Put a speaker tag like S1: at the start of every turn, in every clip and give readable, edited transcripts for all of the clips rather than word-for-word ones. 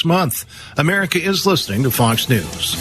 S1: month. America is listening to Fox News.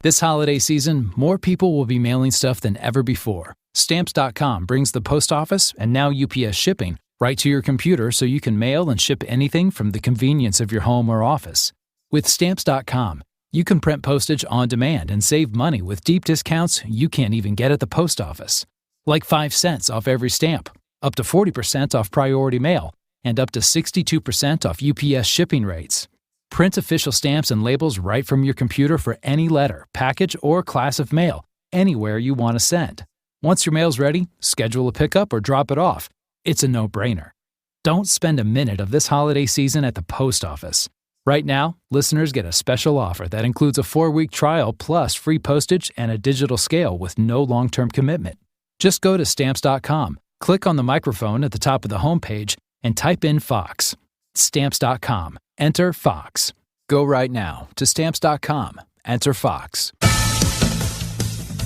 S2: This holiday season, more people will be mailing stuff than ever before. Stamps.com brings the post office and now UPS shipping right to your computer so you can mail and ship anything from the convenience of your home or office. With Stamps.com, you can print postage on demand and save money with deep discounts you can't even get at the post office. Like 5 cents off every stamp, up to 40% off priority mail, and up to 62% off UPS shipping rates. Print official stamps and labels right from your computer for any letter, package, or class of mail, anywhere you want to send. Once your mail's ready, schedule a pickup or drop it off. It's a no-brainer. Don't spend a minute of this holiday season at the post office. Right now, listeners get a special offer that includes a 4-week trial plus free postage and a digital scale with no long-term commitment. Just go to Stamps.com, click on the microphone at the top of the homepage, and type in Fox. Stamps.com. Enter Fox. Go right now to Stamps.com. Enter Fox.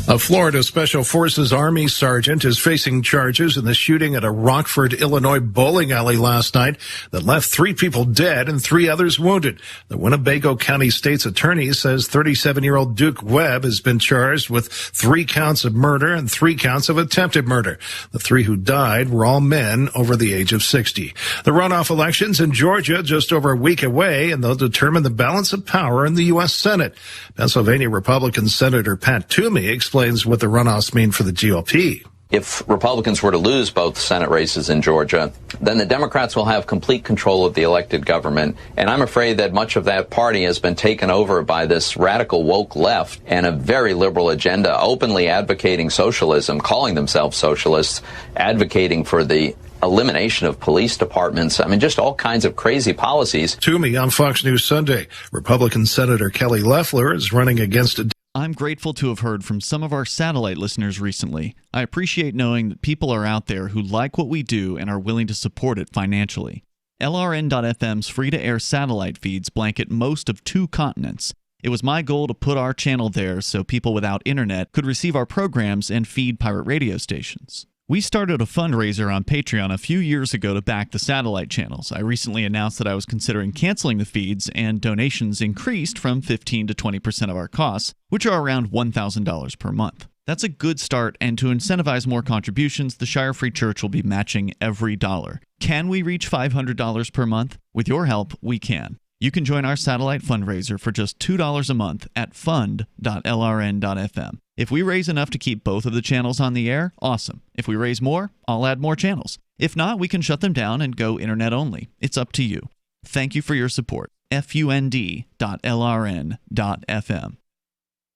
S1: A Florida Special Forces Army sergeant is facing charges in the shooting at a Rockford, Illinois bowling alley last night that left 3 people dead and 3 others wounded. The Winnebago County State's attorney says 37-year-old Duke Webb has been charged with 3 counts of murder and 3 counts of attempted murder. The 3 who died were all men over the age of 60. The runoff elections in Georgia just over a week away, and they'll determine the balance of power in the U.S. Senate. Pennsylvania Republican Senator Pat Toomey explains what the runoffs mean for the GOP.
S3: If Republicans were to lose both Senate races in Georgia, then the Democrats will have complete control of the elected government. And I'm afraid that much of that party has been taken over by this radical woke left and a very liberal agenda, openly advocating socialism, calling themselves socialists, advocating for the elimination of police departments. I mean, just all kinds of crazy policies.
S1: Toomey on Fox News Sunday. Republican Senator Kelly Loeffler is running against
S4: I'm grateful to have heard from some of our satellite listeners recently. I appreciate knowing that people are out there who like what we do and are willing to support it financially. LRN.FM's free-to-air satellite feeds blanket most of 2 continents. It was my goal to put our channel there so people without internet could receive our programs and feed pirate radio stations. We started a fundraiser on Patreon a few years ago to back the satellite channels. I recently announced that I was considering canceling the feeds, and donations increased from 15 to 20% of our costs, which are around $1,000 per month. That's a good start, and to incentivize more contributions, the Shire Free Church will be matching every dollar. Can we reach $500 per month? With your help, we can. You can join our satellite fundraiser for just $2 a month at fund.lrn.fm. If we raise enough to keep both of the channels on the air, awesome. If we raise more, I'll add more channels. If not, we can shut them down and go internet only. It's up to you. Thank you for your support. fund.lrn.fm.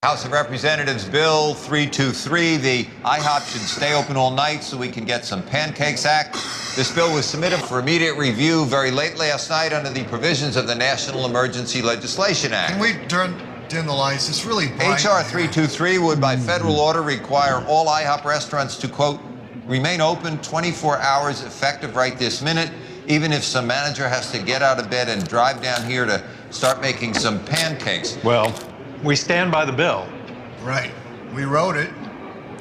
S5: House of Representatives Bill 323, the IHOP should stay open all night so we can get some Pancakes Act. This bill was submitted for immediate review very late last night under the provisions of the National Emergency Legislation Act.
S6: Can we dim the lights? It's really bright.
S5: H.R. 323 would, by federal order, require all IHOP restaurants to, quote, remain open 24 hours effective right this minute, even if some manager has to get out of bed and drive down here to start making some pancakes.
S7: Well, we stand by the bill.
S6: Right. We wrote it,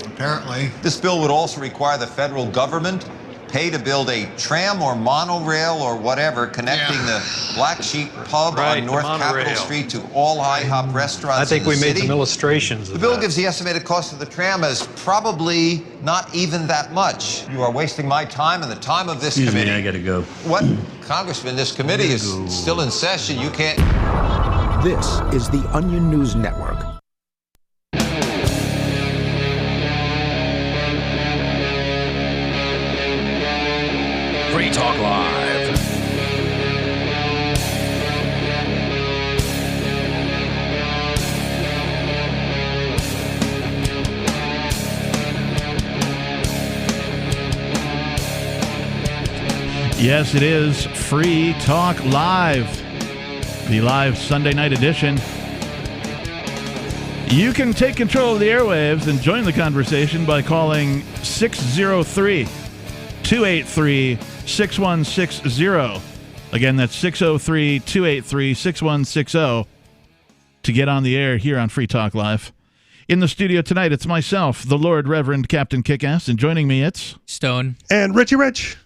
S6: apparently.
S5: This bill would also require the federal government pay to build a tram or monorail or whatever connecting the Black Sheep Pub on North Capitol Street to all IHOP restaurants.
S7: I think
S5: in the
S7: we made
S5: city.
S7: some illustrations of
S5: The bill
S7: that.
S5: gives the estimated cost of the tram as probably not even that much. You are wasting my time and the time of this committee.
S8: I gotta go.
S5: What, Congressman, this committee is still in session. You can't...
S9: This is the Onion News Network.
S10: Free Talk Live.
S11: Yes, it is Free Talk Live, the live Sunday night edition. You can take control of the airwaves and join the conversation by calling 603-283-6160. Again, that's 603-283-6160 to get on the air here on Free Talk Live. In the studio tonight, it's myself, the Lord Reverend Captain Kickass, and joining me, it's...
S12: Stone.
S13: And Richie Rich.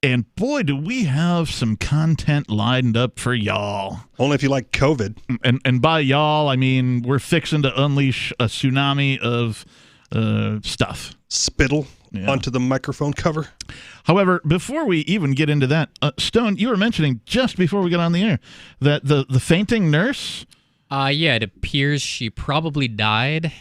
S11: And boy, do we have some content lined up for y'all.
S8: Only if you like COVID.
S11: And by y'all, I mean we're fixing to unleash a tsunami of stuff.
S8: Spittle onto the microphone cover.
S11: However, before we even get into that, Stone, you were mentioning just before we got on the air that the fainting nurse.
S12: Yeah, it appears she probably died.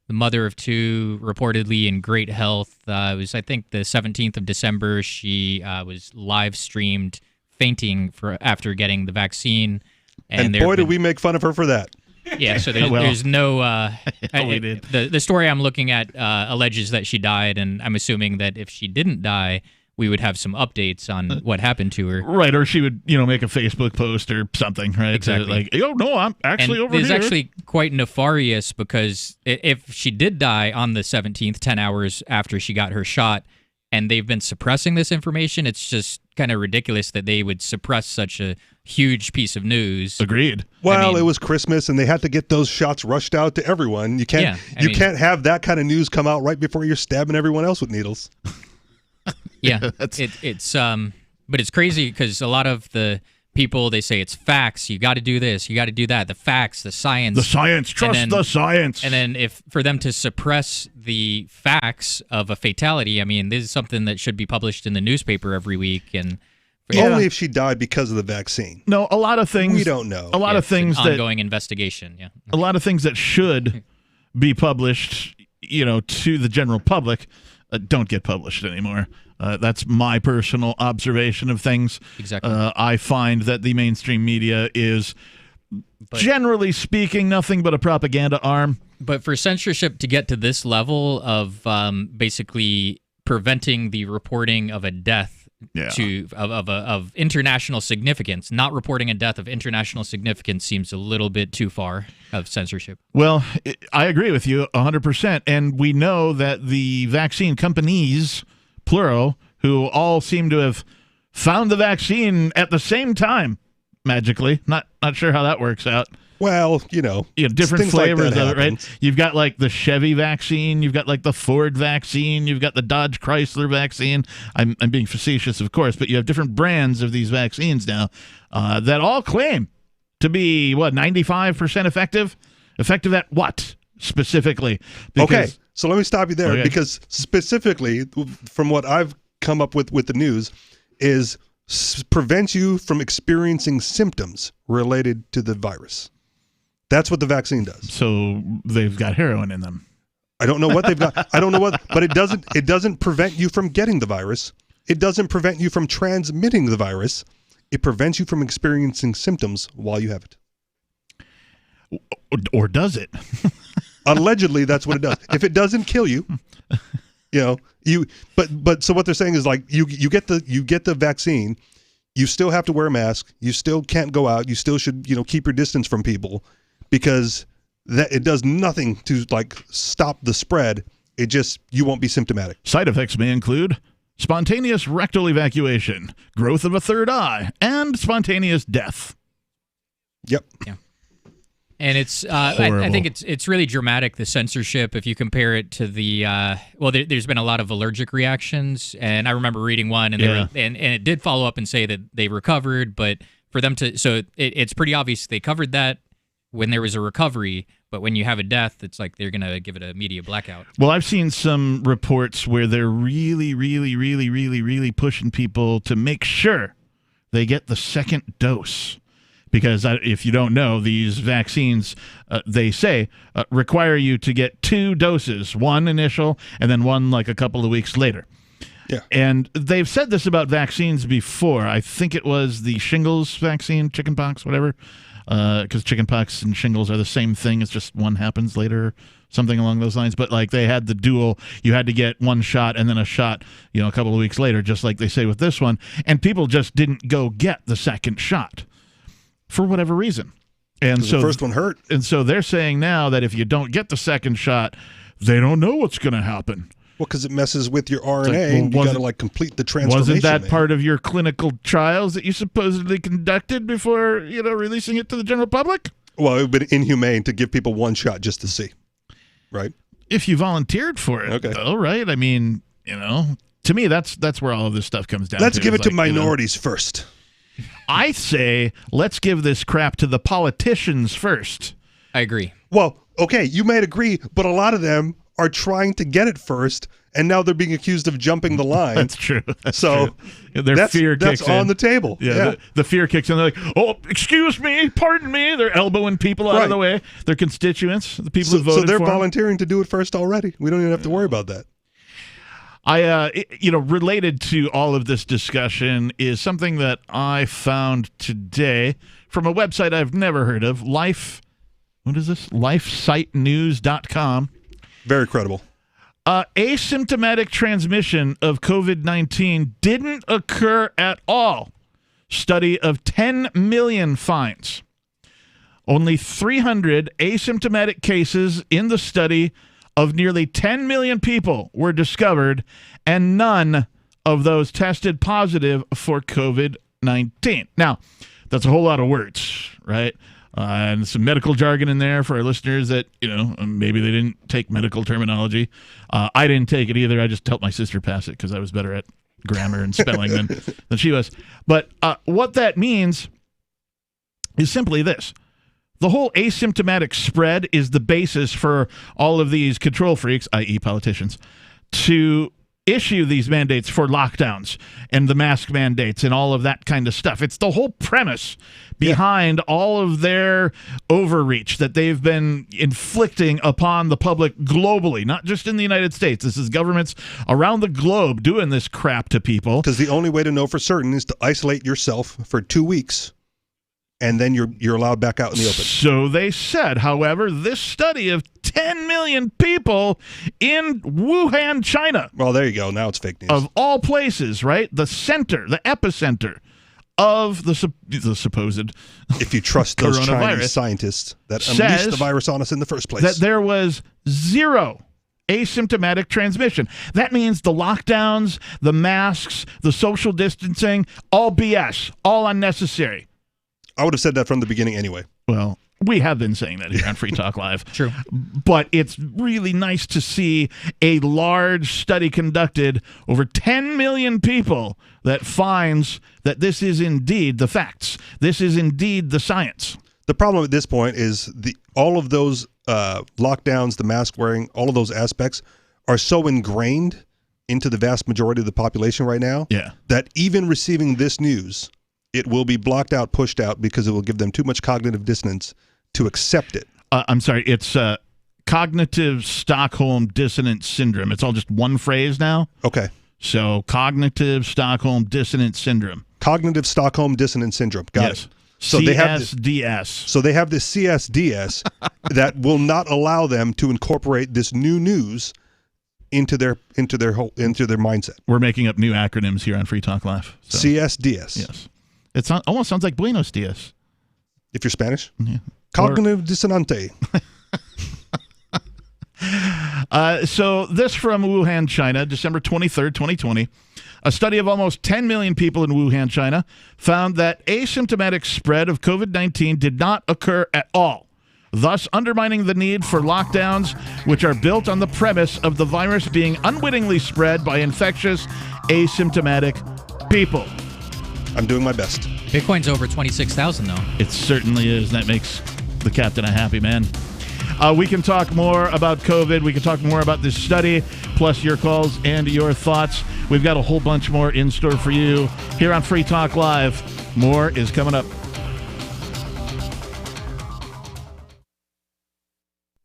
S12: The mother of two, reportedly in great health. It was, I think, the 17th of December. She was live streamed fainting after getting the vaccine.
S8: And boy, did we make fun of her for that.
S12: Yeah, so there's no...
S11: we did.
S12: The story I'm looking at alleges that she died, and I'm assuming that if she didn't die, we would have some updates on what happened to her.
S11: Right, or she would, make a Facebook post or something, right?
S12: Exactly.
S11: Like, oh, no, I'm actually over here.
S12: It's actually quite nefarious because if she did die on the 17th, 10 hours after she got her shot, and they've been suppressing this information, it's just kind of ridiculous that they would suppress such a huge piece of news.
S11: Agreed.
S8: Well, it was Christmas, and they had to get those shots rushed out to everyone. You can't can't have that kind of news come out right before you're stabbing everyone else with needles.
S12: Yeah, but it's crazy because a lot of the people, they say it's facts. You got to do this. You got to do that. The facts, the science.
S11: The science. Trust the science.
S12: And then for them to suppress the facts of a fatality, I mean, this is something that should be published in the newspaper every week. And
S8: only if she died because of the vaccine.
S11: No, a lot of things.
S8: We don't know.
S11: A lot of things that
S12: ongoing investigation. Yeah.
S11: A lot of things that should be published, to the general public, don't get published anymore. That's my personal observation of things.
S12: Exactly.
S11: I find that the mainstream media is, generally speaking, nothing but a propaganda arm.
S12: But for censorship to get to this level of basically preventing the reporting of a death of international significance, not reporting a death of international significance seems a little bit too far of censorship.
S11: Well, I agree with you 100%. And we know that the vaccine companies, plural, who all seem to have found the vaccine at the same time, magically. Not sure how that works out.
S8: Well,
S11: different flavors of it, right? You've got like the Chevy vaccine, you've got like the Ford vaccine, you've got the Dodge Chrysler vaccine. I'm being facetious, of course, but you have different brands of these vaccines now that all claim to be 95% effective. Effective at what specifically?
S8: Okay, so let me stop you there because specifically, from what I've come up with the news, is prevents you from experiencing symptoms related to the virus. That's what the vaccine does.
S11: So they've got heroin in them.
S8: I don't know what they've got. I don't know what, but it doesn't prevent you from getting the virus. It doesn't prevent you from transmitting the virus. It prevents you from experiencing symptoms while you have it.
S11: Or does it?
S8: Allegedly, that's what it does. If it doesn't kill you, but so what they're saying is like you get the vaccine, you still have to wear a mask, you still can't go out, you still should keep your distance from people, because that it does nothing to like stop the spread. It just, you won't be symptomatic.
S11: Side effects may include spontaneous rectal evacuation, growth of a third eye, and spontaneous death.
S8: Yep.
S12: Yeah. And it's I think it's really dramatic, the censorship, if you compare it to the there's been a lot of allergic reactions, and I remember reading one, and and it did follow up and say that they recovered, but for them to, so it's pretty obvious they covered that when there was a recovery, but when you have a death, it's like they're gonna give it a media blackout.
S11: Well, I've seen some reports where they're really, really, really, really, really pushing people to make sure they get the second dose. Because if you don't know, these vaccines, they say, require you to get 2 doses, one initial and then one like a couple of weeks later.
S8: Yeah.
S11: And they've said this about vaccines before. I think it was the shingles vaccine, chickenpox, whatever, because chickenpox and shingles are the same thing. It's just one happens later, something along those lines. But like they had the dual, you had to get one shot and then a shot, a couple of weeks later, just like they say with this one. And people just didn't go get the second shot for whatever reason. And so
S8: the first one hurt.
S11: And so they're saying now that if you don't get the second shot, they don't know what's going to happen.
S8: Well, because it messes with your RNA, and you got to complete the transformation.
S11: Wasn't that part of your clinical trials that you supposedly conducted before, releasing it to the general public?
S8: Well, it would be inhumane to give people one shot just to see, right?
S11: If you volunteered for it,
S8: okay.
S11: Though, right? I mean, To me, that's where all of this stuff comes down.
S8: Let's give it to minorities first.
S11: I say let's give this crap to the politicians first.
S12: I agree.
S8: Well, okay, you might agree, but a lot of them are trying to get it first, and now they're being accused of jumping the line.
S11: That's true. That's
S8: so
S11: true. Their fear kicks in.
S8: That's on the table.
S11: Yeah. The fear kicks in. They're like, oh, excuse me, pardon me. They're elbowing people out of the way. Their constituents, the people who voted for them.
S8: So they're volunteering to do it first already. We don't even have to worry about that.
S11: Related to all of this discussion is something that I found today from a website I've never heard of, lifesitenews.com.
S8: Very credible.
S11: Asymptomatic transmission of COVID-19 didn't occur at all. Study of 10 million finds. Only 300 asymptomatic cases in the study of nearly 10 million people were discovered, and none of those tested positive for COVID-19. Now, that's a whole lot of words, right? And some medical jargon in there for our listeners that, maybe they didn't take medical terminology. I didn't take it either. I just helped my sister pass it because I was better at grammar and spelling than she was. But what that means is simply this. The whole asymptomatic spread is the basis for all of these control freaks, i.e. politicians, to issue these mandates for lockdowns and the mask mandates and all of that kind of stuff. It's the whole premise behind all of their overreach that they've been inflicting upon the public globally, not just in the United States. This is governments around the globe doing this crap to people.
S8: Because the only way to know for certain is to isolate yourself for 2 weeks. And then you're allowed back out in the open.
S11: So they said, however, this study of 10 million people in Wuhan, China.
S8: Well, there you go. Now it's fake news.
S11: Of all places, right? The epicenter of the supposed
S8: if you trust those Chinese scientists that unleashed the virus on us in the first place.
S11: That there was zero asymptomatic transmission. That means the lockdowns, the masks, the social distancing, all BS, all unnecessary.
S8: I would have said that from the beginning anyway.
S11: Well, we have been saying that here on Free Talk Live.
S12: True.
S11: But it's really nice to see a large study conducted over 10 million people that finds that this is indeed the facts. This is indeed the science.
S8: The problem at this point is all of those lockdowns, the mask wearing, all of those aspects are so ingrained into the vast majority of the population right now that even receiving this news, it will be blocked out, pushed out, because it will give them too much cognitive dissonance to accept it.
S11: I'm sorry, it's cognitive Stockholm dissonance syndrome. It's all just one phrase now?
S8: Okay.
S11: So cognitive Stockholm dissonance syndrome.
S8: Cognitive Stockholm dissonance syndrome. Got it.
S11: So CSDS.
S8: So they have this CSDS that will not allow them to incorporate this new news into their mindset.
S11: We're making up new acronyms here on Free Talk Live.
S8: So. CSDS.
S11: Yes. It almost sounds like Buenos Dias.
S8: If you're Spanish.
S11: Yeah.
S8: Cognitive dissonante.
S11: So this from Wuhan, China, December 23rd, 2020. A study of almost 10 million people in Wuhan, China, found that asymptomatic spread of COVID-19 did not occur at all, thus undermining the need for lockdowns, which are built on the premise of the virus being unwittingly spread by infectious, asymptomatic people.
S8: I'm doing my best.
S12: Bitcoin's over 26,000, though.
S11: It certainly is. That makes the captain a happy man. We can talk more about COVID. We can talk more about this study, plus your calls and your thoughts. We've got a whole bunch more in store for you here on Free Talk Live. More is coming up.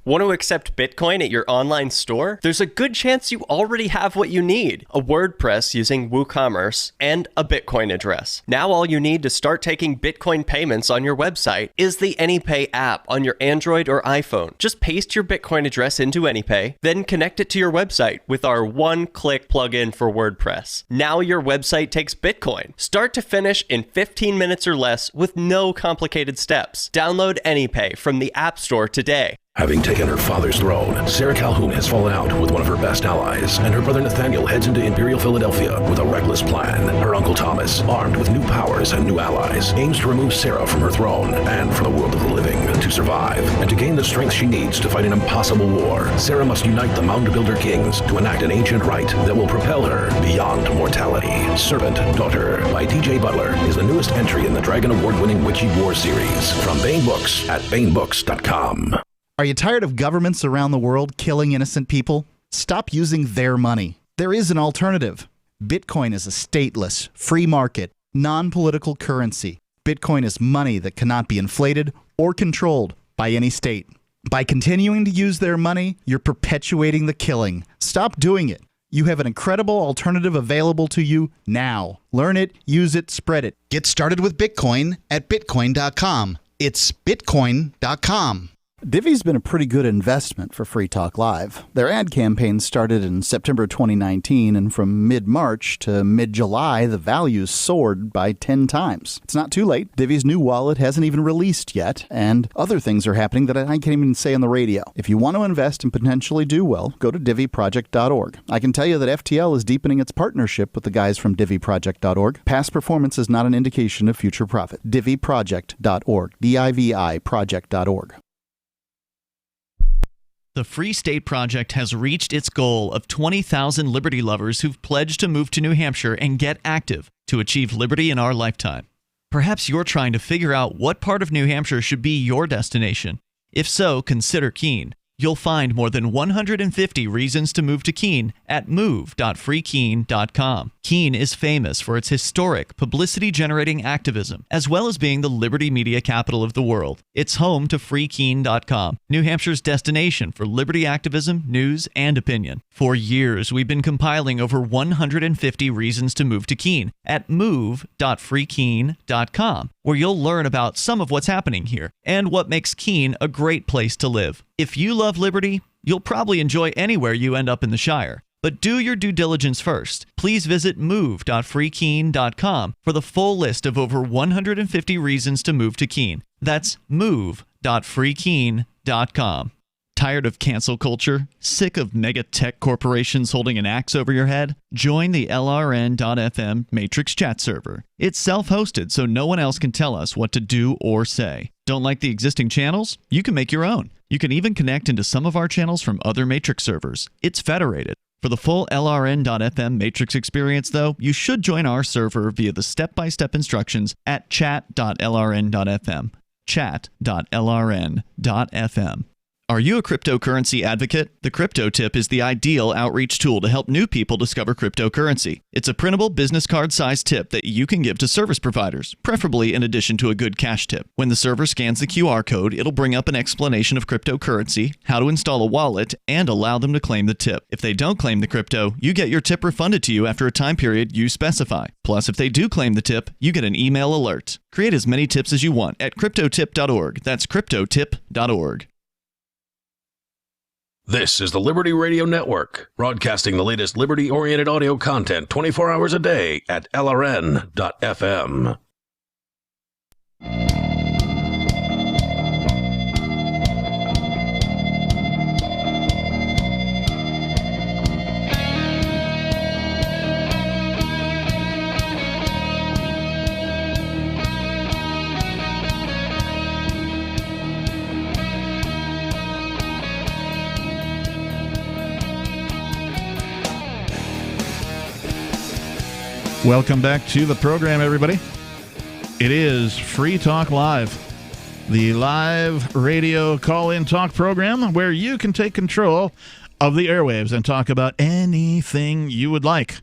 S13: Want to accept Bitcoin at your online store? There's a good chance you already have what you need: a WordPress using WooCommerce and a Bitcoin address. Now all you need to start taking Bitcoin payments on your website is the AnyPay app on your Android or iPhone. Just paste your Bitcoin address into AnyPay, then connect it to your website with our one-click plugin for WordPress. Now your website takes Bitcoin, start to finish in 15 minutes or less with no complicated steps. Download AnyPay from the App Store today.
S10: Having taken her father's throne, Sarah Calhoun has fallen out with one of her best allies, and her brother Nathaniel heads into Imperial Philadelphia with a reckless plan. Her uncle Thomas, armed with new powers and new allies, aims to remove Sarah from her throne and from the world of the living. To survive, and to gain the strength she needs to fight an impossible war, Sarah must unite the Mound Builder Kings to enact an ancient rite that will propel her beyond mortality. Servant Daughter by DJ Butler is the newest entry in the Dragon Award-winning Witchy War series from Baen Books at BaenBooks.com.
S14: Are you tired of governments around the world killing innocent people? Stop using their money. There is an alternative. Bitcoin is a stateless, free market, non-political currency. Bitcoin is money that cannot be inflated or controlled by any state. By continuing to use their money, you're perpetuating the killing. Stop doing it. You have an incredible alternative available to you now. Learn it, use it, spread it. Get started with Bitcoin at Bitcoin.com. It's Bitcoin.com. Divvy's been a pretty good investment for Free Talk Live. Their ad campaign started in September 2019, and from mid-March to mid-July, the values soared by 10 times. It's not too late. Divvy's new wallet hasn't even released yet, and other things are happening that I can't even say on the radio. If you want to invest and potentially do well, go to DivvyProject.org. I can tell you that FTL is deepening its partnership with the guys from DivvyProject.org. Past performance is not an indication of future profit. DivvyProject.org. D-I-V-I Project.org.
S4: The Free State Project has reached its goal of 20,000 liberty lovers who've pledged to move to New Hampshire and get active to achieve liberty in our lifetime. Perhaps you're trying to figure out what part of New Hampshire should be your destination. If so, consider Keene. You'll find more than 150 reasons to move to Keene at move.freekeene.com. Keene is famous for its historic, publicity-generating activism, as well as being the liberty media capital of the world. It's home to freekeene.com, New Hampshire's destination for liberty activism, news, and opinion. For years, we've been compiling over 150 reasons to move to Keene at move.freekeene.com, where you'll learn about some of what's happening here and what makes Keene a great place to live. If you love liberty, you'll probably enjoy anywhere you end up in the Shire. But do your due diligence first. Please visit move.freekeene.com for the full list of over 150 reasons to move to Keene. That's move.freekeene.com. Tired of cancel culture? Sick of mega tech corporations holding an axe over your head? Join the LRN.FM Matrix chat server. It's self-hosted, so no one else can tell us what to do or say. Don't like the existing channels? You can make your own. You can even connect into some of our channels from other Matrix servers. It's federated. For the full LRN.FM Matrix experience, though, you should join our server via the step-by-step instructions at chat.lrn.fm. Chat.lrn.fm. Are you a cryptocurrency advocate? The Crypto Tip is the ideal outreach tool to help new people discover cryptocurrency. It's a printable business card-sized tip that you can give to service providers, preferably in addition to a good cash tip. When the server scans the QR code, it'll bring up an explanation of cryptocurrency, how to install a wallet, and allow them to claim the tip. If they don't claim the crypto, you get your tip refunded to you after a time period you specify. Plus, if they do claim the tip, you get an email alert. Create as many tips as you want at cryptotip.org. That's cryptotip.org.
S10: This is the Liberty Radio Network, broadcasting the latest liberty-oriented audio content 24 hours a day at LRN.FM.
S11: Welcome back to the program, everybody. It is Free Talk Live, the live radio call-in talk program where you can take control of the airwaves and talk about anything you would like.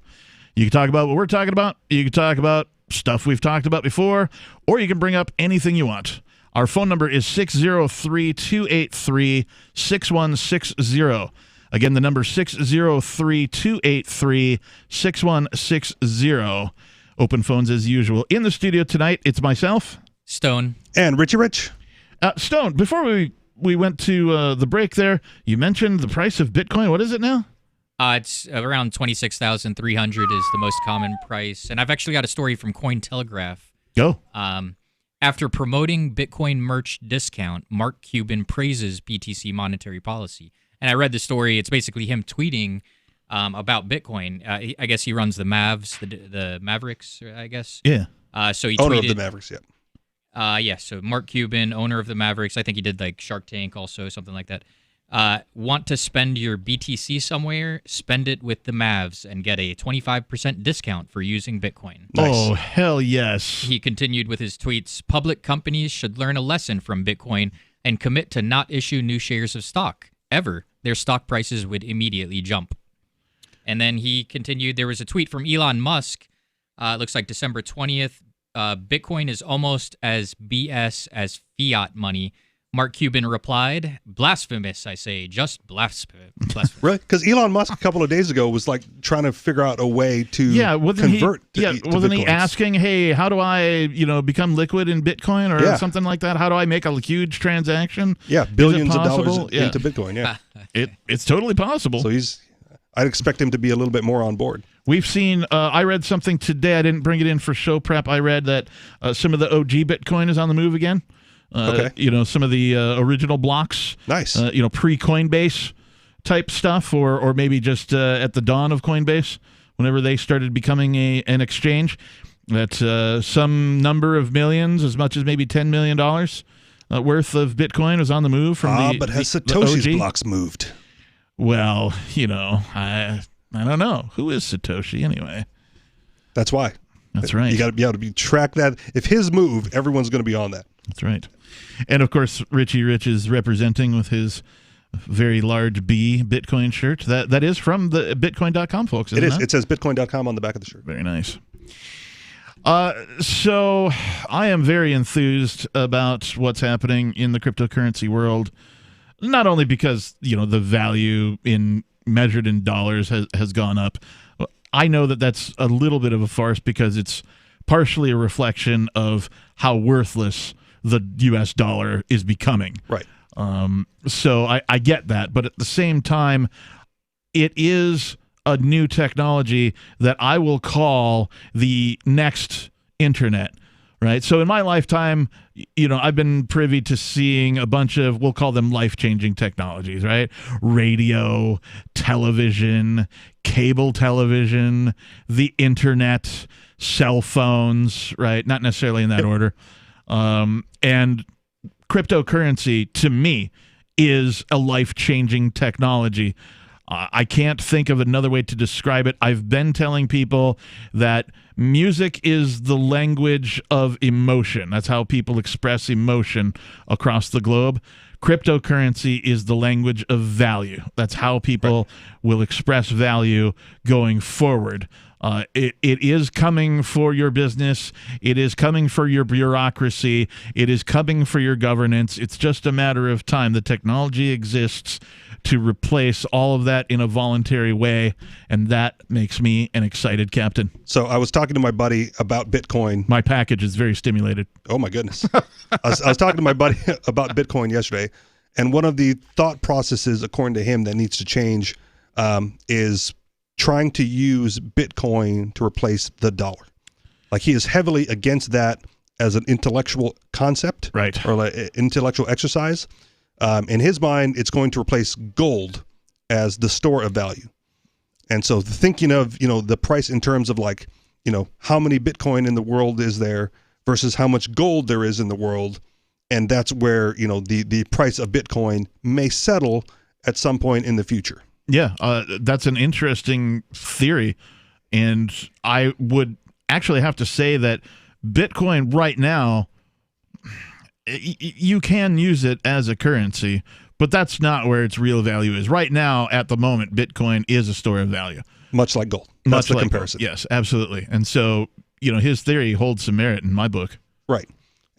S11: You can talk about what we're talking about. You can talk about stuff we've talked about before, or you can bring up anything you want. Our phone number is 603-283-6160. Again, the number 603-283-6160. Open phones as usual. In the studio tonight, it's myself,
S12: Stone,
S8: and Richie Rich.
S11: Stone, before we went to the break there, you mentioned the price of Bitcoin. What is it now?
S12: It's around 26,300 is the most common price. And I've actually got a story from Cointelegraph.
S11: Go.
S12: After promoting Bitcoin merch discount, Mark Cuban praises BTC monetary policy. And I read the story. It's basically him tweeting about Bitcoin. I guess he runs the Mavs, the Mavericks, I guess.
S11: Yeah.
S12: So he
S8: owner
S12: tweeted,
S8: of the Mavericks, yeah.
S12: So Mark Cuban, owner of the Mavericks. I think he did like Shark Tank also, something like that. Want to spend your BTC somewhere? Spend it with the Mavs and get a 25% discount for using Bitcoin.
S11: Nice. Oh, hell yes.
S12: He continued with his tweets. Public companies should learn a lesson from Bitcoin and commit to not issue new shares of stock. Ever. Their stock prices would immediately jump. And then he continued. There was a tweet from Elon Musk. It looks like December 20th. Bitcoin is almost as BS as fiat money. Mark Cuban replied, "Blasphemous, I say, just blasphemous."
S8: Right? Because Elon Musk a couple of days ago was like trying to figure out a way to convert.
S11: Wasn't he asking, "Hey, how do I, become liquid in Bitcoin or something like that? How do I make a huge transaction?"
S8: Yeah, billions of dollars into Bitcoin. Yeah,
S11: it's totally possible.
S8: So I'd expect him to be a little bit more on board.
S11: We've seen, I read something today. I didn't bring it in for show prep. I read that some of the OG Bitcoin is on the move again.
S8: Okay.
S11: Some of the original blocks.
S8: Nice.
S11: Pre-Coinbase type stuff, or maybe just at the dawn of Coinbase, whenever they started becoming an exchange, that some number of millions, as much as maybe $10 million worth of Bitcoin was on the move from
S8: but has Satoshi's
S11: OG
S8: blocks moved?
S11: Well, I don't know. Who is Satoshi anyway?
S8: That's why.
S11: That's right.
S8: You got to be able to track that. If his move, everyone's going to be on that.
S11: That's right. And, of course, Richie Rich is representing with his very large B Bitcoin shirt. That is from the Bitcoin.com, folks, isn't it?
S8: It says Bitcoin.com on the back of the shirt.
S11: Very nice. So I am very enthused about what's happening in the cryptocurrency world, not only because, the value measured in dollars has gone up. I know that that's a little bit of a farce because it's partially a reflection of how worthless the U.S. dollar is becoming.
S8: Right.
S11: So I get that. But at the same time, it is a new technology that I will call the next internet. Right. So in my lifetime, I've been privy to seeing a bunch of, we'll call them life-changing technologies, right? Radio, television, cable television, the internet, cell phones, right? Not necessarily in that order. And cryptocurrency, to me, is a life-changing technology. I can't think of another way to describe it. I've been telling people that music is the language of emotion. That's how people express emotion across the globe. Cryptocurrency is the language of value. That's how people will express value going forward. It is coming for your business. It is coming for your bureaucracy. It is coming for your governance. It's just a matter of time. The technology exists to replace all of that in a voluntary way, and that makes me an excited captain.
S8: So I was talking to my buddy about Bitcoin.
S11: My package is very stimulated.
S8: Oh, my goodness. I was talking to my buddy about Bitcoin yesterday, and one of the thought processes, according to him, that needs to change is trying to use Bitcoin to replace the dollar. Like, he is heavily against that as an intellectual concept,
S11: right,
S8: or like intellectual exercise. In his mind, it's going to replace gold as the store of value. And so thinking of, the price in terms of like, how many Bitcoin in the world is there versus how much gold there is in the world. And that's where, the price of Bitcoin may settle at some point in the future.
S11: Yeah, that's an interesting theory. And I would actually have to say that Bitcoin right now, you can use it as a currency, but that's not where its real value is. Right now, at the moment, Bitcoin is a store of value.
S8: Much like gold. That's the comparison.
S11: Gold. Yes, absolutely. And so, his theory holds some merit in my book.
S8: Right.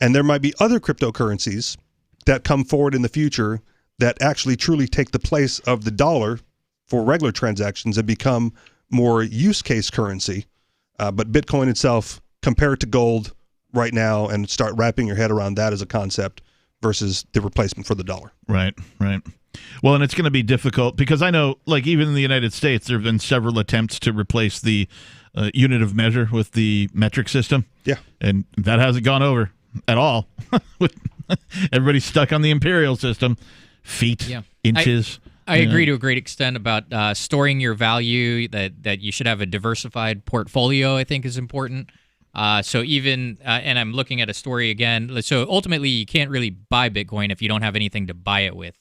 S8: And there might be other cryptocurrencies that come forward in the future that actually truly take the place of the dollar for regular transactions and become more use case currency. But Bitcoin itself, compared to gold right now, and start wrapping your head around that as a concept versus the replacement for the dollar.
S11: Right. Well, and it's going to be difficult because I know, like, even in the United States, there have been several attempts to replace the unit of measure with the metric system.
S8: Yeah.
S11: And that hasn't gone over. at all. Everybody's stuck on the imperial system. Feet, inches.
S12: I agree to a great extent about storing your value, that you should have a diversified portfolio, I think is important. So even, and I'm looking at a story again, so ultimately you can't really buy Bitcoin if you don't have anything to buy it with.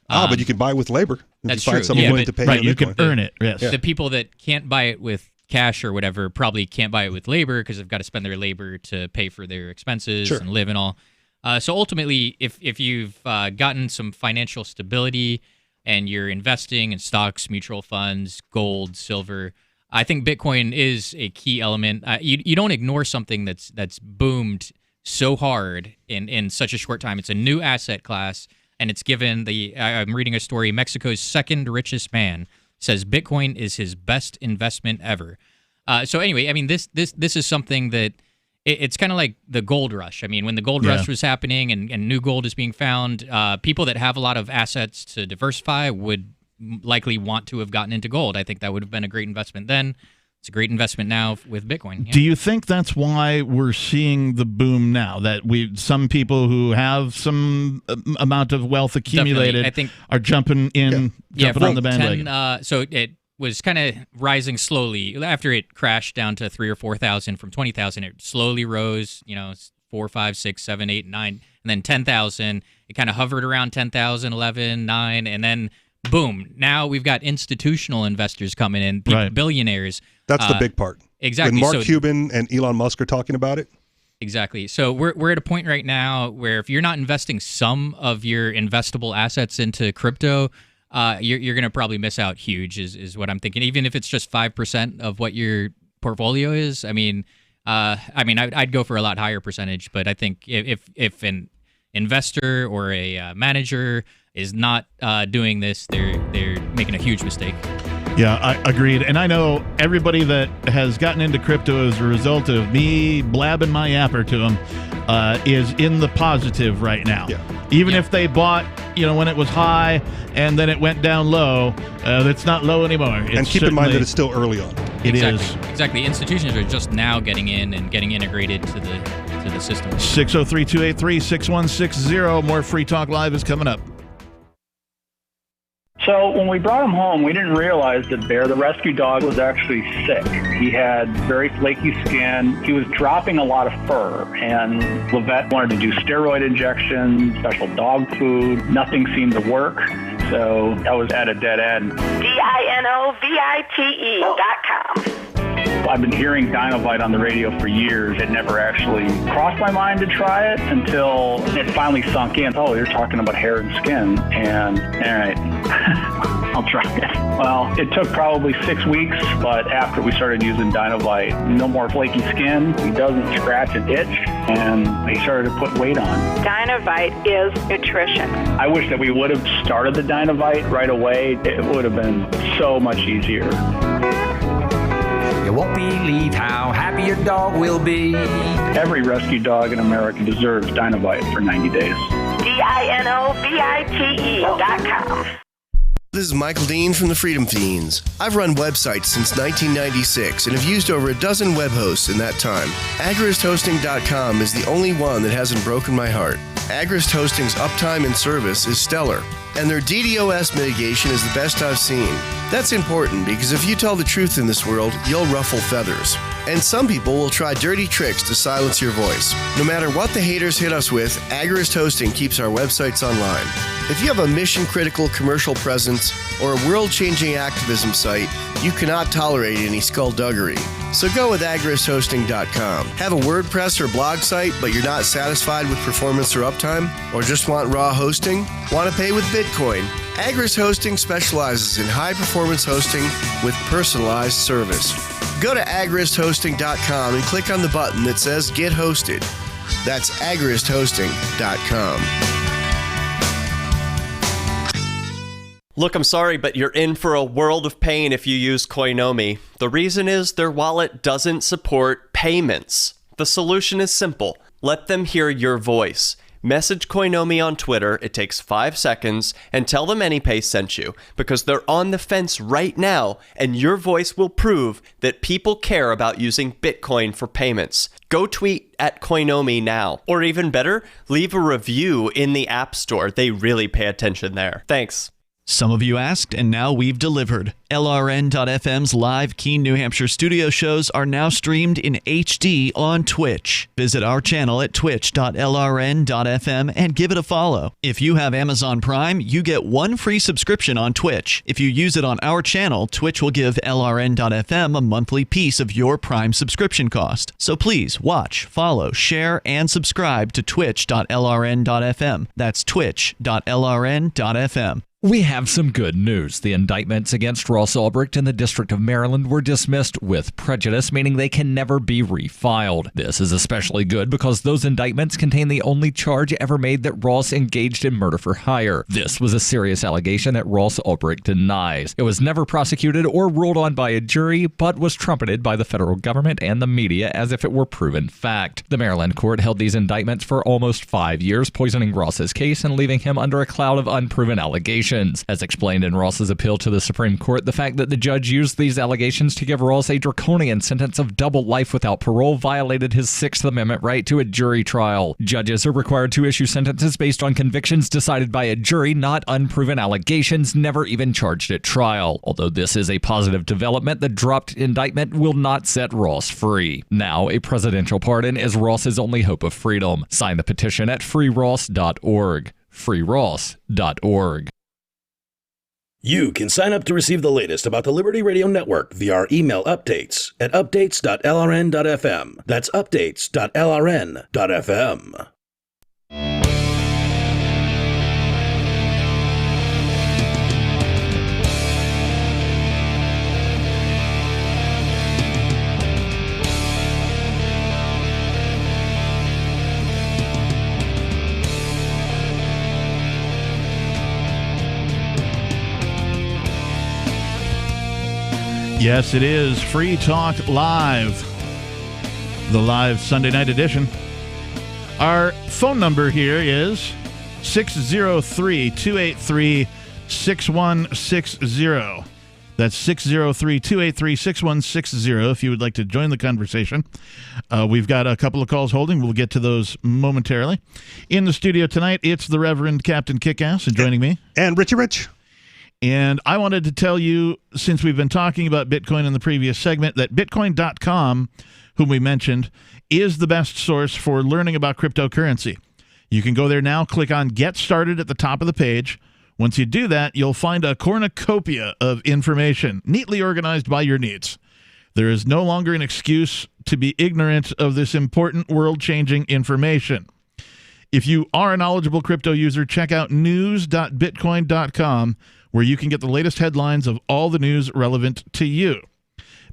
S8: But you can buy it with labor.
S12: That's
S8: you find
S12: true.
S8: someone willing to pay you
S11: you
S8: Bitcoin.
S11: can earn it, yes.
S12: The people that can't buy it with cash or whatever probably can't buy it with labor because they've got to spend their labor to pay for their expenses and live and all. So ultimately, if you've gotten some financial stability and you're investing in stocks, mutual funds, gold, silver, I think Bitcoin is a key element. You don't ignore something that's boomed so hard in such a short time. It's a new asset class, and it's given I'm reading a story, Mexico's second richest man says Bitcoin is his best investment ever. So anyway, I mean, this is something that it's kind of like the gold rush. I mean, when the gold rush was happening and new gold is being found, people that have a lot of assets to diversify would likely want to have gotten into gold. I think that would have been a great investment then. It's a great investment now with Bitcoin. Yeah.
S11: Do you think that's why we're seeing the boom now? That some people who have some amount of wealth accumulated, I think, are jumping on the bandwagon?
S12: So it was kind of rising slowly after it crashed down to 3,000 or 4,000 from 20,000. It slowly rose, 4, 5, 6, 7, 8, 9, and then 10,000. It kind of hovered around 10,000, 11, 9, and then boom. Now we've got institutional investors coming in, billionaires.
S8: That's the big part.
S12: Exactly.
S8: When Mark Cuban and Elon Musk are talking about it.
S12: Exactly. So we're at a point right now where if you're not investing some of your investable assets into crypto, you're going to probably miss out huge, is what I'm thinking. Even if it's just 5% of what your portfolio is. I'd go for a lot higher percentage, but I think if an investor or a manager is not doing this, they're making a huge mistake.
S11: Yeah, I agreed. And I know everybody that has gotten into crypto as a result of me blabbing my yapper to them is in the positive right now. Yeah. Even if they bought, when it was high and then it went down low, it's not low anymore.
S8: And keep in mind that it's still early on.
S11: It is.
S12: Exactly. Institutions are just now getting in and getting integrated to the system.
S11: 603-283-6160. More Free Talk Live is coming up.
S15: So when we brought him home, we didn't realize that Bear, the rescue dog, was actually sick. He had very flaky skin. He was dropping a lot of fur, and Levette wanted to do steroid injections, special dog food. Nothing seemed to work, so I was at a dead end.
S16: DINOVITE.com.
S15: I've been hearing Dinovite on the radio for years. It never actually crossed my mind to try it until it finally sunk in. Oh, you're talking about hair and skin. And, all right, I'll try it. Well, it took probably 6 weeks, but after we started using Dinovite, no more flaky skin. He doesn't scratch and itch, and he started to put weight on.
S16: Dinovite is nutrition.
S15: I wish that we would have started the Dinovite right away. It would have been so much easier.
S17: You won't believe how happy your dog will be.
S15: Every rescue dog in America deserves Dinovite for 90 days.
S16: DINOVITE.com.
S18: This is Michael Dean from the Freedom Fiends. I've run websites since 1996 and have used over a dozen web hosts in that time. AgristHosting.com is the only one that hasn't broken my heart. Agrist Hosting's uptime and service is stellar, and their DDoS mitigation is the best I've seen. That's important because if you tell the truth in this world, you'll ruffle feathers. And some people will try dirty tricks to silence your voice. No matter what the haters hit us with, Agrist Hosting keeps our websites online. If you have a mission-critical commercial presence or a world-changing activism site, you cannot tolerate any skullduggery. So go with agristhosting.com. Have a WordPress or blog site, but you're not satisfied with performance or uptime? Or just want raw hosting? Want to pay with Bitcoin? Agrist Hosting specializes in high-performance hosting with personalized service. Go to agristhosting.com and click on the button that says Get Hosted. That's agristhosting.com.
S13: Look, I'm sorry, but you're in for a world of pain if you use Coinomi. The reason is their wallet doesn't support payments. The solution is simple. Let them hear your voice. Message Koinomi on Twitter, it takes 5 seconds, and tell them AnyPay sent you, because they're on the fence right now, and your voice will prove that people care about using Bitcoin for payments. Go tweet at Koinomi now. Or even better, leave a review in the App Store. They really pay attention there. Thanks.
S4: Some of you asked, and now we've delivered. LRN.FM's live Keene, New Hampshire studio shows are now streamed in HD on Twitch. Visit our channel at twitch.lrn.fm and give it a follow. If you have Amazon Prime, you get 1 free subscription on Twitch. If you use it on our channel, Twitch will give LRN.FM a monthly piece of your Prime subscription cost. So please watch, follow, share, and subscribe to twitch.lrn.fm. That's twitch.lrn.fm.
S19: We have some good news. The indictments against Ross Ulbricht in the District of Maryland were dismissed with prejudice, meaning they can never be refiled. This is especially good because those indictments contain the only charge ever made that Ross engaged in murder for hire. This was a serious allegation that Ross Ulbricht denies. It was never prosecuted or ruled on by a jury, but was trumpeted by the federal government and the media as if it were proven fact. The Maryland court held these indictments for almost 5 years, poisoning Ross's case and leaving him under a cloud of unproven allegations. As explained in Ross's appeal to the Supreme Court, the fact that the judge used these allegations to give Ross a draconian sentence of double life without parole violated his Sixth Amendment right to a jury trial. Judges are required to issue sentences based on convictions decided by a jury, not unproven allegations never even charged at trial. Although this is a positive development, the dropped indictment will not set Ross free. Now, a presidential pardon is Ross's only hope of freedom. Sign the petition at freeross.org. freeross.org.
S10: You can sign up to receive the latest about the Liberty Radio Network via our email updates at updates.lrn.fm. That's updates.lrn.fm.
S11: Yes, it is Free Talk Live, the live Sunday night edition. Our phone number here is 603-283-6160. That's 603-283-6160 if you would like to join the conversation. We've got a couple of calls holding. We'll get to those momentarily. In the studio tonight, it's the Reverend Captain Kickass, and joining me.
S8: And Richie Rich.
S11: And I wanted to tell you, since we've been talking about Bitcoin in the previous segment, that Bitcoin.com, whom we mentioned, is the best source for learning about cryptocurrency. You can go there now, click on Get Started at the top of the page. Once you do that, you'll find a cornucopia of information, neatly organized by your needs. There is no longer an excuse to be ignorant of this important world-changing information. If you are a knowledgeable crypto user, check out news.bitcoin.com, where you can get the latest headlines of all the news relevant to you.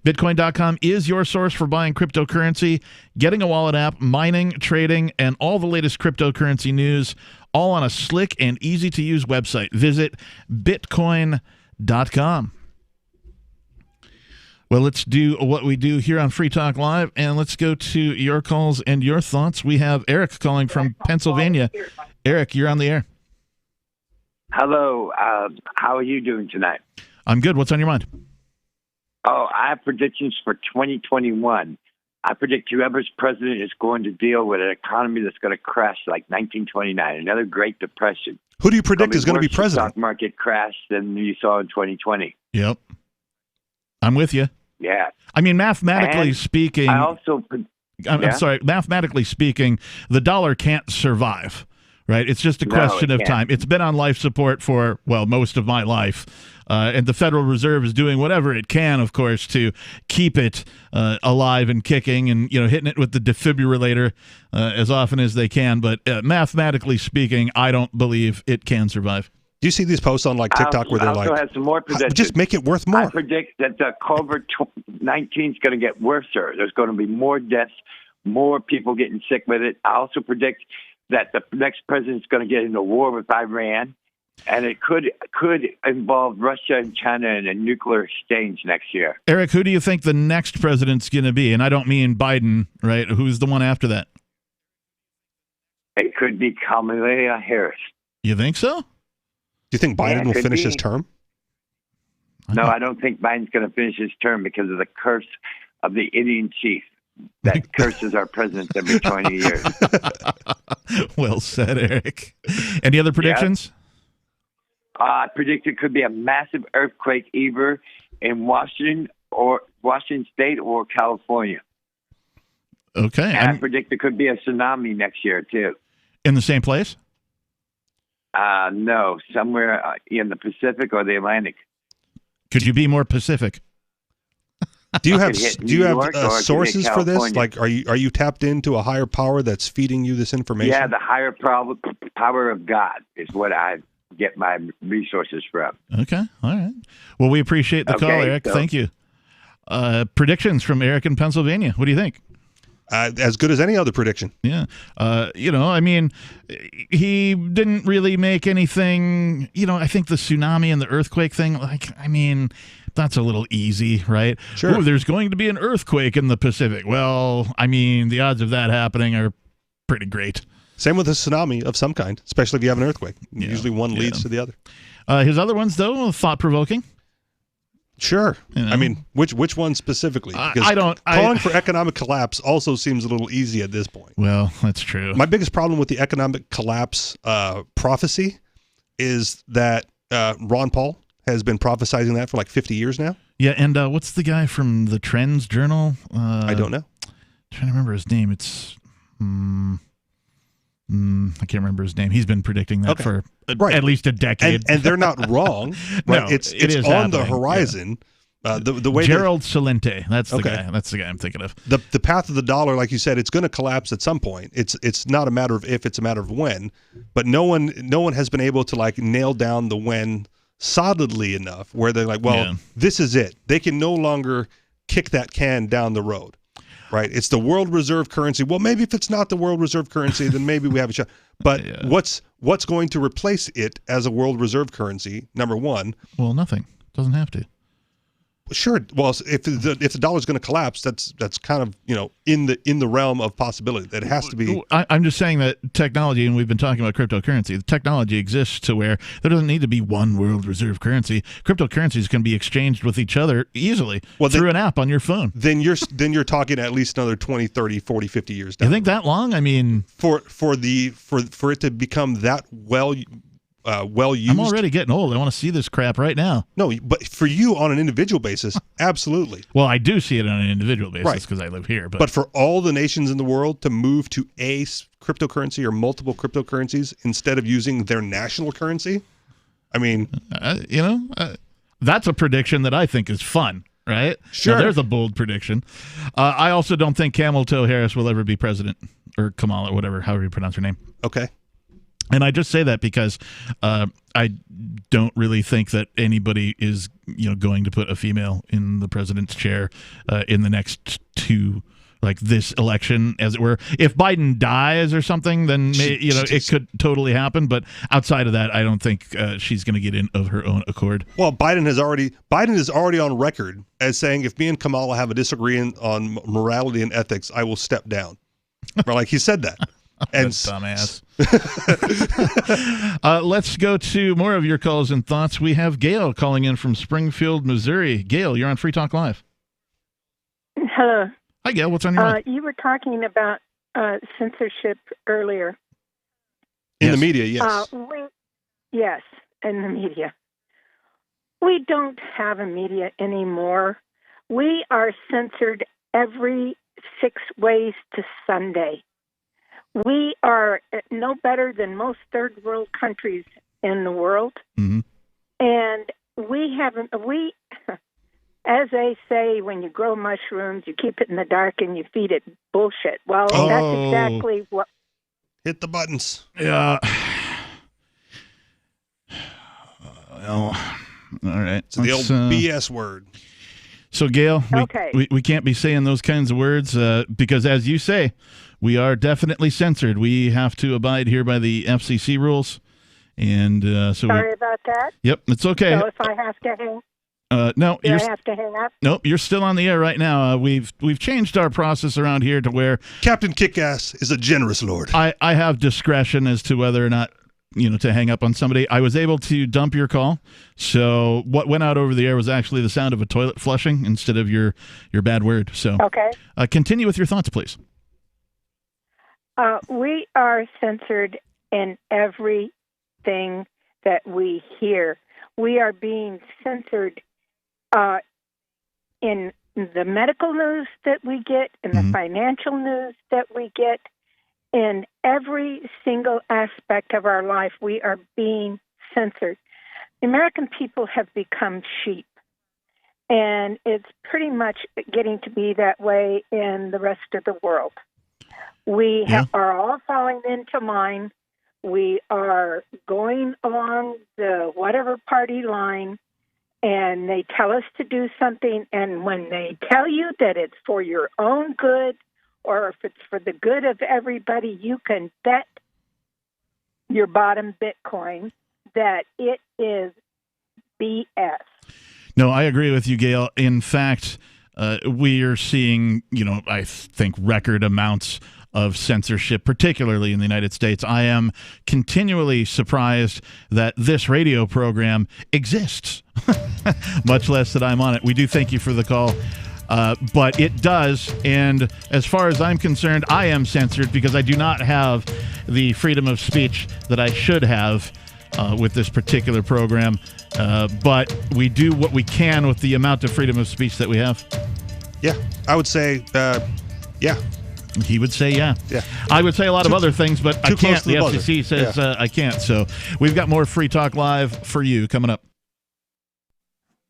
S11: Bitcoin.com is your source for buying cryptocurrency, getting a wallet app, mining, trading, and all the latest cryptocurrency news, all on a slick and easy-to-use website. Visit bitcoin.com. Well, let's do what we do here on Free Talk Live, and let's go to your calls and your thoughts. We have Eric calling from Pennsylvania. Eric, you're on the air.
S20: Hello. How are you doing tonight?
S11: I'm good. What's on your mind?
S20: Oh, I have predictions for 2021. I predict whoever's president is going to deal with an economy that's going to crash like 1929, another Great Depression.
S8: Who do you predict is going to be president?
S20: Stock market crash than you saw in 2020.
S11: Yep. I'm with you.
S20: Yeah.
S11: I mean, mathematically speaking,
S20: I also
S11: I'm sorry, mathematically speaking, the dollar can't survive. Right? It's just a question of time. It's been on life support for, well, most of my life. And the Federal Reserve is doing whatever it can, of course, to keep it alive and kicking and, hitting it with the defibrillator as often as they can. But mathematically speaking, I don't believe it can survive.
S8: Do you see these posts on like TikTok where they're
S20: I also have some more predictions.
S8: Just make it worth more.
S20: I predict that the COVID-19 is going to get worse. There's going to be more deaths, more people getting sick with it. I also predict that the next president is going to get into war with Iran, and it could involve Russia and China in a nuclear exchange next year.
S11: Eric, who do you think the next president's going to be? And I don't mean Biden, right? Who's the one after that?
S20: It could be Kamala Harris.
S11: You think so?
S8: Do you think Biden will finish his term?
S20: No, I don't think Biden's going to finish his term because of the curse of the Indian chief that curses our presidents every 20 years.
S11: Well said, Eric. Any other predictions?
S20: I predict it could be a massive earthquake either in Washington State or California.
S11: Okay.
S20: And I predict there could be a tsunami next year, too.
S11: In the same place?
S20: No, somewhere in the Pacific or the Atlantic.
S11: Could you be more Pacific?
S8: Do you have sources for this? Like, are you tapped into a higher power that's feeding you this information?
S20: Yeah, the higher power of God is what I get my resources from.
S11: Okay, all right. Well, we appreciate the call, Eric. Thank you. Predictions from Eric in Pennsylvania. What do you think?
S8: As good as any other prediction.
S11: Yeah. I mean, he didn't really make anything, I think the tsunami and the earthquake thing, that's a little easy, right?
S8: Sure.
S11: Ooh, there's going to be an earthquake in the Pacific. Well, the odds of that happening are pretty great.
S8: Same with a tsunami of some kind, especially if you have an earthquake. Yeah. Usually one leads to the other.
S11: His other ones, though, thought-provoking.
S8: Sure. Which one specifically? Because calling for economic collapse also seems a little easy at this point.
S11: Well, that's true.
S8: My biggest problem with the economic collapse prophecy is that Ron Paul has been prophesizing that for like 50 years now.
S11: Yeah, and what's the guy from the Trends Journal?
S8: I don't know.
S11: Trying to remember his name. It's I can't remember his name. He's been predicting that for at least a decade.
S8: And they're not wrong. Right?
S11: No,
S8: it's
S11: on
S8: happening. The horizon. Yeah. The way
S11: Gerald Celente. That's the guy. That's the guy I'm thinking of.
S8: The path of the dollar, like you said, it's going to collapse at some point. It's not a matter of if, it's a matter of when. But no one has been able to nail down the when solidly enough where they're like, well, this is it. They can no longer kick that can down the road. Right, it's the world reserve currency. Well, maybe if it's not the world reserve currency, then maybe we have a shot. But what's going to replace it as a world reserve currency? Number one.
S11: Well, nothing. Doesn't have to.
S8: Sure. Well, if the dollar's going to collapse, that's kind of in the realm of possibility. That has to be.
S11: I'm just saying that technology, and we've been talking about cryptocurrency. The technology exists to where there doesn't need to be one world reserve currency. Cryptocurrencies can be exchanged with each other easily through an app on your phone.
S8: Then you're talking at least another 20, 30, 40, 50 years down.
S11: You think that long?
S8: For it to become that well used.
S11: I'm already getting old. I want to see this crap right now.
S8: No, but for you on an individual basis, absolutely.
S11: Well, I do see it on an individual basis because I live here.
S8: But for all the nations in the world to move to a cryptocurrency or multiple cryptocurrencies instead of using their national currency,
S11: that's a prediction that I think is fun. Right?
S8: Sure.
S11: Now, there's a bold prediction. I also don't think Camel Toe Harris will ever be president, or Kamala, however you pronounce her name.
S8: Okay.
S11: And I just say that because I don't really think that anybody is, going to put a female in the president's chair in the next this election, as it were. If Biden dies or something, then it could totally happen. But outside of that, I don't think she's going to get in of her own accord.
S8: Well, Biden is already on record as saying, if me and Kamala have a disagreement on morality and ethics, I will step down. He said that. And
S11: dumbass. Let's go to more of your calls and thoughts. We have Gail calling in from Springfield, Missouri. Gail, you're on Free Talk Live.
S21: Hello.
S11: Hi, Gail. What's on your mind?
S21: You were talking about censorship earlier.
S8: In the media, yes.
S21: Yes, in the media. We don't have a media anymore. We are censored every 6 ways to Sunday. We are no better than most third world countries in the world.
S11: Mm-hmm.
S21: And we, as they say, when you grow mushrooms, you keep it in the dark and you feed it bullshit. Well, that's exactly what.
S8: Hit the buttons.
S11: Yeah. Well, all right.
S8: It's the old BS word.
S11: So, Gail, we can't be saying those kinds of words because, as you say, we are definitely censored. We have to abide here by the FCC rules. And
S21: Sorry about that.
S11: Yep, it's okay.
S21: So if I have to
S11: No,
S21: Do I have to hang up?
S11: Nope, you're still on the air right now. We've changed our process around here to where
S8: Captain Kickass is a generous lord.
S11: I have discretion as to whether or not to hang up on somebody. I was able to dump your call, so what went out over the air was actually the sound of a toilet flushing instead of your bad word. So
S21: okay,
S11: continue with your thoughts, please.
S21: We are censored in everything that we hear. We are being censored in the medical news that we get, in the financial news that we get, in every single aspect of our life. We are being censored. The American people have become sheep, and it's pretty much getting to be that way in the rest of the world. We are all falling into line. We are going along the whatever party line, and they tell us to do something, and when they tell you that it's for your own good or if it's for the good of everybody, you can bet your bottom Bitcoin that it is BS.
S11: No, I agree with you, Gail. In fact, we are seeing, I think record amounts of censorship, particularly in the United States. I am continually surprised that this radio program exists, much less that I'm on it. We do thank you for the call, but it does, and as far as I'm concerned, I am censored because I do not have the freedom of speech that I should have with this particular program, but we do what we can with the amount of freedom of speech that we have.
S8: Yeah, I would say, yeah.
S11: He would say, yeah. I would say a lot of other things, but I can't. The FCC says I can't. So we've got more Free Talk Live for you coming up.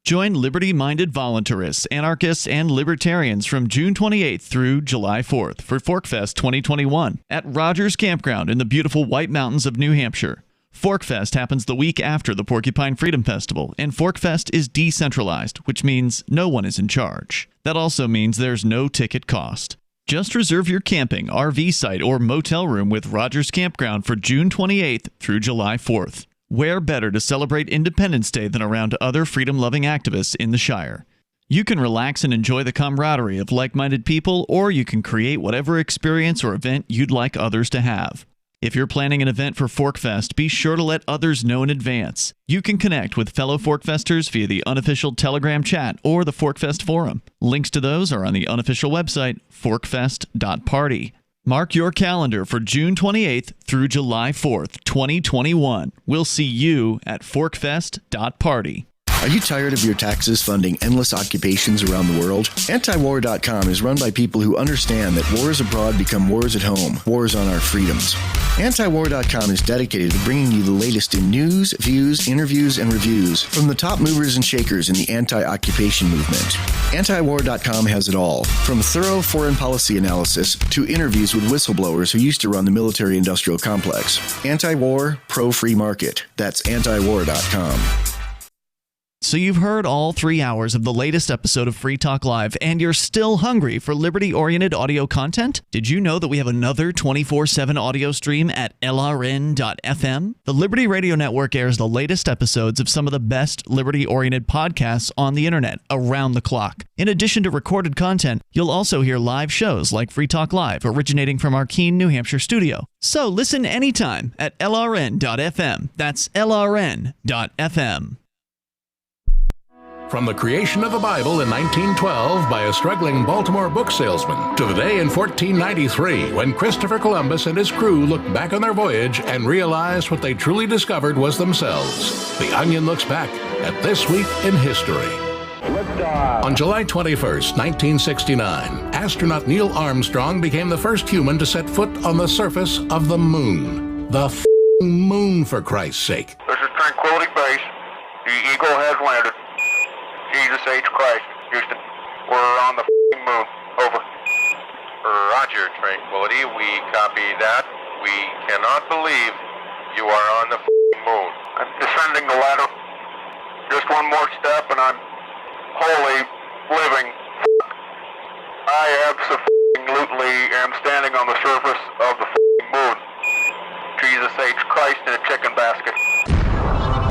S4: Join liberty-minded voluntarists, anarchists, and libertarians from June 28th through July 4th for ForkFest 2021 at Rogers Campground in the beautiful White Mountains of New Hampshire. ForkFest happens the week after the Porcupine Freedom Festival, and ForkFest is decentralized, which means no one is in charge. That also means there's no ticket cost. Just reserve your camping, RV site, or motel room with Rogers Campground for June 28th through July 4th. Where better to celebrate Independence Day than around other freedom-loving activists in the Shire? You can relax and enjoy the camaraderie of like-minded people, or you can create whatever experience or event you'd like others to have. If you're planning an event for ForkFest, be sure to let others know in advance. You can connect with fellow ForkFesters via the unofficial Telegram chat or the ForkFest forum. Links to those are on the unofficial website, forkfest.party. Mark your calendar for June 28th through July 4th, 2021. We'll see you at forkfest.party.
S18: Are you tired of your taxes funding endless occupations around the world? Antiwar.com is run by people who understand that wars abroad become wars at home, wars on our freedoms. Antiwar.com is dedicated to bringing you the latest in news, views, interviews, and reviews from the top movers and shakers in the anti-occupation movement. Antiwar.com has it all, from thorough foreign policy analysis to interviews with whistleblowers who used to run the military-industrial complex. Anti-war, pro-free market. That's antiwar.com.
S4: So you've heard all 3 hours of the latest episode of Free Talk Live, and you're still hungry for liberty-oriented audio content? Did you know that we have another 24/7 audio stream at LRN.FM? The Liberty Radio Network airs the latest episodes of some of the best liberty-oriented podcasts on the internet around the clock. In addition to recorded content, you'll also hear live shows like Free Talk Live, originating from our Keene, New Hampshire studio. So listen anytime at LRN.FM. That's LRN.FM.
S10: From the creation of the Bible in 1912 by a struggling Baltimore book salesman to the day in 1493 when Christopher Columbus and his crew looked back on their voyage and realized what they truly discovered was themselves. The Onion looks back at This Week in History. On July 21st, 1969, astronaut Neil Armstrong became the first human to set foot on the surface of the moon. The moon, for Christ's sake.
S2: This is Tranquility Base. The Eagle has landed. Jesus H. Christ, Houston. We're on the moon. Over.
S22: Roger, Tranquility. We copy that. We cannot believe you are on the moon.
S2: I'm descending the ladder. Just one more step and I'm wholly living. I absolutely am standing on the surface of the moon. Jesus H. Christ in a chicken basket.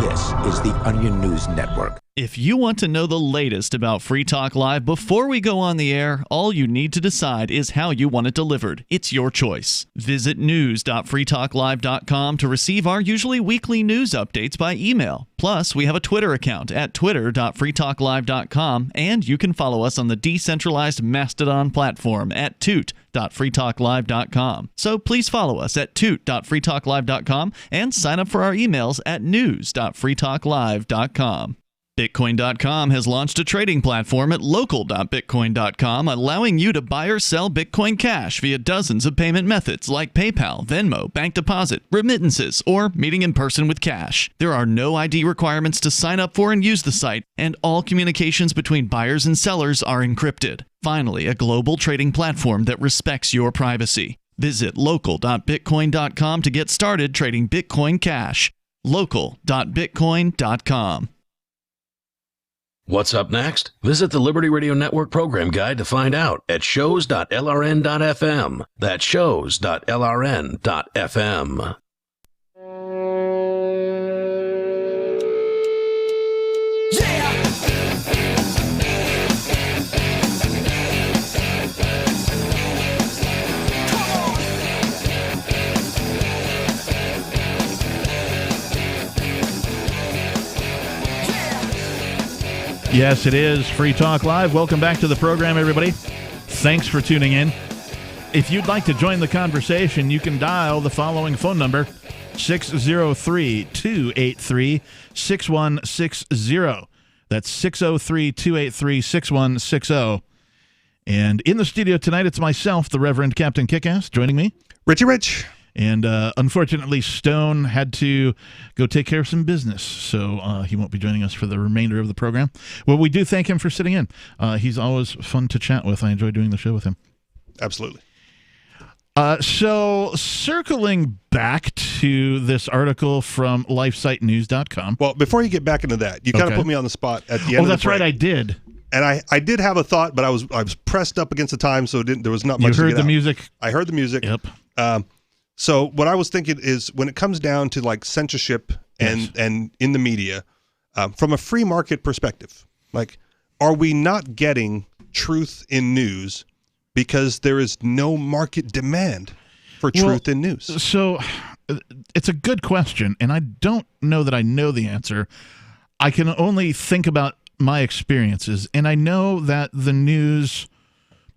S9: This is the Onion News Network.
S4: If you want to know the latest about Free Talk Live before we go on the air, all you need to decide is how you want it delivered. It's your choice. Visit news.freetalklive.com to receive our usually weekly news updates by email. Plus, we have a Twitter account at twitter.freetalklive.com, and you can follow us on the decentralized Mastodon platform at toot.freetalklive.com. So please follow us at toot.freetalklive.com and sign up for our emails at news.freetalklive.com. Bitcoin.com has launched a trading platform at local.bitcoin.com, allowing you to buy or sell Bitcoin Cash via dozens of payment methods like PayPal, Venmo, bank deposit, remittances, or meeting in person with cash. There are no ID requirements to sign up for and use the site, and all communications between buyers and sellers are encrypted. Finally, a global trading platform that respects your privacy. Visit local.bitcoin.com to get started trading Bitcoin Cash. local.bitcoin.com.
S1: What's up next? Visit the Liberty Radio Network program guide to find out at shows.lrn.fm. That's shows.lrn.fm.
S11: Yes, it is Free Talk Live. Welcome back to the program, everybody. Thanks for tuning in. If you'd like to join the conversation, you can dial the following phone number, 603-283-6160. That's 603-283-6160. And in the studio tonight, it's myself, the Reverend Captain Kickass, joining me.
S8: Richie Rich.
S11: And unfortunately, Stone had to go take care of some business, so he won't be joining us for the remainder of the program. Well, we do thank him for sitting in. He's always fun to chat with. I enjoy doing the show with him.
S8: Absolutely.
S11: So circling back to this article from lifesitenews.com.
S8: Well, before you get back into that, you kind of put me on the spot at the end of the break.
S11: Oh, that's right, I did.
S8: And I did have a thought, but I was pressed up against the time, so there was not much to get out.
S11: You heard the music?
S8: I heard the music.
S11: Yep.
S8: So what I was thinking is when it comes down to like censorship and in the media, from a free market perspective, like, are we not getting truth in news because there is no market demand for truth in news?
S11: So it's a good question, and I don't know that I know the answer. I can only think about my experiences, and I know that the news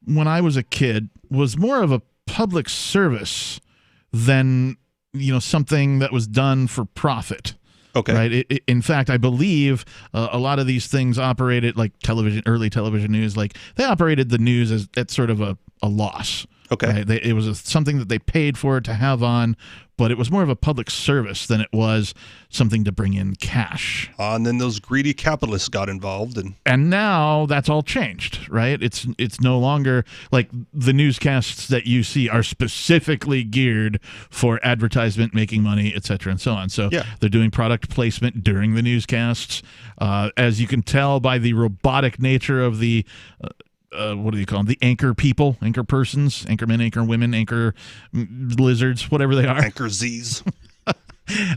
S11: when I was a kid was more of a public service than, something that was done for profit.
S8: Okay.
S11: Right. In fact, I believe a lot of these things operated like early television news, like they operated the news as at sort of a loss.
S8: Okay.
S11: Right? It was something that they paid for to have on, but it was more of a public service than it was something to bring in cash.
S8: And then those greedy capitalists got involved,
S11: and now that's all changed, right? It's no longer like the newscasts that you see are specifically geared for advertisement, making money, et cetera, and so on. So they're doing product placement during the newscasts. As you can tell by the robotic nature of the what do you call them? The anchor people, anchor persons, anchor men, anchor women, anchor lizards, whatever they are.
S8: Anchor Z's.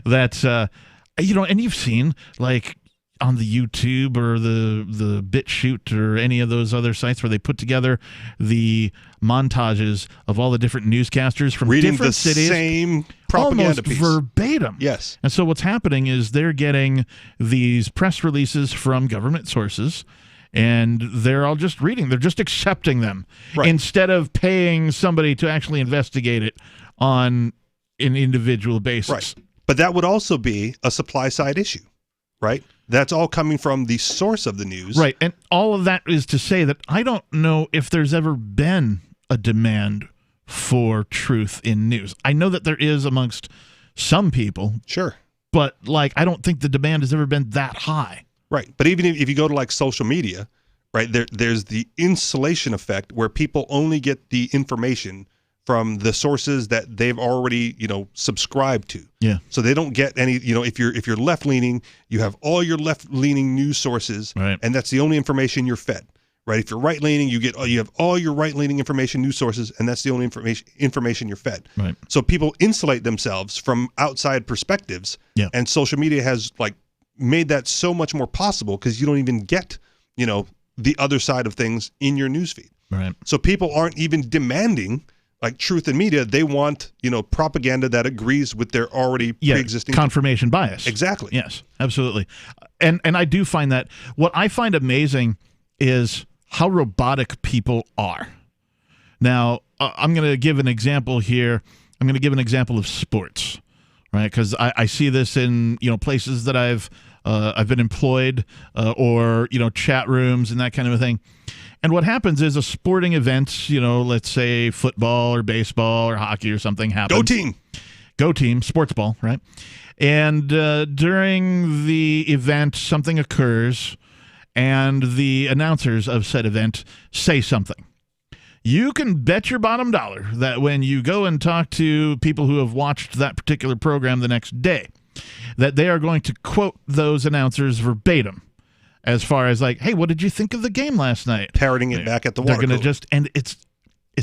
S11: That's, and you've seen like on the YouTube or the BitChute or any of those other sites where they put together the montages of all the different newscasters from
S8: reading
S11: different
S8: the
S11: cities.
S8: Same propaganda piece.
S11: Verbatim.
S8: Yes.
S11: And so what's happening is they're getting these press releases from government sources, and they're all just reading. They're just accepting them instead of paying somebody to actually investigate it on an individual basis.
S8: Right. But that would also be a supply side issue, right? That's all coming from the source of the news.
S11: Right. And all of that is to say that I don't know if there's ever been a demand for truth in news. I know that there is amongst some people.
S8: Sure.
S11: But like, I don't think the demand has ever been that high.
S8: Right. But even if you go to like social media, right, there's the insulation effect where people only get the information from the sources that they've already, subscribed to.
S11: Yeah.
S8: So they don't get any, if you're left leaning, you have all your left leaning news sources,
S11: right,
S8: and that's the only information you're fed. Right. If you're right leaning, you have all your right leaning information, news sources, and that's the only information you're fed.
S11: Right.
S8: So people insulate themselves from outside perspectives.
S11: Yeah.
S8: And social media has like made that so much more possible because you don't even get, the other side of things in your newsfeed.
S11: Right.
S8: So people aren't even demanding like truth in media. They want, propaganda that agrees with their already pre-existing
S11: confirmation bias.
S8: Exactly.
S11: Yes, absolutely. And I do find that what I find amazing is how robotic people are. Now, I'm going to give an example here. I'm going to give an example of sports, right? Because I see this in places that I've been employed or chat rooms and that kind of a thing. And what happens is a sporting event, let's say football or baseball or hockey or something happens.
S8: Go team.
S11: Go team, sports ball, right? And during the event, something occurs, and the announcers of said event say something. You can bet your bottom dollar that when you go and talk to people who have watched that particular program the next day, that they are going to quote those announcers verbatim as far as like, hey, what did you think of the game last night?
S8: Parroting it back at the water
S11: cooler. They're going to and it's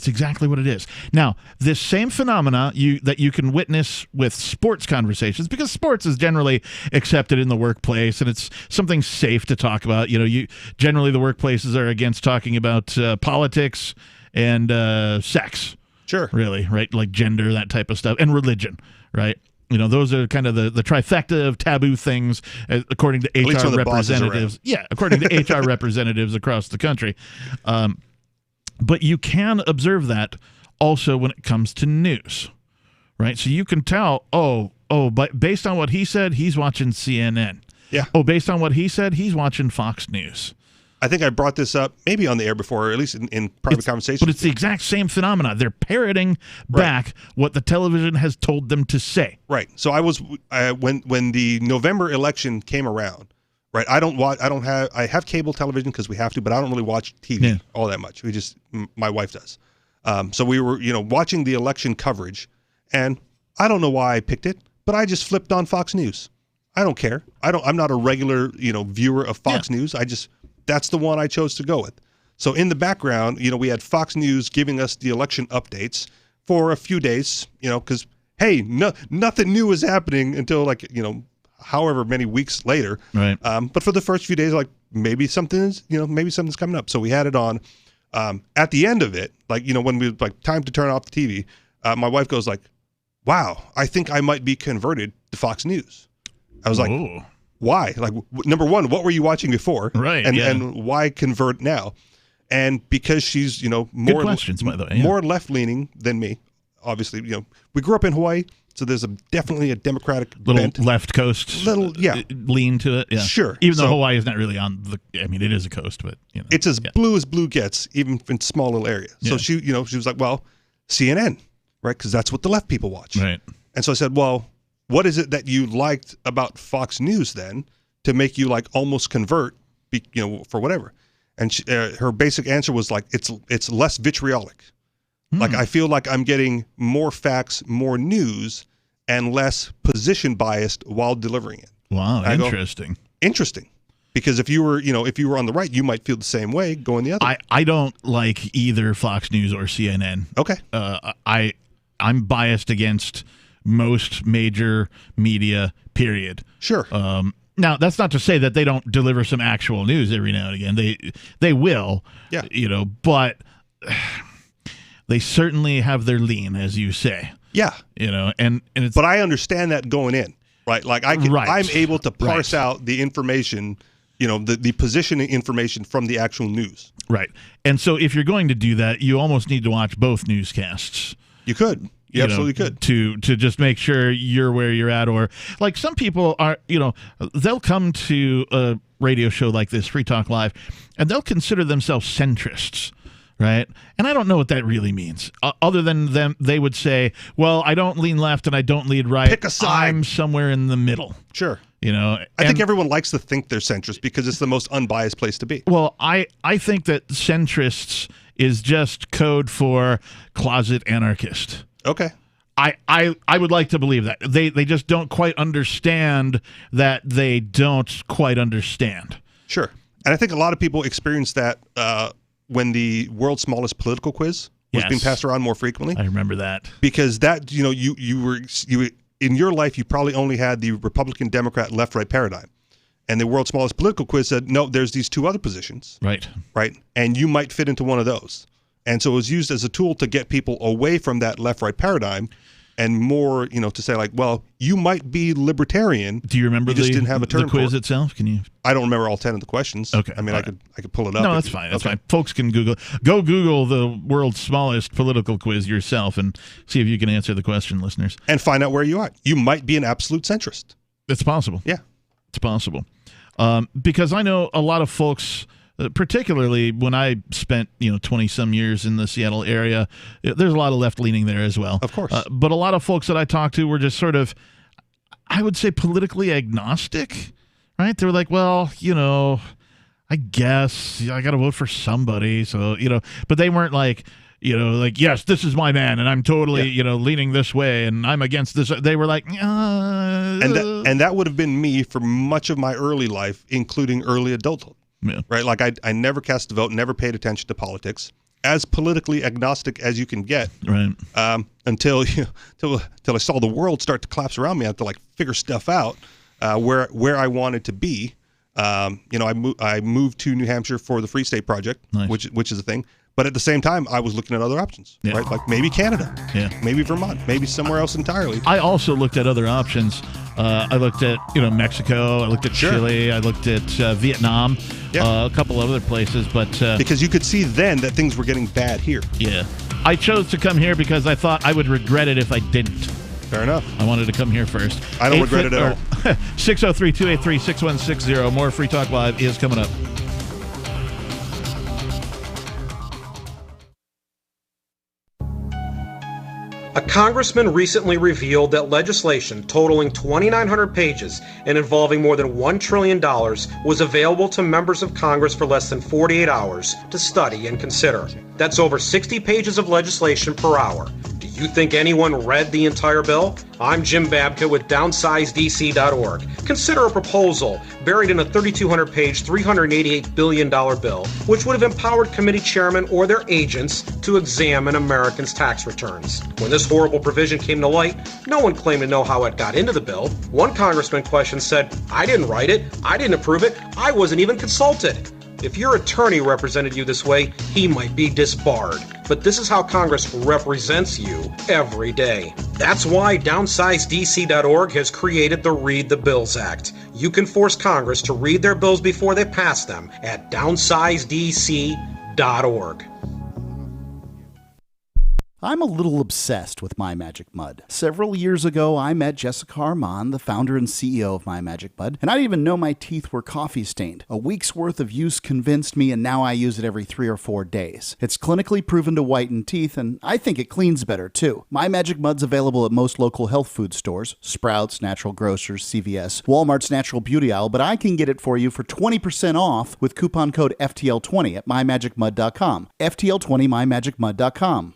S11: exactly what it is. Now, this same phenomena that you can witness with sports conversations, because sports is generally accepted in the workplace and it's something safe to talk about. Generally the workplaces are against talking about politics and sex.
S8: Sure.
S11: Really, right? Like gender, that type of stuff, and religion, right? Those are kind of the trifecta of taboo things, according to HR representatives. Yeah, according to HR representatives across the country. But you can observe that also when it comes to news, right? So you can tell, but based on what he said, he's watching CNN.
S8: Yeah.
S11: Oh, based on what he said, he's watching Fox News.
S8: I think I brought this up maybe on the air before, or at least in private conversations.
S11: But it's the exact same phenomena. They're parroting back what the television has told them to say.
S8: Right. So I was when the November election came around. Right. I have cable television because we have to, but I don't really watch TV all that much. My wife does. So we were watching the election coverage, and I don't know why I picked it, but I just flipped on Fox News. I don't care. I'm not a regular viewer of Fox News. That's the one I chose to go with. So in the background, we had Fox News giving us the election updates for a few days, because, hey, nothing new is happening until however many weeks later.
S11: Right.
S8: But for the first few days, maybe something's coming up. So we had it on. At the end of it, when we time to turn off the TV, my wife goes wow, I think I might be converted to Fox News. I was
S11: Ooh.
S8: Why? Number one, what were you watching before?
S11: Right.
S8: And why convert now? And because she's,
S11: Good questions, by the way.
S8: more left-leaning than me, obviously. We grew up in Hawaii, so there's definitely a Democratic bent.
S11: Left coast lean to it. Yeah.
S8: Sure.
S11: Even though Hawaii is not really on it is a coast, but
S8: it's as blue as blue gets, even in small little areas. So she was like, well, CNN, right? Because that's what the left people watch.
S11: Right.
S8: And so I said, well, what is it that you liked about Fox News then to make you almost convert, for whatever? And her basic answer was it's less vitriolic. I feel like I'm getting more facts, more news, and less position biased while delivering it.
S11: Wow, interesting.
S8: Interesting. Because if you were on the right, you might feel the same way going the other.
S11: I don't like either Fox News or CNN.
S8: Okay.
S11: I'm biased against most major media, period.
S8: Sure.
S11: Now, that's not to say that they don't deliver some actual news every now and again. They will.
S8: Yeah.
S11: But they certainly have their lean, as you say.
S8: Yeah.
S11: And it's.
S8: But I understand that going in, right? I'm able to parse out the information, the positioning information from the actual news.
S11: Right. And so if you're going to do that, you almost need to watch both newscasts.
S8: You could. You absolutely could.
S11: To just make sure you're where you're at. Or some people are, they'll come to a radio show like this, Free Talk Live, and they'll consider themselves centrists, right? And I don't know what that really means. Other than they would say, well, I don't lean left and I don't lean right.
S8: Pick a side.
S11: I'm somewhere in the middle.
S8: Sure.
S11: I
S8: think everyone likes to think they're centrist because it's the most unbiased place to be.
S11: Well, I think that centrists is just code for closet anarchist.
S8: Okay.
S11: I would like to believe that. They just don't quite understand that they don't quite understand.
S8: Sure. And I think a lot of people experience that when the world's smallest political quiz was being passed around more frequently.
S11: I remember that.
S8: Because that, you were in your life, you probably only had the Republican, Democrat, left-right paradigm. And the world's smallest political quiz said, no, there's these two other positions.
S11: Right.
S8: Right. And you might fit into one of those. And so it was used as a tool to get people away from that left-right paradigm and more, to say like, well, you might be libertarian.
S11: Do you remember
S8: just didn't have a term
S11: the quiz
S8: for it.
S11: Itself? Can you?
S8: I don't remember all 10 of the questions.
S11: Okay.
S8: I mean, I could pull it up.
S11: No, that's fine. That's fine. Folks can go Google the world's smallest political quiz yourself and see if you can answer the question, listeners.
S8: And find out where you are. You might be an absolute centrist.
S11: It's possible.
S8: Yeah.
S11: It's possible. Because I know a lot of folks, particularly when I spent 20-some years in the Seattle area, there's a lot of left-leaning there as well.
S8: Of course.
S11: But a lot of folks that I talked to were just sort of, I would say, politically agnostic, right? They were like, well, I guess I got to vote for somebody. So, but they weren't like, yes, this is my man, and I'm totally, leaning this way, and I'm against this. They were like,
S8: And that would have been me for much of my early life, including early adulthood.
S11: Yeah.
S8: Right? Like I never cast a vote, never paid attention to politics, as politically agnostic as you can get.
S11: Right.
S8: Until I saw the world start to collapse around me. I had to figure stuff out where I wanted to be. I moved to New Hampshire for the Free State Project,
S11: nice.
S8: which is a thing. But at the same time, I was looking at other options, right? Like maybe Canada, maybe Vermont, maybe somewhere else entirely.
S11: I also looked at other options. I looked at Mexico. I looked at Chile. I looked at Vietnam. A couple of other places, but
S8: because you could see then that things were getting bad here.
S11: Yeah, I chose to come here because I thought I would regret it if I didn't.
S8: Fair enough.
S11: I wanted to come here first.
S8: I don't regret it at all.
S11: 603-283-6160. More Free Talk Live is coming up.
S3: A congressman recently revealed that legislation totaling 2,900 pages and involving more than $1 trillion was available to members of Congress for less than 48 hours to study and consider. That's over 60 pages of legislation per hour. Do you think anyone read the entire bill? I'm Jim Babka with DownsizeDC.org. Consider a proposal buried in a 3,200-page, $388 billion bill, which would have empowered committee chairmen or their agents to examine Americans' tax returns. When this horrible provision came to light, no one claimed to know how it got into the bill. One congressman questioned said, I didn't write it, I didn't approve it, I wasn't even consulted. If your attorney represented you this way, he might be disbarred. But this is how Congress represents you every day. That's why DownsizeDC.org has created the Read the Bills Act. You can force Congress to read their bills before they pass them at DownsizeDC.org.
S14: I'm a little obsessed with My Magic Mud. Several years ago, I met Jessica Armand, the founder and CEO of My Magic Mud, and I didn't even know my teeth were coffee stained. A week's worth of use convinced me, and now I use it every 3 or 4 days. It's clinically proven to whiten teeth, and I think it cleans better, too. My Magic Mud's available at most local health food stores, Sprouts, Natural Grocers, CVS, Walmart's Natural Beauty Aisle, but I can get it for you for 20% off with coupon code FTL20 at mymagicmud.com. FTL20 mymagicmud.com.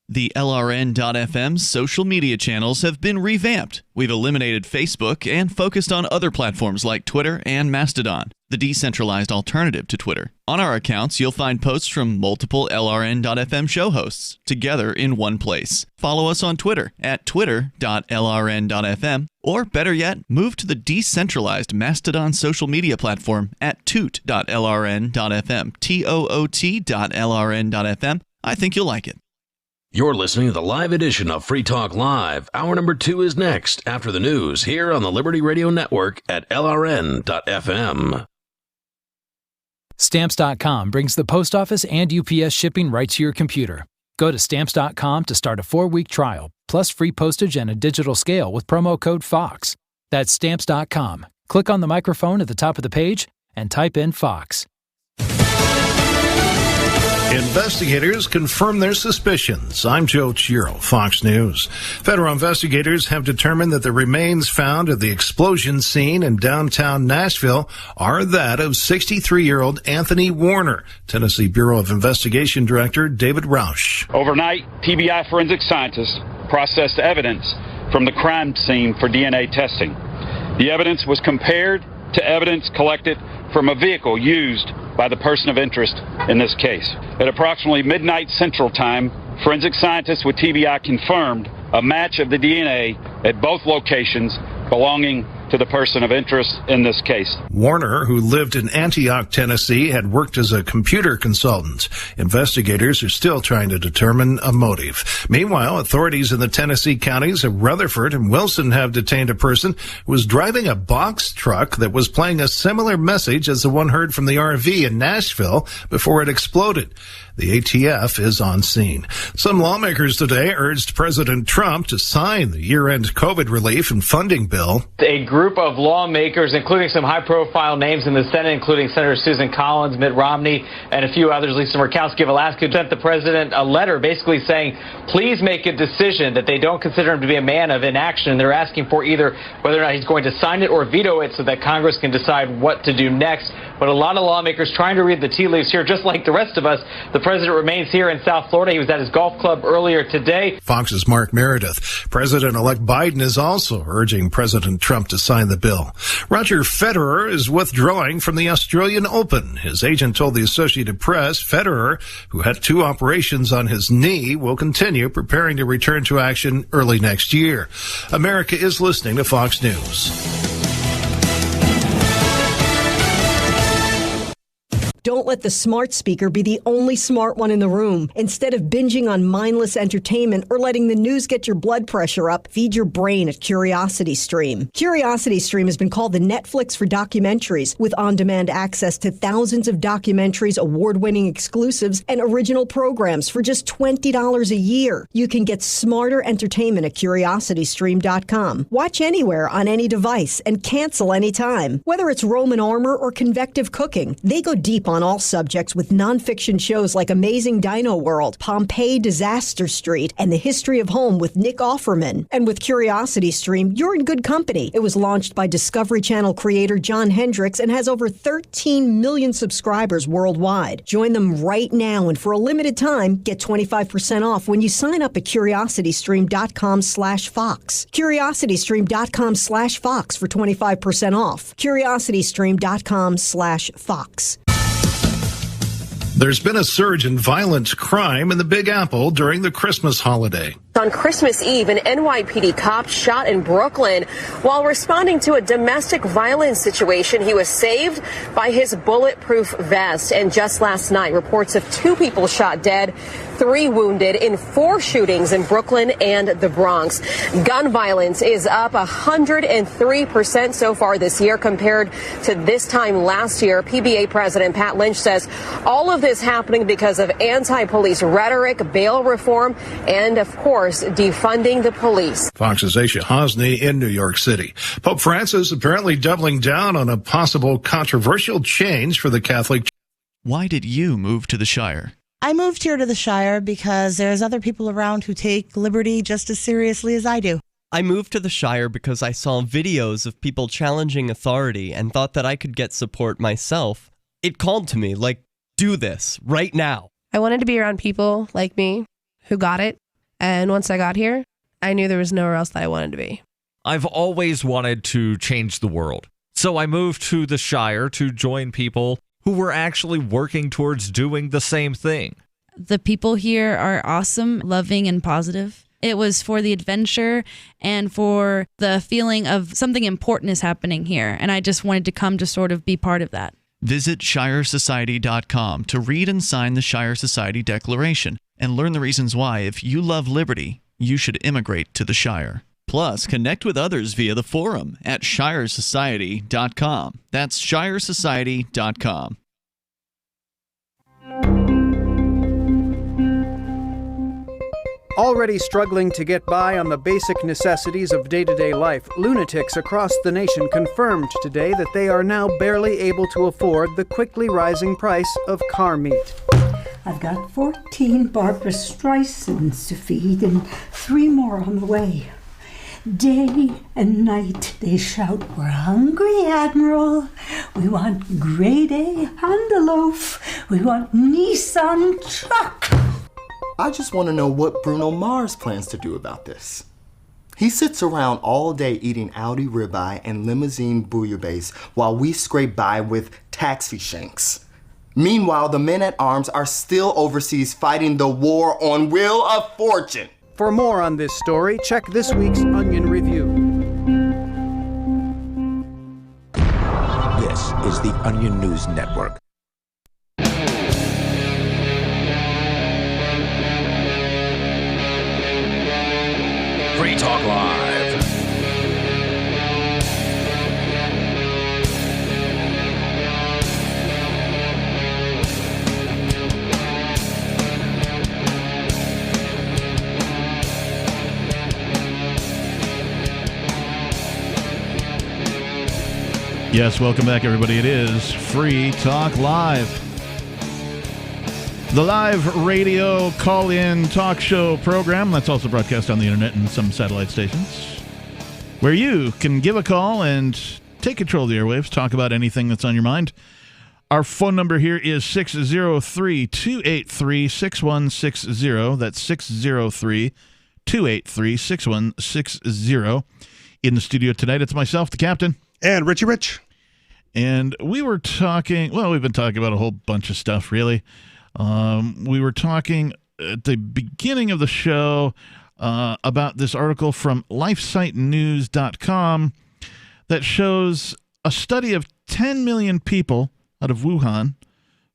S4: The LRN.FM social media channels have been revamped. We've eliminated Facebook and focused on other platforms like Twitter and Mastodon, the decentralized alternative to Twitter. On our accounts, you'll find posts from multiple LRN.FM show hosts together in one place. Follow us on Twitter at twitter.lrn.fm, or better yet, move to the decentralized Mastodon social media platform at toot.lrn.fm, toot.lrn.fm. I think you'll like it.
S1: You're listening to the live edition of Free Talk Live. Hour number 2 is next after the news here on the Liberty Radio Network at LRN.FM.
S6: Stamps.com brings the post office and UPS shipping right to your computer. Go to Stamps.com to start a 4-week trial, plus free postage and a digital scale with promo code FOX. That's Stamps.com. Click on the microphone at the top of the page and type in FOX.
S23: Investigators confirm their suspicions. I'm Joe Chiro, Fox News. Federal investigators have determined that the remains found at the explosion scene in downtown Nashville are that of 63-year-old Anthony Warner. Tennessee Bureau of Investigation Director David Rausch.
S24: Overnight, TBI forensic scientists processed evidence from the crime scene for DNA testing. The evidence was compared to evidence collected from a vehicle used by the person of interest in this case. At approximately midnight Central Time, forensic scientists with TBI confirmed a match of the DNA at both locations belonging to the person of interest in this case.
S23: Warner, who lived in Antioch, Tennessee, had worked as a computer consultant. Investigators are still trying to determine a motive. Meanwhile, authorities in the Tennessee counties of Rutherford and Wilson have detained a person who was driving a box truck that was playing a similar message as the one heard from the RV in Nashville before it exploded. The ATF is on scene. Some lawmakers today urged President Trump to sign the year-end COVID relief and funding bill.
S5: A group of lawmakers, including some high-profile names in the Senate, including Senator Susan Collins, Mitt Romney, and a few others, Lisa Murkowski of Alaska, sent the president a letter basically saying, please make a decision, that they don't consider him to be a man of inaction. And they're asking for either whether or not he's going to sign it or veto it so that Congress can decide what to do next. But a lot of lawmakers trying to read the tea leaves here, just like the rest of us. The president remains here in South Florida. He was at his golf club earlier today.
S23: Fox's Mark Meredith. President-elect Biden is also urging President Trump to sign the bill. Roger Federer is withdrawing from the Australian Open. His agent told the Associated Press Federer, who had 2 operations on his knee, will continue preparing to return to action early next year. America is listening to Fox News.
S7: Don't let the smart speaker be the only smart one in the room. Instead of binging on mindless entertainment or letting the news get your blood pressure up, feed your brain at CuriosityStream. CuriosityStream has been called the Netflix for documentaries, with on-demand access to thousands of documentaries, award-winning exclusives, and original programs for just $20 a year. You can get smarter entertainment at CuriosityStream.com. Watch anywhere on any device and cancel anytime. Whether it's Roman armor or convective cooking, they go deep on all subjects with nonfiction shows like Amazing Dino World, Pompeii Disaster Street, and The History of Home with Nick Offerman. And with CuriosityStream, you're in good company. It was launched by Discovery Channel creator John Hendricks and has over 13 million subscribers worldwide. Join them right now, and for a limited time, get 25% off when you sign up at CuriosityStream.com/Fox. CuriosityStream.com/Fox for 25% off. CuriosityStream.com/Fox.
S23: There's been a surge in violent crime in the Big Apple during the Christmas holiday.
S12: On Christmas Eve, an NYPD cop shot in Brooklyn while responding to a domestic violence situation. He was saved by his bulletproof vest. And just last night, reports of 2 people shot dead, 3 wounded in 4 shootings in Brooklyn and the Bronx. Gun violence is up 103% so far this year compared to this time last year. PBA President Pat Lynch says all of this happening because of anti-police rhetoric, bail reform, and of course, defunding the police.
S23: Fox's Aisha Hosni in New York City. Pope Francis apparently doubling down on a possible controversial change for the Catholic Church.
S4: Why did you move to the Shire?
S17: I moved here to the Shire because there's other people around who take liberty just as seriously as I do.
S13: I moved to the Shire because I saw videos of people challenging authority and thought that I could get support myself. It called to me, like, do this right now.
S25: I wanted to be around people like me who got it. And once I got here, I knew there was nowhere else that I wanted to be.
S19: I've always wanted to change the world. So I moved to the Shire to join people who were actually working towards doing the same thing.
S26: The people here are awesome, loving, and positive. It was for the adventure and for the feeling of something important is happening here. And I just wanted to come to sort of be part of that.
S4: Visit ShireSociety.com to read and sign the Shire Society Declaration and learn the reasons why, if you love liberty, you should immigrate to the Shire. Plus, connect with others via the forum at ShireSociety.com. That's ShireSociety.com.
S27: Already struggling to get by on the basic necessities of day-to-day life, lunatics across the nation confirmed today that they are now barely able to afford the quickly rising price of car meat.
S28: I've got 14 Barbara Streisands to feed and 3 more on the way. Day and night they shout, "We're hungry, Admiral. We want grade A Honda loaf. We want Nissan truck."
S29: I just want to know what Bruno Mars plans to do about this. He sits around all day eating Audi ribeye and limousine bouillabaisse while we scrape by with taxi shanks. Meanwhile, the men at arms are still overseas fighting the war on Wheel of Fortune.
S27: For more on this story, check this week's Onion Review.
S2: is the Onion News Network.
S1: Free Talk Live.
S11: Yes, welcome back, everybody. It is Free Talk Live. The live radio call-in talk show program that's also broadcast on the internet and some satellite stations, where you can give a call and take control of the airwaves, talk about anything that's on your mind. Our phone number here is 603-283-6160. That's 603-283-6160. In the studio tonight, it's myself, the captain.
S8: And Richie Rich.
S11: And we were talking, well, we've been talking about a whole bunch of stuff, really. We were talking at the beginning of the show about this article from lifesitenews.com that shows a study of 10 million people out of Wuhan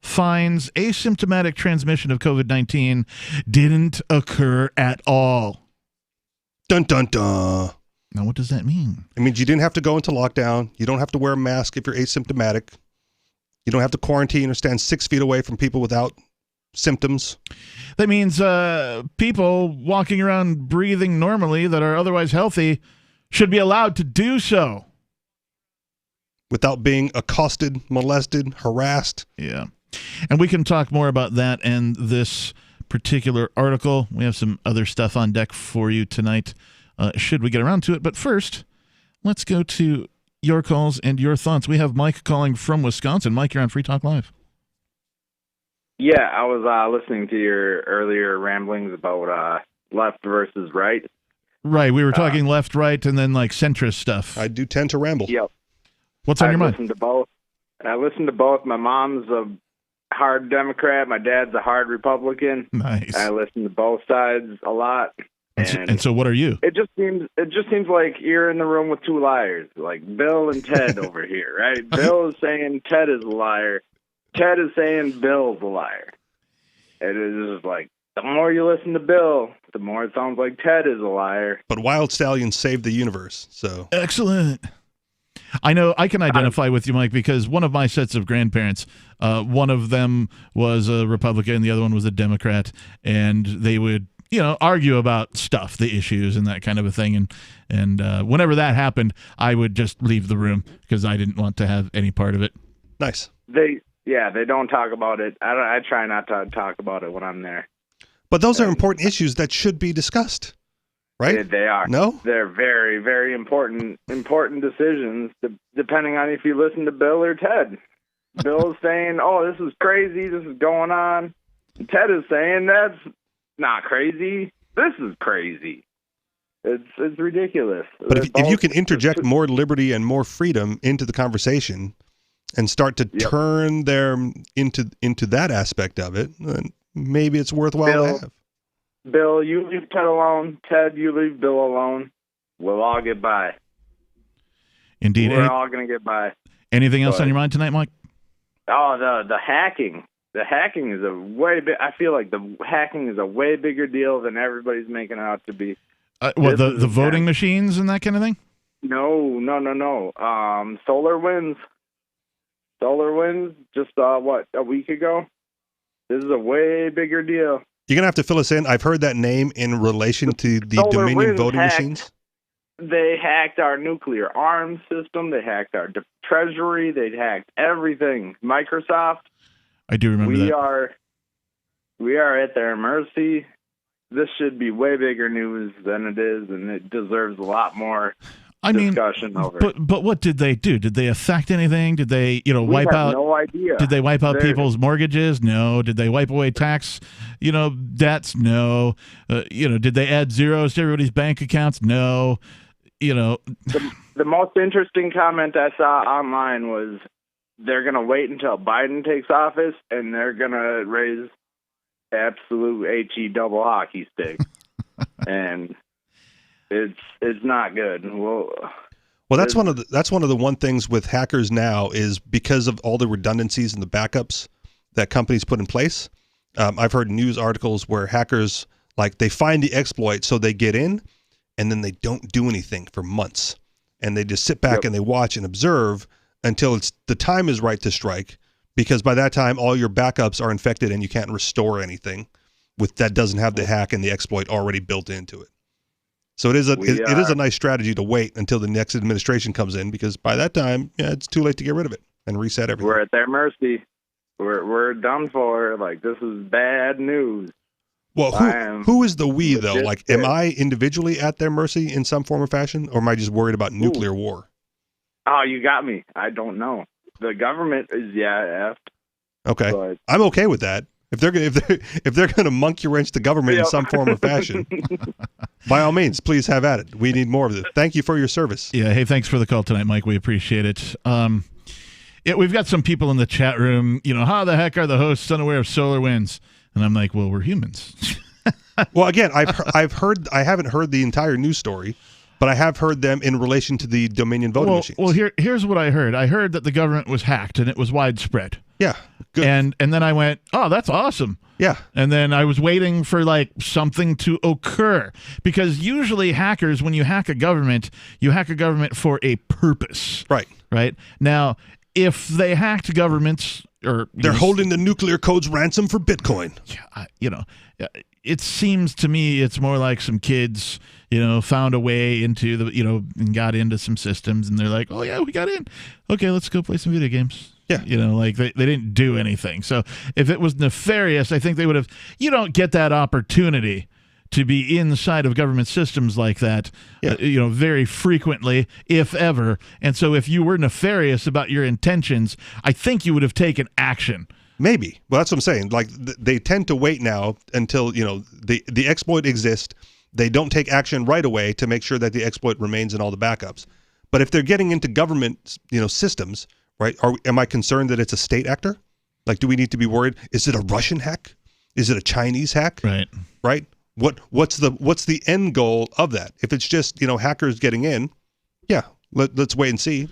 S11: finds asymptomatic transmission of COVID-19 didn't occur at all.
S8: Dun, dun, dun.
S11: Now, what does that mean?
S8: It means you didn't have to go into lockdown. You don't have to wear a mask if you're asymptomatic. You don't have to quarantine or stand 6 feet away from people without symptoms.
S11: That means people walking around breathing normally that are otherwise healthy should be allowed to do so.
S8: Without being accosted, molested, harassed.
S11: Yeah. And we can talk more about that and this particular article. We have some other stuff on deck for you tonight. Should we get around to it. But first, let's go to your calls and your thoughts. We have Mike calling from Wisconsin. Mike, you're on Free Talk Live.
S9: Yeah, I was listening to your earlier ramblings about left versus right.
S11: Right, we were talking left, right, and then like centrist stuff.
S8: I do tend to ramble.
S9: Yep.
S11: What's on your mind?
S9: I listened to both. My mom's a hard Democrat. My dad's a hard Republican.
S11: Nice.
S9: I listen to both sides a lot.
S11: And so what are you?
S9: It just seems like you're in the room with two liars, like Bill and Ted over here, right? Bill is saying Ted is a liar. Ted is saying Bill's a liar. It is just like, the more you listen to Bill, the more it sounds like Ted is a liar.
S8: But Wild Stallion saved the universe, so.
S11: Excellent. I know I can identify with you, Mike, because one of my sets of grandparents, one of them was a Republican, the other one was a Democrat, and they would argue about stuff, the issues and that kind of a thing. And whenever that happened, I would just leave the room because I didn't want to have any part of it.
S8: Nice.
S9: They don't talk about it. I try not to talk about it when I'm there.
S8: But those are important issues that should be discussed, right?
S9: They are.
S8: No?
S9: They're very, very important decisions, depending on if you listen to Bill or Ted. Bill's saying, oh, this is crazy, this is going on. And Ted is saying, that's not crazy. This is crazy. It's ridiculous.
S8: But if you can interject more liberty and more freedom into the conversation and start to turn them into that aspect of it, then maybe it's worthwhile to have.
S9: Bill, you leave Ted alone. Ted, you leave Bill alone. We'll all get by.
S11: Indeed.
S9: We're all going to get by.
S11: Anything else on your mind tonight, Mike?
S9: Oh, the hacking. The hacking is I feel like the hacking is a way bigger deal than everybody's making it out to be.
S11: What, the voting machines and that kind of thing?
S9: No. SolarWinds. Just, a week ago? This is a way bigger deal.
S8: You're going to have to fill us in. I've heard that name in relation to the Dominion voting machines.
S9: They hacked our nuclear arms system. They hacked our treasury. They hacked everything. Microsoft.
S11: I do remember that.
S9: We are at their mercy. This should be way bigger news than it is, and it deserves a lot more discussion over it.
S11: But what did they do? Did they affect anything? Did they, wipe out?
S9: No idea.
S11: Did they wipe out people's mortgages? No. Did they wipe away tax, debts? No. Did they add zeros to everybody's bank accounts? No.
S9: The most interesting comment I saw online was they're going to wait until Biden takes office, and they're going to raise absolute HE double hockey stick. And it's not good.
S8: Well, that's one of the one things with hackers now is because of all the redundancies and the backups that companies put in place. I've heard news articles where hackers, like, they find the exploit, so they get in, and then they don't do anything for months, and they just sit back and they watch and observe until the time is right to strike, because by that time all your backups are infected and you can't restore anything that doesn't have the hack and the exploit already built into it. So it is a nice strategy to wait until the next administration comes in, because by that time, it's too late to get rid of it and reset everything.
S9: We're at their mercy. We're done for. Like, this is bad news.
S8: Well, who is the we though? Like, am I individually at their mercy in some form or fashion, or am I just worried about nuclear war?
S9: Oh, you got me. I don't know. The government is effed.
S8: Okay,
S9: but
S8: I'm okay with that. If they're gonna monkey wrench the government in some form or fashion, by all means, please have at it. We need more of this. Thank you for your service.
S11: Yeah. Hey, thanks for the call tonight, Mike. We appreciate it. We've got some people in the chat room. How the heck are the hosts unaware of solar winds? And I'm like, well, we're humans.
S8: Well, again, I haven't heard the entire news story, but I have heard them in relation to the Dominion voting machines.
S11: Well, here's what I heard. I heard that the government was hacked and it was widespread.
S8: Yeah. Good.
S11: And then I went, oh, that's awesome.
S8: Yeah.
S11: And then I was waiting for something to occur, because usually hackers, when you hack a government for a purpose.
S8: Right.
S11: Right. Now, if they hacked governments, or
S8: they're holding the nuclear codes ransom for Bitcoin.
S11: It seems to me it's more like some kids, found a way into and got into some systems, and they're like, oh yeah, we got in. Okay, let's go play some video games. Yeah. They didn't do anything. So if it was nefarious, I think they would have, you don't get that opportunity to be inside of government systems like that, very frequently, if ever. And so if you were nefarious about your intentions, I think you would have taken action.
S8: Maybe. Well, that's what I'm saying. Like, they tend to wait now until, the exploit exists. They don't take action right away to make sure that the exploit remains in all the backups. But if they're getting into government, systems, right? Am I concerned that it's a state actor? Like, do we need to be worried? Is it a Russian hack? Is it a Chinese hack?
S11: Right.
S8: Right? What's the end goal of that? If it's just, hackers getting in, let's wait and see.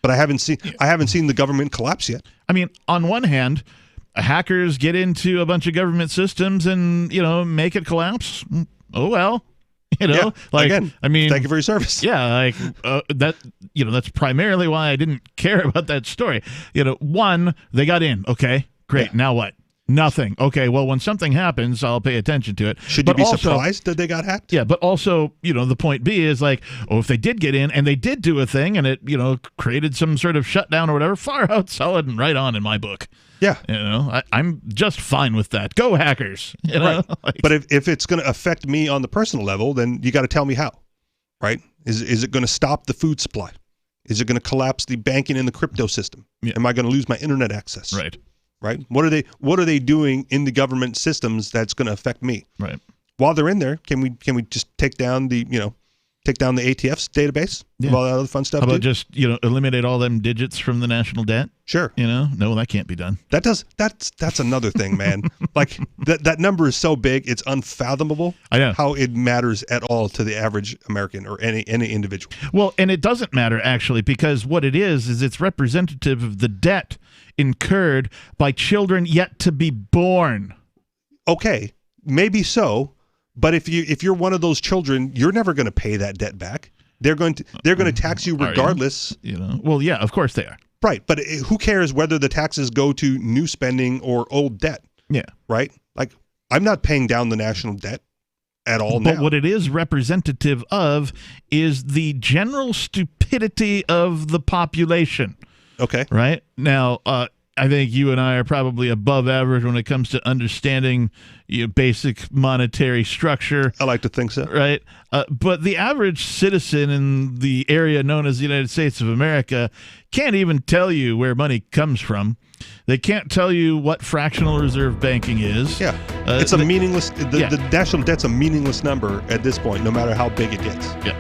S8: But I haven't seen the government collapse yet.
S11: I mean, on one hand, hackers get into a bunch of government systems and, make it collapse. Oh well.
S8: Again, I mean, thank you for your service.
S11: Yeah, that's primarily why I didn't care about that story. One, they got in. Okay, great. Yeah. Now what? Nothing. Okay, well, when something happens, I'll pay attention to it.
S8: Should you be surprised that they got hacked?
S11: Yeah, but also, the point B is like, if they did get in and they did do a thing and it, created some sort of shutdown or whatever, far out, solid, and right on in my book.
S8: Yeah.
S11: I'm just fine with that. Go hackers.
S8: Right. But if it's going to affect me on the personal level, then you got to tell me how, right? Is it going to stop the food supply? Is it going to collapse the banking and the crypto system? Yeah. Am I going to lose my internet access?
S11: Right.
S8: Right. What are they doing in the government systems that's going to affect me?
S11: Right.
S8: While they're in there, can we just take down the ATF's database?
S11: Yeah.
S8: All that other fun stuff.
S11: How about just eliminate all them digits from the national debt?
S8: Sure.
S11: No, that can't be done.
S8: That's another thing, man. Like that number is so big, it's unfathomable.
S11: I know
S8: how it matters at all to the average American or any individual.
S11: Well, and it doesn't matter actually, because what it is it's representative of the debt incurred by children yet to be born.
S8: Okay, maybe so, but if you're one of those children, you're never going to pay that debt back. They're going to tax you regardless.
S11: Well, yeah, of course they are.
S8: Right, but who cares whether the taxes go to new spending or old debt?
S11: Yeah.
S8: Right? Like, I'm not paying down the national debt at all now.
S11: But what it is representative of is the general stupidity of the population.
S8: Okay.
S11: Right? Now, I think you and I are probably above average when it comes to understanding basic monetary structure.
S8: I like to think so.
S11: Right? But the average citizen in the area known as the United States of America can't even tell you where money comes from. They can't tell you what fractional reserve banking is.
S8: Yeah. It's a meaningless, the national debt's a meaningless number at this point, no matter how big it gets.
S11: Yeah.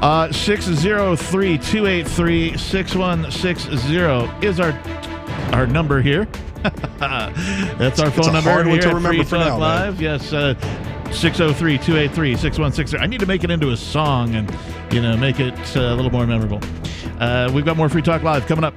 S11: 603-283-6160 is our number here. That's our phone number
S8: hard
S11: here
S8: one to
S11: at
S8: remember
S11: Free
S8: for
S11: Talk
S8: now,
S11: Live.
S8: man.
S11: Yes, 603-283-6160. I need to make it into a song and, make it a little more memorable. We've got more Free Talk Live coming up.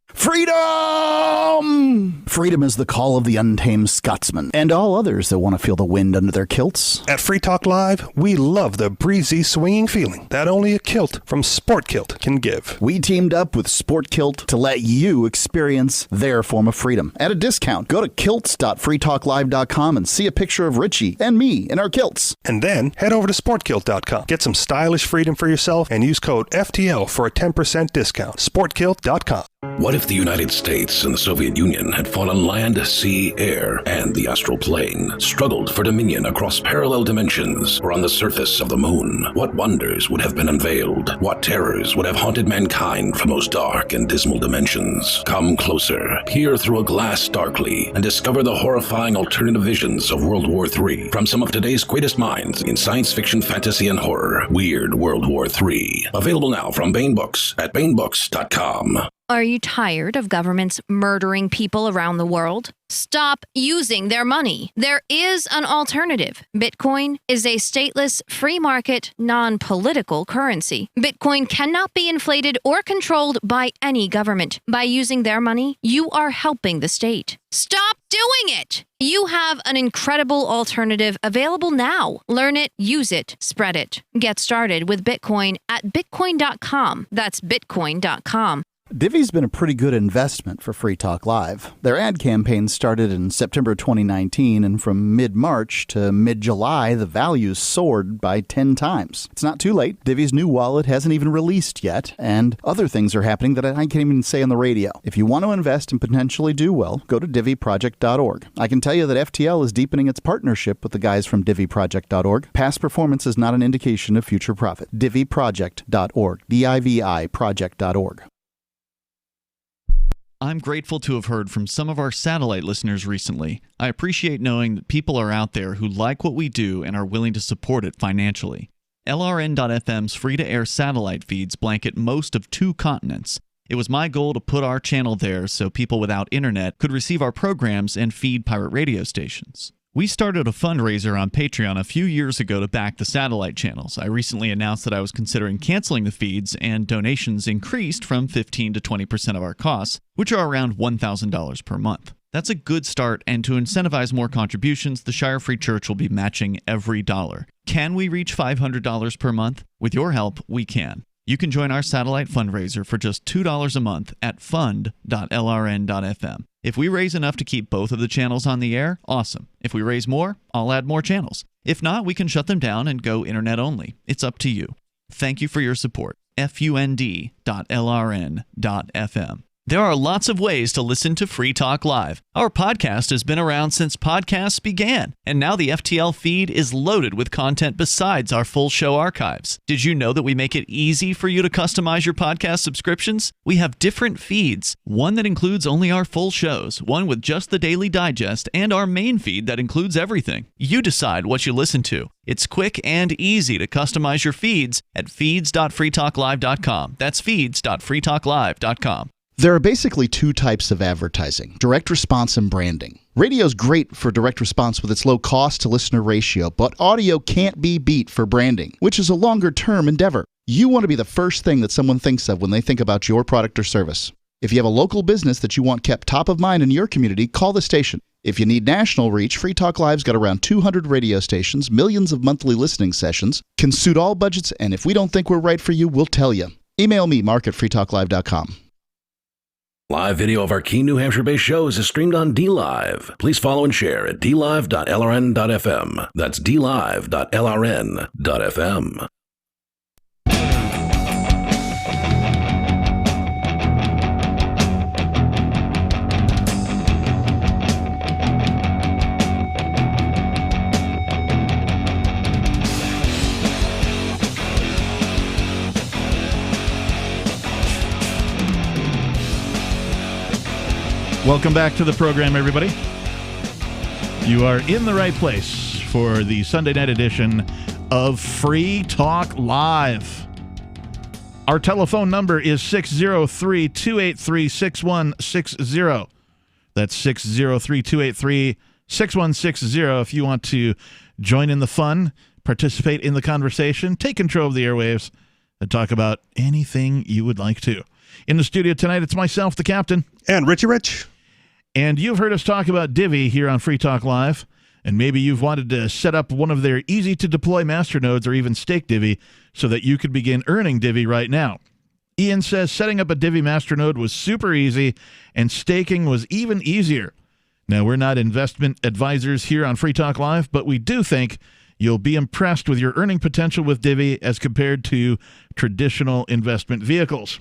S3: Freedom! Freedom is the call of the untamed Scotsman and all others that want to feel the wind under their kilts.
S8: At Free Talk Live, we love the breezy, swinging feeling that only a kilt from Sport Kilt can give.
S3: We teamed up with Sport Kilt to let you experience their form of freedom at a discount. Go to kilts.freetalklive.com and see a picture of Richie and me in our kilts.
S8: And then head over to sportkilt.com. Get some stylish freedom for yourself and use code FTL for a 10% discount. Sportkilt.com.
S1: What if the United States and the Soviet Union had fought on land, sea, air, and the astral plane, struggled for dominion across parallel dimensions or on the surface of the moon? What wonders would have been unveiled? What terrors would have haunted mankind from those dark and dismal dimensions? Come closer, peer through a glass darkly, and discover the horrifying alternative visions of World War III from some of today's greatest minds in science fiction, fantasy, and horror. Weird World War III. Available now from Baen Books at baenbooks.com.
S10: Are you tired of governments murdering people around the world? Stop using their money. There is an alternative. Bitcoin is a stateless, free market, non-political currency. Bitcoin cannot be inflated or controlled by any government. By using their money, you are helping the state. Stop doing it! You have an incredible alternative available now. Learn it, use it, spread it. Get started with Bitcoin at bitcoin.com. That's bitcoin.com.
S3: Divvy's been a pretty good investment for Free Talk Live. Their ad campaign started in September 2019, and from mid-March to mid-July, the values soared by 10 times. It's not too late. Divvy's new wallet hasn't even released yet, and other things are happening that I can't even say on the radio. If you want to invest and potentially do well, go to divvyproject.org. I can tell you that FTL is deepening its partnership with the guys from divvyproject.org. Past performance is not an indication of future profit. divvyproject.org. D-I-V-I project.org.
S4: I'm grateful to have heard from some of our satellite listeners recently. I appreciate knowing that people are out there who like what we do and are willing to support it financially. LRN.FM's free-to-air satellite feeds blanket most of 2 continents. It was my goal to put our channel there so people without internet could receive our programs and feed pirate radio stations. We started a fundraiser on Patreon a few years ago to back the satellite channels. I recently announced that I was considering canceling the feeds, and donations increased from 15 to 20% of our costs, which are around $1,000 per month. That's a good start, and to incentivize more contributions, the Shire Free Church will be matching every dollar. Can we reach $500 per month? With your help, we can. You can join our satellite fundraiser for just $2 a month at fund.lrn.fm. If we raise enough to keep both of the channels on the air, awesome. If we raise more, I'll add more channels. If not, we can shut them down and go internet only. It's up to you. Thank you for your support. fund.lrn.fm. There are lots of ways to listen to Free Talk Live. Our podcast has been around since podcasts began, and now the FTL feed is loaded with content besides our full show archives. Did you know that we make it easy for you to customize your podcast subscriptions? We have different feeds, one that includes only our full shows, one with just the Daily Digest, and our main feed that includes everything. You decide what you listen to. It's quick and easy to customize your feeds at feeds.freetalklive.com. That's feeds.freetalklive.com.
S3: There are basically 2 types of advertising, direct response and branding. Radio's great for direct response with its low cost to listener ratio, but audio can't be beat for branding, which is a longer-term endeavor. You want to be the first thing that someone thinks of when they think about your product or service. If you have a local business that you want kept top of mind in your community, call the station. If you need national reach, Free Talk Live's got around 200 radio stations, millions of monthly listening sessions, can suit all budgets, and if we don't think we're right for you, we'll tell you. Email me, mark@freetalklive.com.
S1: Live video of our key New Hampshire-based shows is streamed on DLive. Please follow and share at dlive.lrn.fm. That's dlive.lrn.fm.
S11: Welcome back to the program, everybody. You are in the right place for the Sunday night edition of Free Talk Live. Our telephone number is 603-283-6160. That's 603-283-6160. 6160 if you want to join in the fun, participate in the conversation, take control of the airwaves, and talk about anything you would like to. In the studio tonight, it's myself, the captain.
S8: And Richie Rich.
S11: And you've heard us talk about Divi here on Free Talk Live. And maybe you've wanted to set up one of their easy-to-deploy masternodes or even stake Divi so that you could begin earning Divi right now. Ian says setting up a Divi masternode was super easy and staking was even easier. Now, we're not investment advisors here on Free Talk Live, but we do think you'll be impressed with your earning potential with Divi as compared to traditional investment vehicles.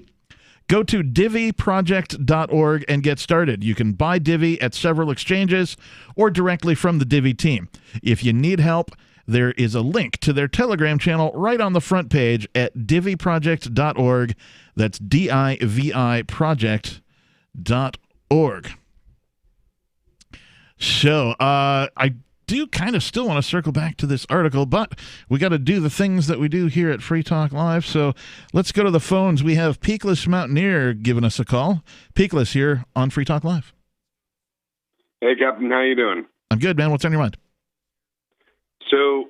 S11: Go to diviproject.org and get started. You can buy Divi at several exchanges or directly from the Divi team. If you need help, there is a link to their Telegram channel right on the front page at diviproject.org. That's DIVI project.org. So, I do kind of still want to circle back to this article, but we got to do the things that we do here at Free Talk Live. So let's go to the phones. We have Peakless Mountaineer giving us a call. Peakless here on Free Talk Live.
S6: Hey, Captain, how you doing?
S11: I'm good, man. What's on your mind?
S6: So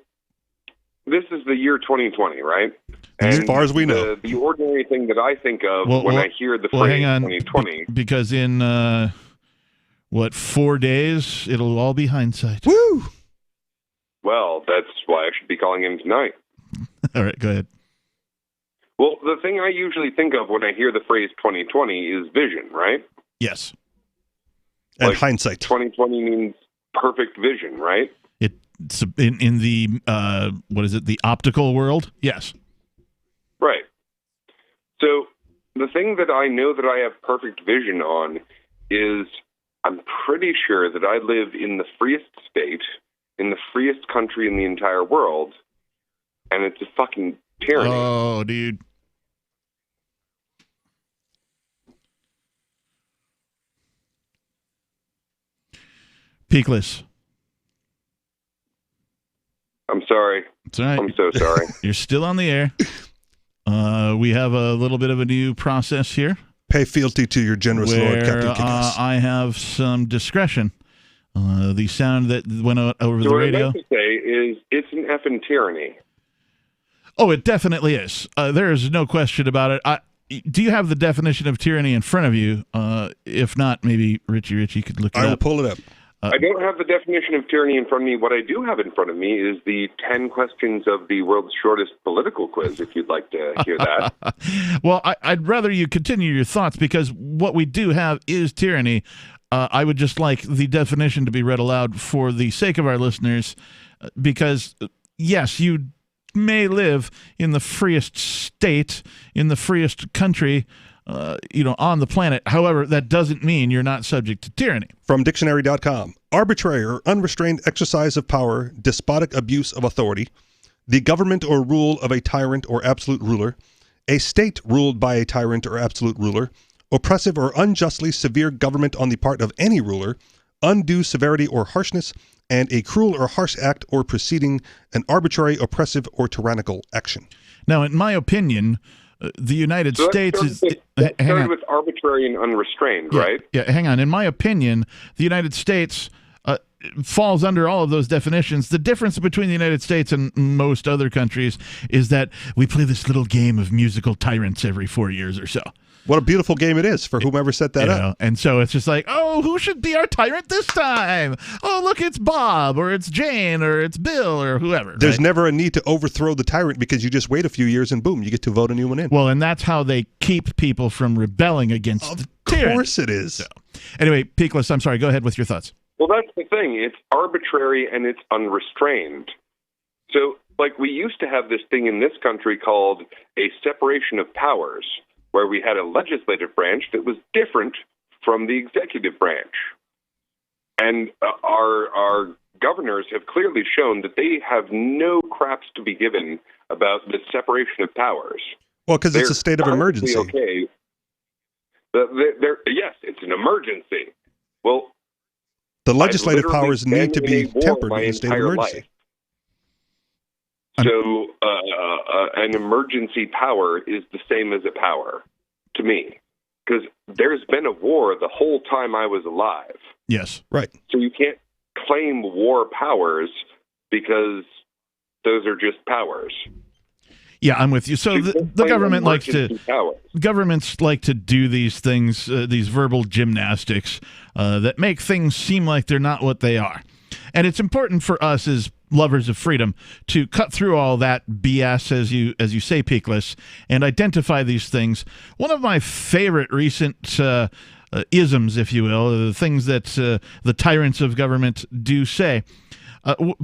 S6: this is the year 2020, right? And
S8: as far as we know.
S6: The ordinary thing that I think of when I hear the phrase 2020.
S11: Because in 4 days, it'll all be hindsight.
S8: Woo!
S6: Well, that's why I should be calling in tonight.
S11: All right, go ahead.
S6: Well, the thing I usually think of when I hear the phrase 2020 is vision, right?
S11: Yes.
S8: And hindsight.
S6: 2020 means perfect vision, right?
S11: It's in the, the optical world? Yes.
S6: Right. So the thing that I know that I have perfect vision on is I'm pretty sure that I live in the freest state, in the freest country in the entire world, and it's a fucking tyranny.
S11: Oh, dude. Peakless.
S6: I'm sorry.
S11: It's all right.
S6: I'm so sorry.
S11: You're still on the air. We have a little bit of a new process here.
S8: Pay fealty to your generous Lord, Captain Kickass.
S11: I have some discretion. The sound that went over the radio.
S6: What I meant to say is it's an effing tyranny.
S11: Oh, it definitely is. There is no question about it. Do you have the definition of tyranny in front of you? If not, maybe Richie could look it up.
S8: I will pull it up.
S6: I don't have the definition of tyranny in front of me. What I do have in front of me is the 10 questions of the world's shortest political quiz, if you'd like to hear that.
S11: Well, I'd rather you continue your thoughts, because what we do have is tyranny. I would just like the definition to be read aloud for the sake of our listeners, because, yes, you may live in the freest state, in the freest country, on the planet. However, that doesn't mean you're not subject to tyranny.
S8: From dictionary.com, arbitrary or unrestrained exercise of power, despotic abuse of authority, the government or rule of a tyrant or absolute ruler, a state ruled by a tyrant or absolute ruler, oppressive or unjustly severe government on the part of any ruler, undue severity or harshness, and a cruel or harsh act or proceeding, an arbitrary, oppressive, or tyrannical action.
S11: Now, in my opinion, the United States is...
S6: started with arbitrary and unrestrained, right?
S11: Yeah, hang on. In my opinion, the United States falls under all of those definitions. The difference between the United States and most other countries is that we play this little game of musical tyrants every 4 years or so.
S8: What a beautiful game it is for whomever set that up.
S11: And so it's just like, oh, who should be our tyrant this time? Oh, look, it's Bob, or it's Jane, or it's Bill, or whoever.
S8: There's never a need to overthrow the tyrant, because you just wait a few years and boom, you get to vote a new one in.
S11: Well, and that's how they keep people from rebelling against the tyranny.
S8: Of course it is.
S11: So, anyway, Peakless, I'm sorry. Go ahead with your thoughts.
S6: Well, that's the thing. It's arbitrary and it's unrestrained. So, we used to have this thing in this country called a separation of powers, where we had a legislative branch that was different from the executive branch. And our governors have clearly shown that they have no craps to be given about the separation of powers.
S8: Well, because it's a state of emergency.
S6: Okay. Yes, it's an emergency. Well,
S8: the legislative powers need to be tempered in a state of emergency.
S6: So an emergency power is the same as a power to me, because there's been a war the whole time I was alive.
S11: Yes.
S8: Right.
S6: So you can't claim war powers because those are just powers.
S11: Yeah, I'm with you. So the government governments like to do these things, these verbal gymnastics that make things seem like they're not what they are. And it's important for us as lovers of freedom to cut through all that BS, as you say, Peakless, and identify these things. One of my favorite recent isms, if you will, the things that the tyrants of government do say,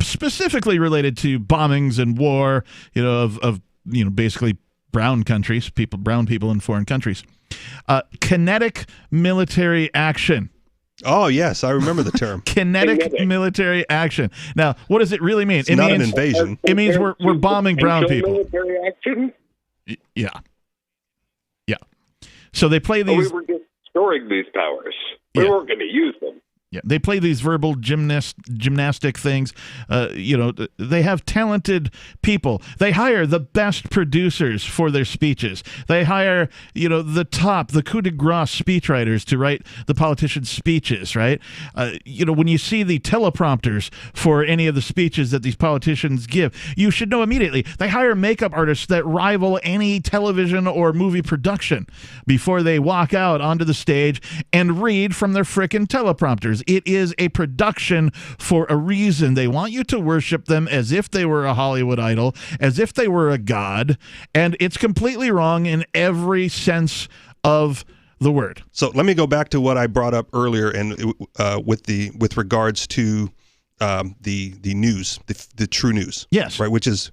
S11: specifically related to bombings and war, of basically brown countries, brown people in foreign countries. Kinetic military action.
S8: Oh, yes, I remember the term.
S11: Kinetic military action. Now, what does it really mean?
S8: It's not an invasion.
S11: It means we're bombing brown people.
S6: Military action?
S11: Yeah. So they play these...
S6: we were just storing these powers. We weren't going to use them.
S11: Yeah, they play these verbal gymnastic things. They have talented people. They hire the best producers for their speeches. They hire, the coup de grace speechwriters to write the politicians' speeches, right? When you see the teleprompters for any of the speeches that these politicians give, you should know immediately they hire makeup artists that rival any television or movie production before they walk out onto the stage and read from their frickin' teleprompters. It is a production for a reason. They want you to worship them as if they were a Hollywood idol, as if they were a god, and it's completely wrong in every sense of the word.
S8: So let me go back to what I brought up earlier, and with regards to the news, the true news.
S11: Yes.
S8: Right. Which is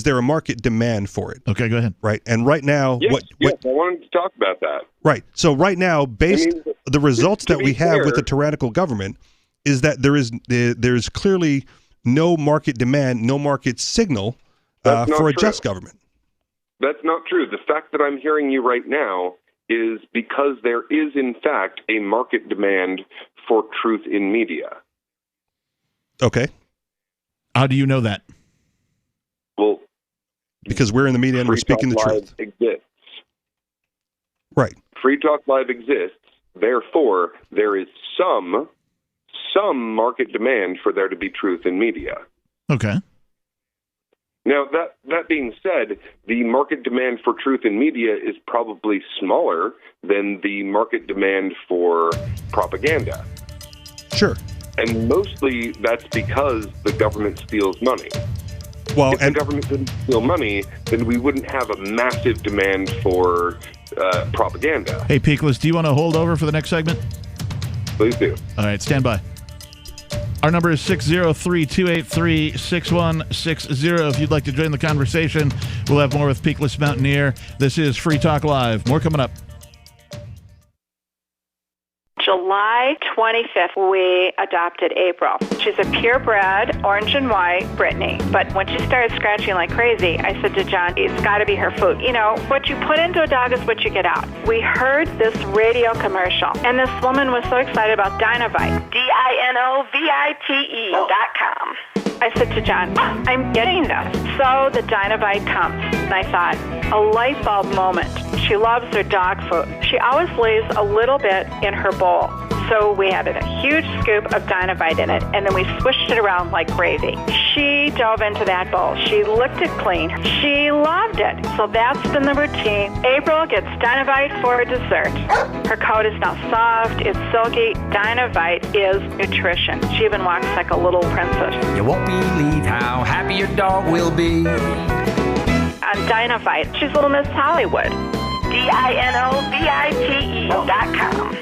S8: there a market demand for it?
S11: Okay, go ahead.
S8: Right. And right now,
S6: yes, I wanted to talk about that.
S8: Right. So right now, the results that we have with the tyrannical government is that there's clearly no market demand, no market signal for a just government.
S6: That's not true. The fact that I'm hearing you right now is because there is, in fact, a market demand for truth in media.
S8: Okay.
S11: How do you know that?
S6: Well,
S8: because we're in the media and we're speaking the truth.
S6: Exists.
S8: Right.
S6: Free Talk Live exists. Therefore, there is some market demand for there to be truth in media.
S11: Okay.
S6: Now, that being said, the market demand for truth in media is probably smaller than the market demand for propaganda.
S8: Sure.
S6: And mostly that's because the government steals money.
S8: Well,
S6: if the government didn't steal money, then we wouldn't have a massive demand for propaganda.
S11: Hey, Peakless, do you want to hold over for the next segment?
S6: Please do.
S11: All right, stand by. Our number is 603-283-6160. If you'd like to join the conversation, we'll have more with Peakless Mountaineer. This is Free Talk Live. More coming up.
S5: July 25th, we adopted April. She's a purebred, orange and white Brittany. But when she started scratching like crazy, I said to John, it's got to be her food. What you put into a dog is what you get out. We heard this radio commercial, and this woman was so excited about Dinovite, DINOVITE.com. I said to John, I'm getting this. So the Dinovite comes, and I thought, a light bulb moment. She loves her dog food. She always leaves a little bit in her bowl. So we added a huge scoop of Dinovite in it, and then we swished it around like gravy. She dove into that bowl. She licked it clean. She loved it. So that's been the routine. April gets Dinovite for dessert. Her coat is now soft. It's silky. Dinovite is nutrition. She even walks like a little princess.
S14: You won't believe how happy your dog will be.
S5: On Dinovite, she's Little Miss Hollywood. DINOVITE.com.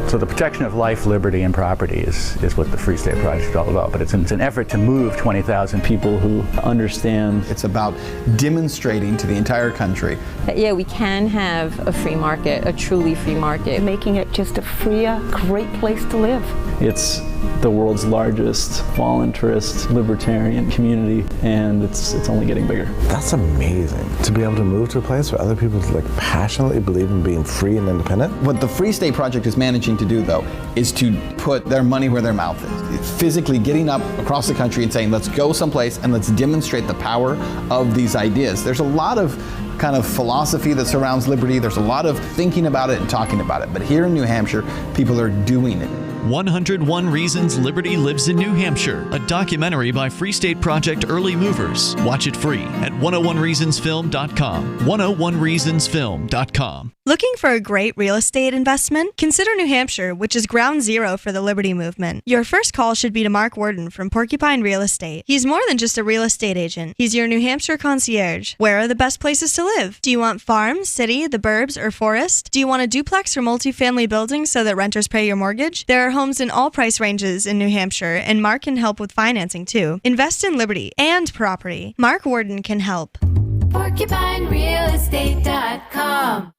S15: So the protection of life, liberty, and property is what the Free State Project is all about. But it's an effort to move 20,000 people who understand.
S16: It's about demonstrating to the entire country
S18: that, yeah, we can have a free market, a truly free market. Making it just a freer, great place to live.
S15: It's the world's largest voluntarist libertarian community, and it's only getting bigger.
S20: That's amazing, to be able to move to a place where other people passionately believe in being free and independent.
S16: What the Free State Project is managing to do, though, is to put their money where their mouth is. Physically getting up across the country and saying, let's go someplace and let's demonstrate the power of these ideas. There's a lot of kind of philosophy that surrounds liberty. There's a lot of thinking about it and talking about it. But here in New Hampshire, people are doing it.
S4: 101 Reasons Liberty Lives in New Hampshire, a documentary by Free State Project Early Movers. Watch it free at 101reasonsfilm.com. 101reasonsfilm.com.
S7: Looking for a great real estate investment? Consider New Hampshire, which is ground zero for the Liberty Movement. Your first call should be to Mark Worden from Porcupine Real Estate. He's more than just a real estate agent. He's your New Hampshire concierge. Where are the best places to live? Do you want farm, city, the burbs, or forest? Do you want a duplex or multifamily building so that renters pay your mortgage? There are homes in all price ranges in New Hampshire, and Mark can help with financing too. Invest in liberty and property. Mark Worden can help.
S12: PorcupineRealEstate.com.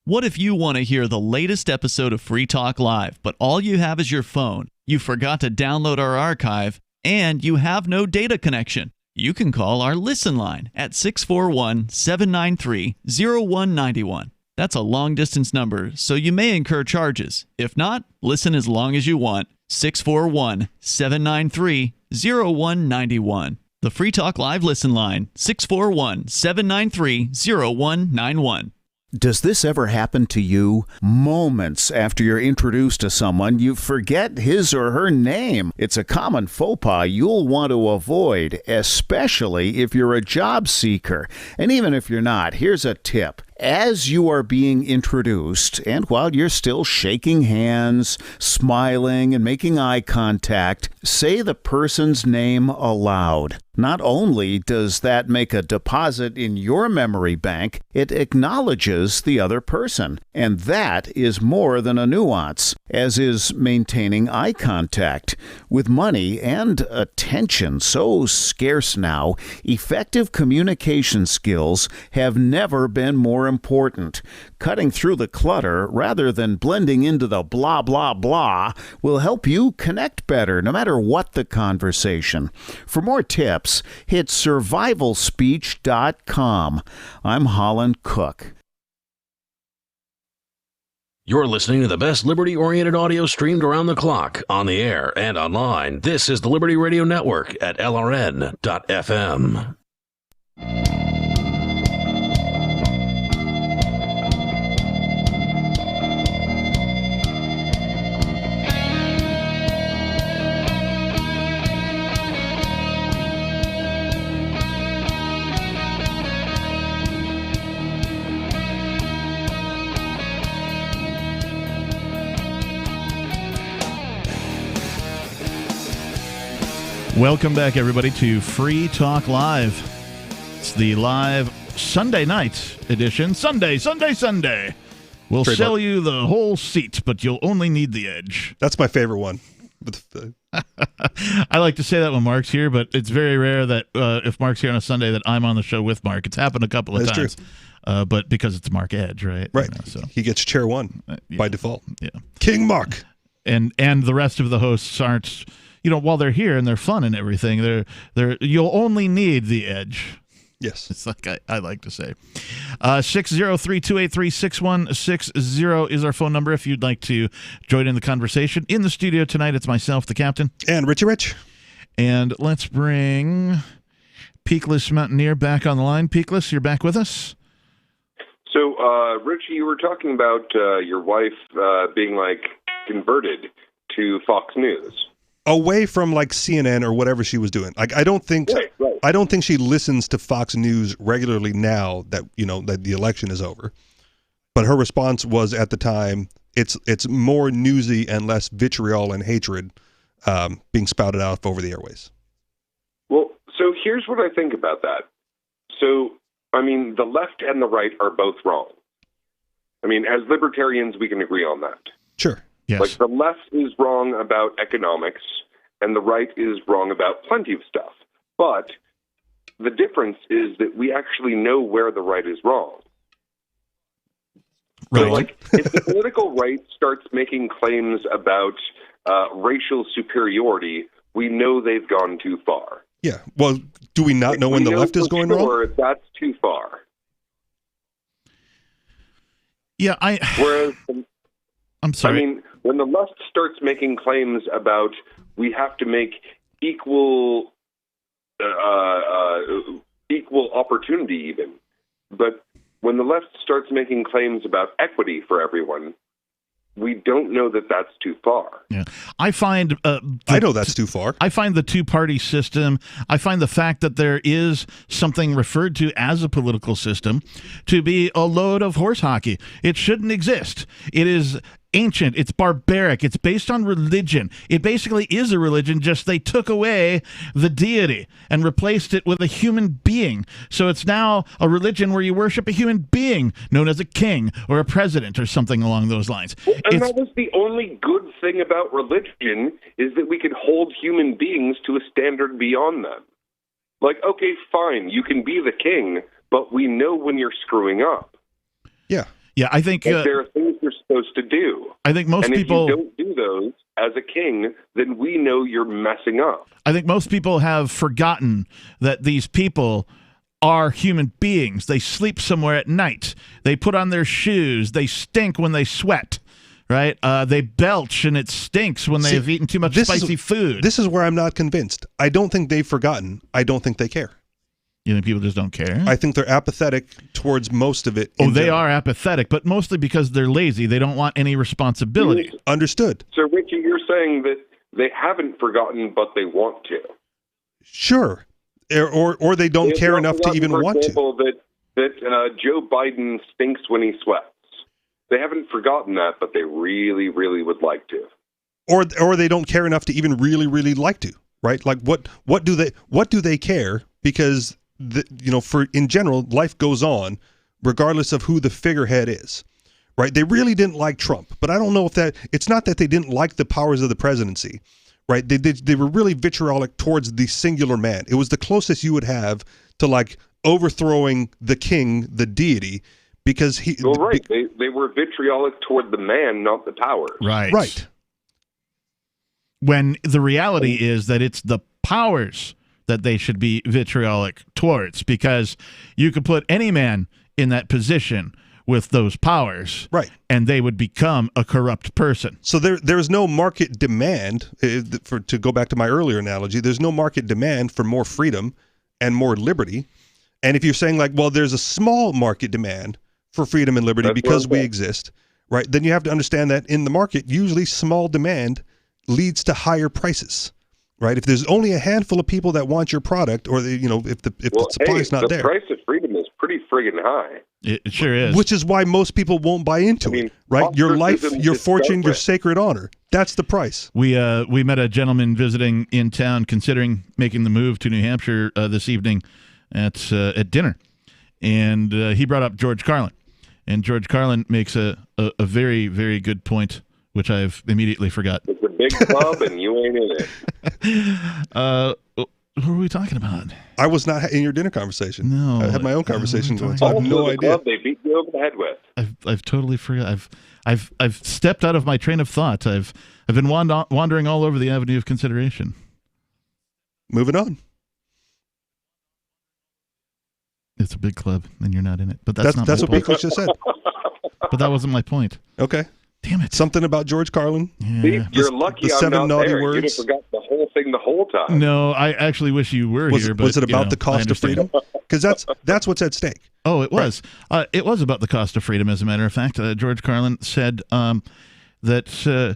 S4: What if you want to hear the latest episode of Free Talk Live, but all you have is your phone, you forgot to download our archive, and you have no data connection? You can call our Listen line at 641-793-0191. That's a long-distance number, so you may incur charges. If not, listen as long as you want. 641-793-0191. The Free Talk Live Listen line, 641-793-0191.
S2: Does this ever happen to you? Moments after you're introduced to someone, you forget his or her name. It's a common faux pas you'll want to avoid, especially if you're a job seeker. And even if you're not, here's a tip. As you are being introduced, and while you're still shaking hands, smiling, and making eye contact, say the person's name aloud. Not only does that make a deposit in your memory bank, it acknowledges the other person. And that is more than a nuance, as is maintaining eye contact. With money and attention so scarce now, effective communication skills have never been more important. Cutting through the clutter rather than blending into the blah, blah, blah will help you connect better no matter what the conversation. For more tips, hit survivalspeech.com. I'm Holland Cook.
S1: You're listening to the best liberty-oriented audio streamed around the clock, on the air, and online. This is the Liberty Radio Network at LRN.FM.
S11: Welcome back, everybody, to Free Talk Live. It's the live Sunday night edition. Sunday. We'll sell you the whole seat, but you'll only need the edge.
S8: That's my favorite one.
S11: I like to say that when Mark's here, but it's very rare that if Mark's here on a Sunday that I'm on the show with Mark. It's happened a couple of times. True. But because it's Mark Edge, right?
S8: Right.
S11: You know, so
S8: he gets chair one by default.
S11: Yeah.
S8: King Mark.
S11: And the rest of the hosts aren't, while they're here and they're fun and everything, you'll only need the edge.
S8: Yes.
S11: It's like I like to say. 603-283-6160 is our phone number if you'd like to join in the conversation. In the studio tonight, it's myself, the captain.
S8: And Richie Rich.
S11: And let's bring Peakless Mountaineer back on the line. Peakless, you're back with us?
S6: So, Richie, you were talking about your wife being, converted to Fox News.
S8: Away from CNN or whatever she was doing. I don't think she listens to Fox News regularly now that that the election is over. But her response was at the time, it's more newsy and less vitriol and hatred being spouted out over the airways.
S6: Well, so here's what I think about that. So, the left and the right are both wrong. As libertarians, we can agree on that.
S8: Sure.
S11: Yes.
S6: The left is wrong about economics, and the right is wrong about plenty of stuff. But the difference is that we actually know where the right is wrong.
S11: Right.
S6: So, if the political right starts making claims about racial superiority, we know they've gone too far.
S8: Yeah. Well, do we not know when the left is going wrong?
S6: That's too far.
S11: Yeah,
S6: Whereas,
S11: I'm sorry.
S6: When the left starts making claims about we have to make equal opportunity, even But when the left starts making claims about equity for everyone, we don't know that that's too far.
S11: Yeah, I find
S8: I know that's too far.
S11: I find the two-party system, I find the fact that there is something referred to as a political system to be a load of horse hockey. It shouldn't exist. It is ancient. It's barbaric. It's based on religion. It basically is a religion, just they took away the deity and replaced it with a human being. So it's now a religion where you worship a human being known as a king or a president or something along those lines.
S6: And that was the only good thing about religion, is that we could hold human beings to a standard beyond them. Like, okay, fine, you can be the king, but we know when you're screwing up.
S8: Yeah.
S11: Yeah, I think
S6: there are things you're supposed to do.
S11: I think most people,
S6: if you don't do those as a king, then we know you're messing up.
S11: I think most people have forgotten that these people are human beings. They sleep somewhere at night. They put on their shoes. They stink when they sweat. Right? They belch and it stinks when they have eaten too much spicy food.
S8: This is where I'm not convinced. I don't think they've forgotten. I don't think they care.
S11: You think people just don't care?
S8: I think they're apathetic towards most of it.
S11: Oh, they are apathetic, but mostly because they're lazy. They don't want any responsibility.
S8: Understood.
S6: So, Richie, you're saying that they haven't forgotten, but they want to.
S8: Sure. Or they don't care enough to even want to.
S6: For example, that Joe Biden stinks when he sweats. They haven't forgotten that, but they really, really would like to.
S8: Or they don't care enough to even really, really like to, right? Like what do they care? Because in general, life goes on regardless of who the figurehead is, right? They really didn't like Trump, but I don't know if it's not that they didn't like the powers of the presidency, right? They were really vitriolic towards the singular man. It was the closest you would have to like overthrowing the king, the deity, because he.
S6: Well, right. They were vitriolic toward the man, not the powers.
S11: Right.
S8: Right.
S11: When the reality is that it's the powers that they should be vitriolic towards, because you could put any man in that position with those powers,
S8: right,
S11: and they would become a corrupt person.
S8: So there's no market demand, to go back to my earlier analogy, there's no market demand for more freedom and more liberty. And if you're saying like, well, there's a small market demand for freedom and liberty because we exist, right, then you have to understand that in the market, usually small demand leads to higher prices. Right, if there's only a handful of people that want your product, or if the supply is not there,
S6: the price of freedom is pretty friggin' high.
S11: It sure is.
S8: Which is why most people won't buy into it. Right, your life, your fortune, your sacred honor. That's the price.
S11: We met a gentleman visiting in town, considering making the move to New Hampshire this evening at dinner, and he brought up George Carlin, and George Carlin makes a very, very good point, which I've immediately forgot.
S6: It's a big club, and you ain't in it.
S11: Who are we talking about?
S8: I was not in your dinner conversation.
S11: No,
S8: I had my own conversation going. So I have no idea.
S6: Club they beat you over the head with.
S11: I've totally forgot. I've stepped out of my train of thought. I've been wandering all over the avenue of consideration.
S8: Moving on.
S11: It's a big club, and you're not in it. But that's not
S8: what
S11: point.
S8: Beakless just said.
S11: But that wasn't my point.
S8: Okay.
S11: Damn it.
S8: Something about George Carlin.
S11: Yeah.
S6: See, you're lucky
S8: the
S6: I'm
S8: seven
S6: not
S8: naughty
S6: there.
S8: words.
S6: You'd have forgot the whole thing the whole time.
S11: No, I actually wish you were here. But,
S8: was it about the cost of freedom? Because that's what's at stake.
S11: Oh, it was. Right. It was about the cost of freedom, as a matter of fact. George Carlin said that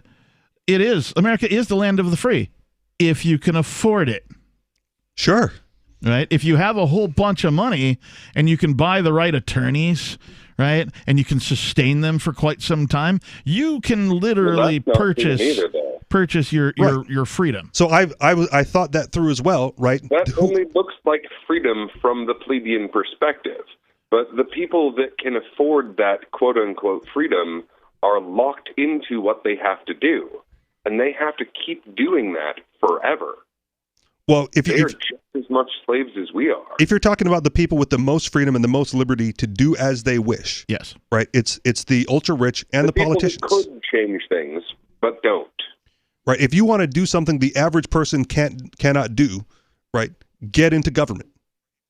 S11: America is the land of the free, if you can afford it.
S8: Sure.
S11: Right? If you have a whole bunch of money and you can buy the right attorneys, right, and you can sustain them for quite some time, you can literally purchase your freedom.
S8: So I thought that through as well, right?
S6: That only looks like freedom from the plebeian perspective. But the people that can afford that quote-unquote freedom are locked into what they have to do. And they have to keep doing that forever.
S8: Well,
S6: they're just as much slaves as we are.
S8: If you're talking about the people with the most freedom and the most liberty to do as they wish,
S11: yes,
S8: right? It's the ultra rich and the politicians
S6: who could change things, but don't.
S8: Right. If you want to do something the average person cannot do, right? Get into government,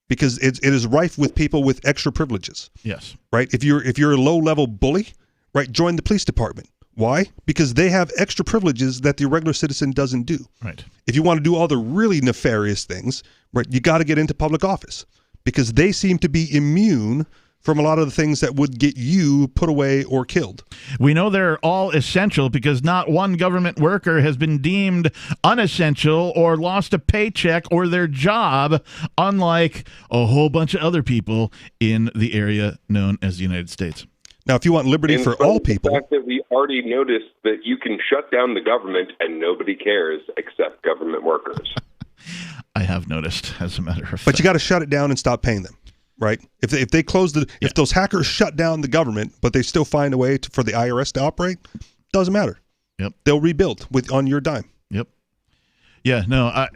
S8: because it is rife with people with extra privileges.
S11: Yes.
S8: Right. If you're a low level bully, right? Join the police department. Why? Because they have extra privileges that the regular citizen doesn't do.
S11: Right.
S8: If you want to do all the really nefarious things, right, you got to get into public office, because they seem to be immune from a lot of the things that would get you put away or killed.
S11: We know they're all essential because not one government worker has been deemed unessential or lost a paycheck or their job, unlike a whole bunch of other people in the area known as the United States.
S8: Now, if you want liberty for all people...
S6: The fact that we already noticed that you can shut down the government and nobody cares except government workers.
S11: I have noticed, as a matter of fact.
S8: But you got to shut it down and stop paying them, right? If they close if those hackers shut down the government, but they still find a way for the IRS to operate, doesn't matter.
S11: Yep.
S8: They'll rebuild on your dime.
S11: Yep. Yeah, no,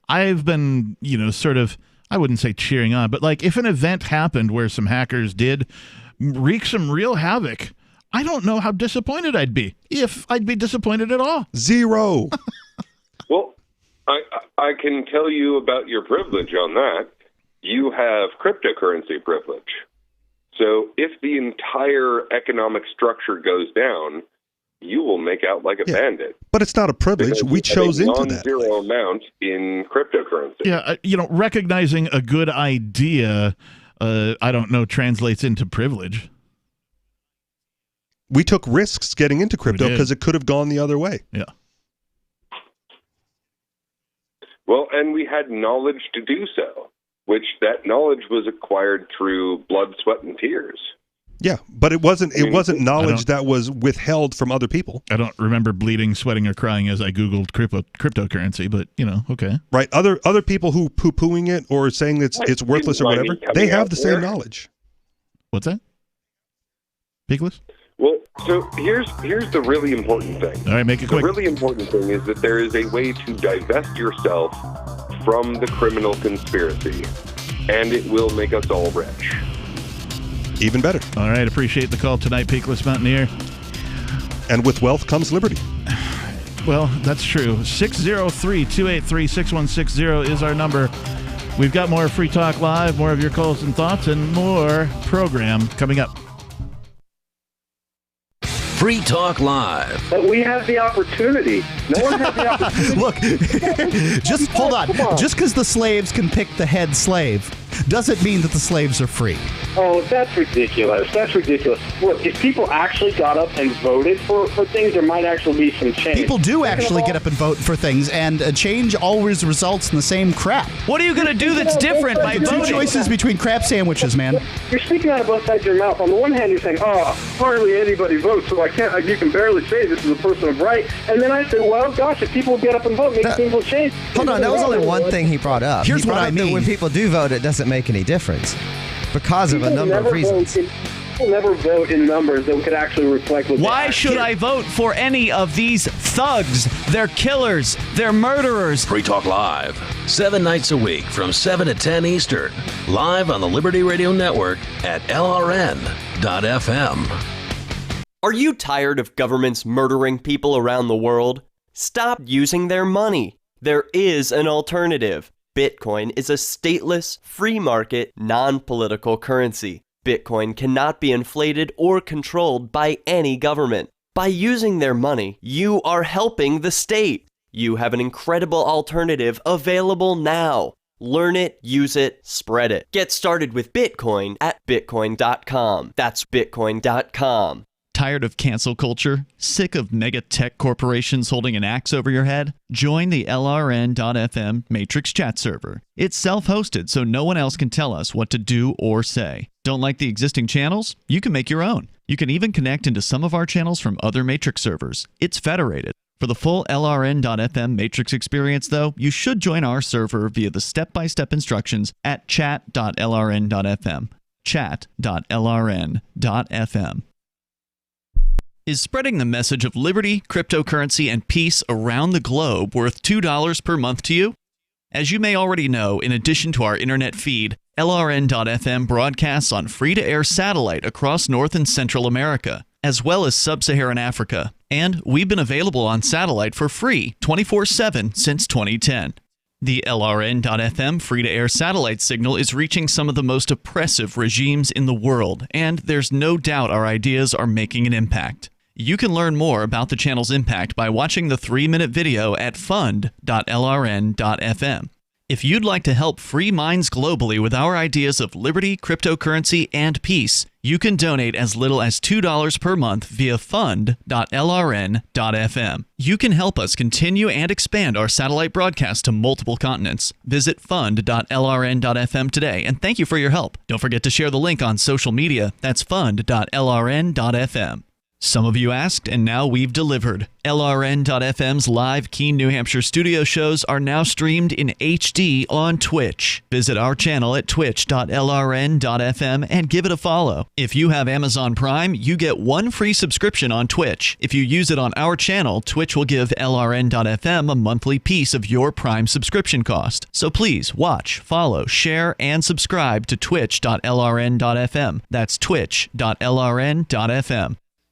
S11: I've been, sort of, I wouldn't say cheering on, but like if an event happened where some hackers did wreak some real havoc, I don't know how disappointed I'd be, if I'd be disappointed at all.
S8: Zero.
S6: Well, I can tell you about your privilege on that. You have cryptocurrency privilege. So if the entire economic structure goes down, you will make out like a bandit.
S8: But it's not a privilege. We chose into that.
S6: Non-zero amount in cryptocurrency.
S11: Yeah, recognizing a good idea, I don't know, translates into privilege.
S8: We took risks getting into crypto because it could have gone the other way.
S11: Yeah.
S6: Well, and we had knowledge to do so, which that knowledge was acquired through blood, sweat, and tears.
S8: Yeah, but it wasn't knowledge that was withheld from other people.
S11: I don't remember bleeding, sweating, or crying as I Googled cryptocurrency, but, okay.
S8: Right, other people who poo-pooing it or saying it's worthless or whatever, they have the same knowledge.
S11: What's that? Peakless?
S6: Well, so here's the really important thing.
S11: All right, make it quick.
S6: The really important thing is that there is a way to divest yourself from the criminal conspiracy, and it will make us all rich.
S8: Even better.
S11: All right, appreciate the call tonight, Peakless Mountaineer.
S8: And with wealth comes liberty.
S11: Well, that's true. 603-283-6160 is our number. We've got more Free Talk Live, more of your calls and thoughts, and more program coming up.
S1: Free Talk Live.
S12: But we have the opportunity. No one has the opportunity.
S3: Look, just hold on. Just because the slaves can pick the head slave doesn't mean that the slaves are free.
S12: Oh, that's ridiculous. That's ridiculous. Look, if people actually got up and voted for things, there might actually be some change.
S3: People do actually get up and vote for things, and change always results in the same crap.
S13: What are you going to do that's different by voting?
S3: Two choices between crap sandwiches, man.
S12: You're speaking out of both sides of your mouth. On the one hand, you're saying, hardly anybody votes, so you can barely say this is a person of right. And then I said, well, gosh, if people get up and vote, maybe things will change.
S17: Hold on, that was only one thing he brought up.
S3: Here's what I mean.
S17: When people do vote, it doesn't make any difference because of a number of reasons.
S12: People never vote in numbers that could actually reflect what
S13: Why should I vote for any of these thugs? They're killers. They're murderers.
S1: Free Talk Live, 7 nights a week from 7 to 10 Eastern. Live on the Liberty Radio Network at LRN.FM.
S19: Are you tired of governments murdering people around the world? Stop using their money. There is an alternative. Bitcoin is a stateless, free market, non-political currency. Bitcoin cannot be inflated or controlled by any government. By using their money, you are helping the state. You have an incredible alternative available now. Learn it, use it, spread it. Get started with Bitcoin at Bitcoin.com. That's Bitcoin.com.
S4: Tired of cancel culture? Sick of mega tech corporations holding an axe over your head? Join the LRN.FM Matrix chat server. It's self-hosted, so no one else can tell us what to do or say. Don't like the existing channels? You can make your own. You can even connect into some of our channels from other Matrix servers. It's federated. For the full LRN.FM Matrix experience, though, you should join our server via the step-by-step instructions at chat.lrn.fm. Chat.lrn.fm. Is spreading the message of liberty, cryptocurrency, and peace around the globe worth $2 per month to you? As you may already know, in addition to our internet feed, LRN.FM broadcasts on free-to-air satellite across North and Central America, as well as Sub-Saharan Africa. And we've been available on satellite for free 24/7 since 2010. The LRN.FM free-to-air satellite signal is reaching some of the most oppressive regimes in the world, and there's no doubt our ideas are making an impact. You can learn more about the channel's impact by watching the 3-minute video at fund.lrn.fm. If you'd like to help free minds globally with our ideas of liberty, cryptocurrency, and peace, you can donate as little as $2 per month via fund.lrn.fm. You can help us continue and expand our satellite broadcast to multiple continents. Visit fund.lrn.fm today, and thank you for your help. Don't forget to share the link on social media. That's fund.lrn.fm. Some of you asked, and now we've delivered. LRN.FM's live Keene, New Hampshire studio shows are now streamed in HD on Twitch. Visit our channel at twitch.lrn.fm and give it a follow. If you have Amazon Prime, you get one free subscription on Twitch. If you use it on our channel, Twitch will give LRN.FM a monthly piece of your Prime subscription cost. So please watch, follow, share, and subscribe to twitch.lrn.fm. That's twitch.lrn.fm.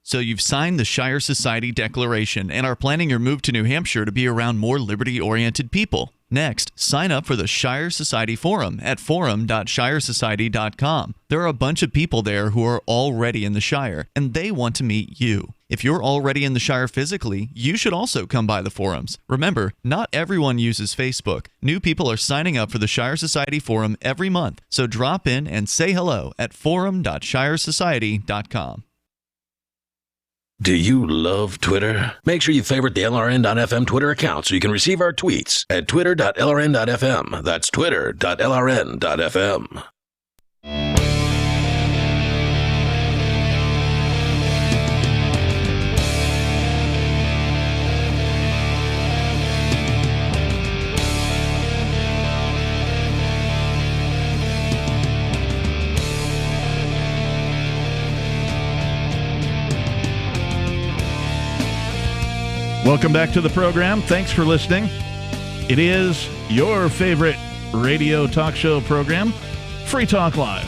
S4: So you've signed the Shire Society Declaration and are planning your move to New Hampshire to be around more liberty-oriented people. Next, sign up for the Shire Society Forum at forum.shiresociety.com. There are a bunch of people there who are already in the Shire, and they want to meet you. If you're already in the Shire physically, you should also come by the forums. Remember, not everyone uses Facebook. New people are signing up for the Shire Society Forum every month, so drop in and say hello at forum.shiresociety.com.
S1: Do you love Twitter? Make sure you favorite the LRN.FM Twitter account so you can receive our tweets at twitter.lrn.fm. That's twitter.lrn.fm.
S11: Welcome back to the program. Thanks for listening. It is your favorite radio talk show program, Free Talk Live.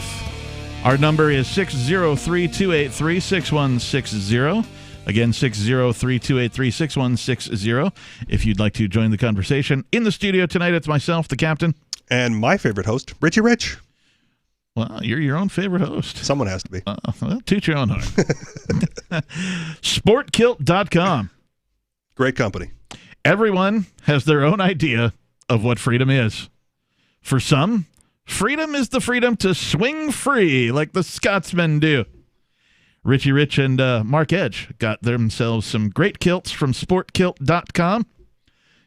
S11: Our number is 603-283-6160. Again, 603-283-6160. If you'd like to join the conversation. In the studio tonight, it's myself, the captain.
S8: And my favorite host, Richie Rich.
S11: Well, you're your own favorite host.
S8: Someone has to be.
S11: Well, toot your own horn. Sportkilt.com.
S8: Great company.
S11: Everyone has their own idea of what freedom is. For some, freedom is the freedom to swing free like the Scotsmen do. Richie Rich and Mark Edge got themselves some great kilts from sportkilt.com.